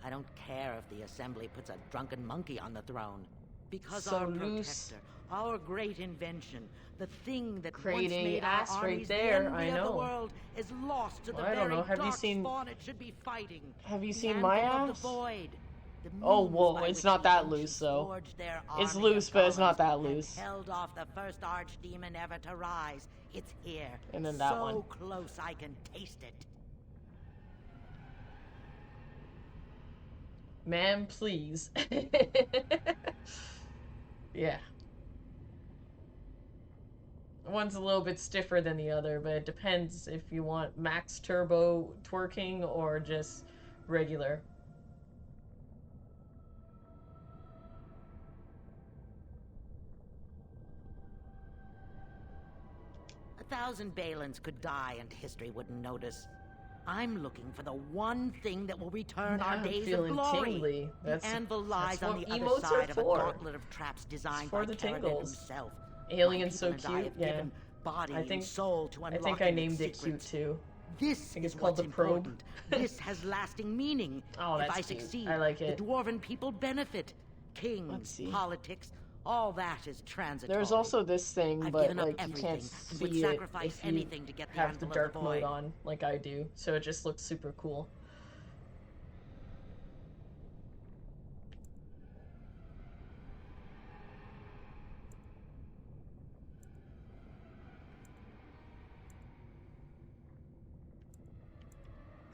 Speaker 10: I don't care if the assembly puts a drunken monkey on the throne. Because
Speaker 1: So
Speaker 10: our
Speaker 1: loose.
Speaker 10: protector, our great invention, the thing that once
Speaker 1: Creating
Speaker 10: made our
Speaker 1: ass right
Speaker 10: armies
Speaker 1: there,
Speaker 10: the envy
Speaker 1: I
Speaker 10: of
Speaker 1: know.
Speaker 10: the world, is lost to the
Speaker 1: Well, I don't
Speaker 10: very
Speaker 1: know. Have you
Speaker 10: dark
Speaker 1: seen-
Speaker 10: spawn it should be fighting.
Speaker 1: Have you
Speaker 10: The
Speaker 1: seen my
Speaker 10: anvil of
Speaker 1: ass?
Speaker 10: the void. The
Speaker 1: Oh,
Speaker 10: means
Speaker 1: whoa,
Speaker 10: by
Speaker 1: it's
Speaker 10: which
Speaker 1: not
Speaker 10: the
Speaker 1: that
Speaker 10: ancients
Speaker 1: loose, though.
Speaker 10: forged their
Speaker 1: It's
Speaker 10: army of
Speaker 1: loose, but it's not
Speaker 10: golems
Speaker 1: that
Speaker 10: and
Speaker 1: loose.
Speaker 10: held off the first archdemon ever to rise. It's here.
Speaker 1: And then that
Speaker 10: so
Speaker 1: one.
Speaker 10: close I can taste it.
Speaker 1: Ma'am, please. Yeah. One's a little bit stiffer than the other, but it depends if you want max turbo twerking or just regular.
Speaker 10: A thousand Balins could die and history wouldn't notice. I'm looking for the one thing that will return
Speaker 1: Now
Speaker 10: our
Speaker 1: I'm
Speaker 10: days of
Speaker 1: feeling
Speaker 10: glory.
Speaker 1: tingly.
Speaker 10: The anvil lies
Speaker 1: that's
Speaker 10: on
Speaker 1: what
Speaker 10: the other
Speaker 1: emotes are
Speaker 10: side of a
Speaker 1: for.
Speaker 10: gauntlet of traps designed
Speaker 1: for
Speaker 10: by
Speaker 1: the
Speaker 10: Caridin
Speaker 1: tingles.
Speaker 10: himself.
Speaker 1: Alien's
Speaker 10: My
Speaker 1: so
Speaker 10: people and I
Speaker 1: cute,
Speaker 10: have
Speaker 1: yeah.
Speaker 10: given body
Speaker 1: I think
Speaker 10: and soul to
Speaker 1: I think
Speaker 10: unlocking
Speaker 1: I named it
Speaker 10: its
Speaker 1: cute
Speaker 10: secrets.
Speaker 1: too.
Speaker 10: This
Speaker 1: think it's
Speaker 10: is
Speaker 1: called
Speaker 10: what's
Speaker 1: the probe.
Speaker 10: important. This has lasting meaning.
Speaker 1: Oh,
Speaker 10: if
Speaker 1: that's
Speaker 10: I
Speaker 1: cute.
Speaker 10: succeed,
Speaker 1: I like it.
Speaker 10: the dwarven people benefit.
Speaker 1: Let's
Speaker 10: Kings,
Speaker 1: see.
Speaker 10: politics, all that is transitory.
Speaker 1: There's also this thing,
Speaker 10: I've
Speaker 1: but
Speaker 10: given up
Speaker 1: like you
Speaker 10: everything
Speaker 1: can't
Speaker 10: and would
Speaker 1: see it
Speaker 10: sacrifice
Speaker 1: if you
Speaker 10: anything to get the
Speaker 1: have the
Speaker 10: anvil of
Speaker 1: dark
Speaker 10: the
Speaker 1: mode
Speaker 10: void.
Speaker 1: on, like I do. So it just looks super cool.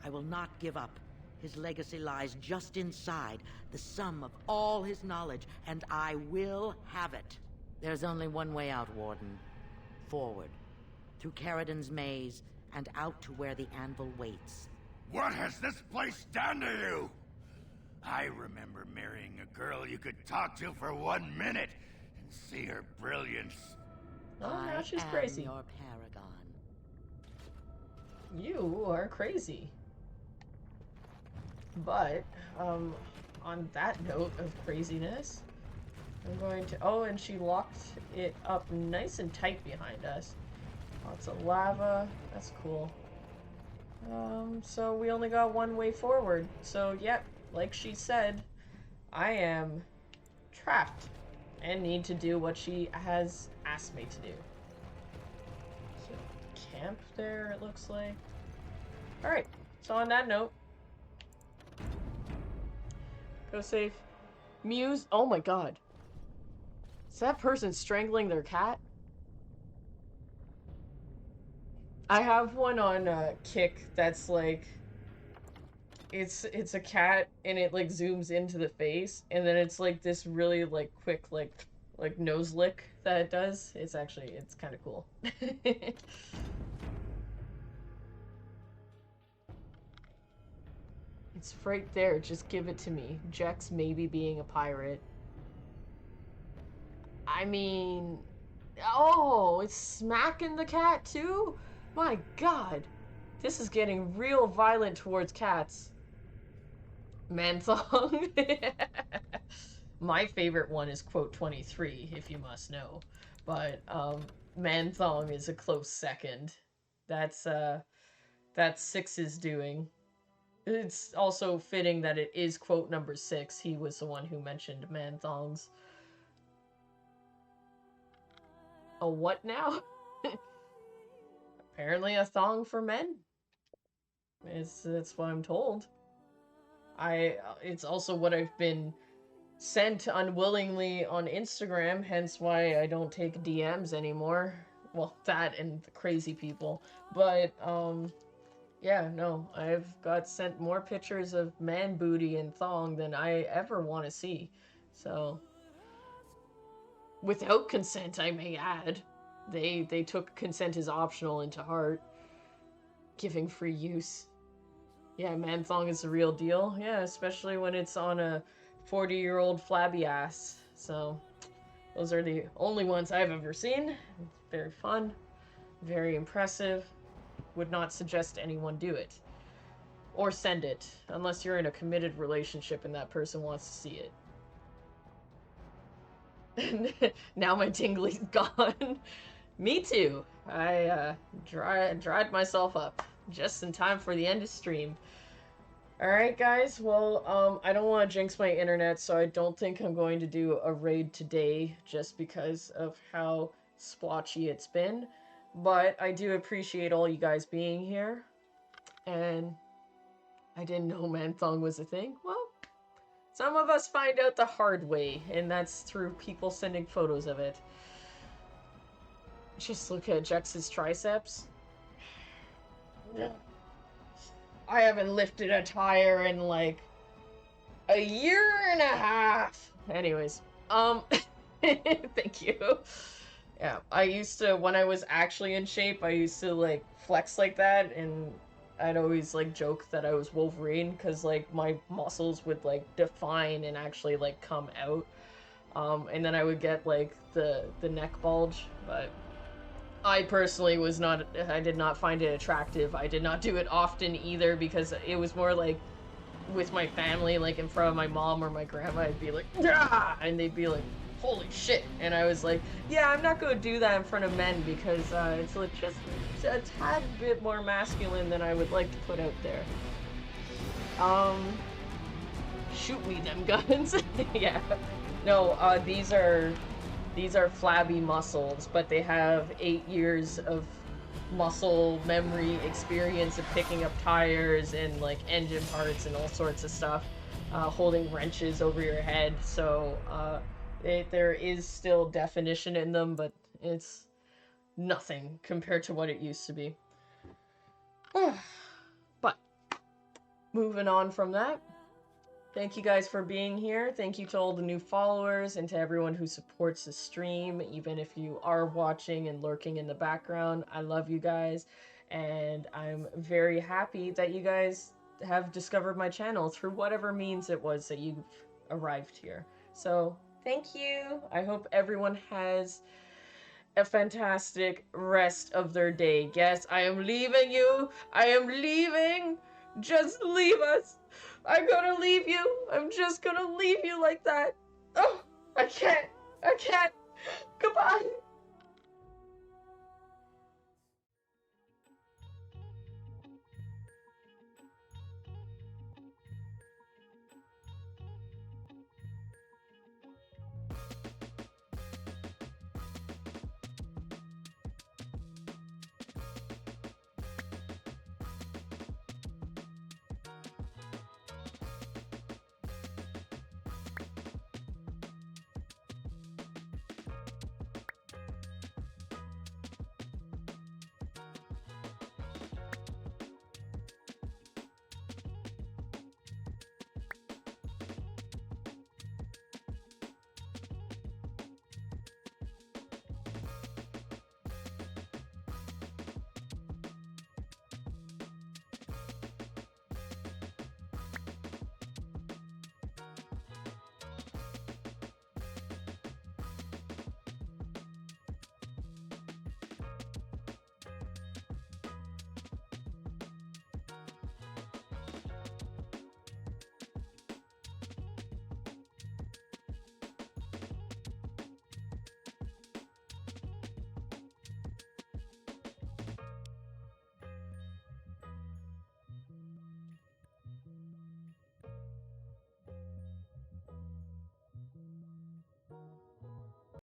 Speaker 10: I will not give up. His legacy lies just inside, the sum of all his knowledge, and I will have it. There's only one way out, Warden. Forward. Through Caridin's maze, and out to where the anvil waits.
Speaker 2: What has this place done to you? I remember marrying a girl you could talk to for 1 minute and see her brilliance.
Speaker 1: Oh, now
Speaker 10: I
Speaker 1: she's
Speaker 10: am
Speaker 1: crazy.
Speaker 10: your paragon.
Speaker 1: You are crazy. But, on that note of craziness, I'm going to... Oh, and she locked it up nice and tight behind us. Lots of lava. That's cool. So we only got one way forward. So, yep, like she said, I am trapped and need to do what she has asked me to do. So, camp there, it looks like. Alright, so on that note, go safe. Muse. Oh my god. Is that person strangling their cat? I have one on Kick that's like it's a cat and it like zooms into the face and then it's like this really like quick like nose lick that it does. It's kind of cool. It's right there. Just give it to me. Jex maybe being a pirate. I mean... Oh, it's smacking the cat too? My god. This is getting real violent towards cats. Man-thong. My favorite one is quote 23, if you must know. But, man-thong is a close second. That's 6's doing. It's also fitting that it is quote number 6. He was the one who mentioned man-thongs. A what now? Apparently a thong for men. That's what I'm told. It's also what I've been sent unwillingly on Instagram, hence why I don't take DMs anymore. Well, that and the crazy people. But, yeah, no, I've got sent more pictures of man booty and thong than I ever want to see. So, without consent, I may add. They took consent as optional into heart. Giving free use. Yeah, man thong is the real deal. Yeah, especially when it's on a 40-year-old flabby ass. So, those are the only ones I've ever seen. It's very fun. Very impressive. Would not suggest anyone do it. Or send it. Unless you're in a committed relationship and that person wants to see it. Now my tingly's gone. Me too. I dried myself up just in time for the end of stream. Alright guys, well, I don't want to jinx my internet, so I don't think I'm going to do a raid today just because of how splotchy it's been. But I do appreciate all you guys being here. And I didn't know man-thong was a thing. Well, some of us find out the hard way, and that's through people sending photos of it. Just look at Jex's triceps. I haven't lifted a tire in like a year and a half. Anyways, thank you. Yeah, I used to, when I was actually in shape, I used to like flex like that, and I'd always like joke that I was Wolverine because like my muscles would like define and actually like come out. And then I would get like the neck bulge, but I personally I did not find it attractive. I did not do it often either because it was more like with my family, like in front of my mom or my grandma, I'd be like, "Ah!" And they'd be like, "Holy shit." And I was like, yeah, I'm not going to do that in front of men because it's just a tad bit more masculine than I would like to put out there. Shoot me them guns. Yeah. No, these are flabby muscles, but they have 8 years of muscle memory experience of picking up tires and like engine parts and all sorts of stuff, holding wrenches over your head. So there is still definition in them, but it's nothing compared to what it used to be. But moving on from that, thank you guys for being here. Thank you to all the new followers and to everyone who supports the stream, even if you are watching and lurking in the background. I love you guys, and I'm very happy that you guys have discovered my channel through whatever means it was that you've arrived here. So, thank you. I hope everyone has a fantastic rest of their day. Yes, I am leaving you. I am leaving. Just leave us. I'm gonna leave you. I'm just gonna leave you like that. Oh, I can't. Goodbye.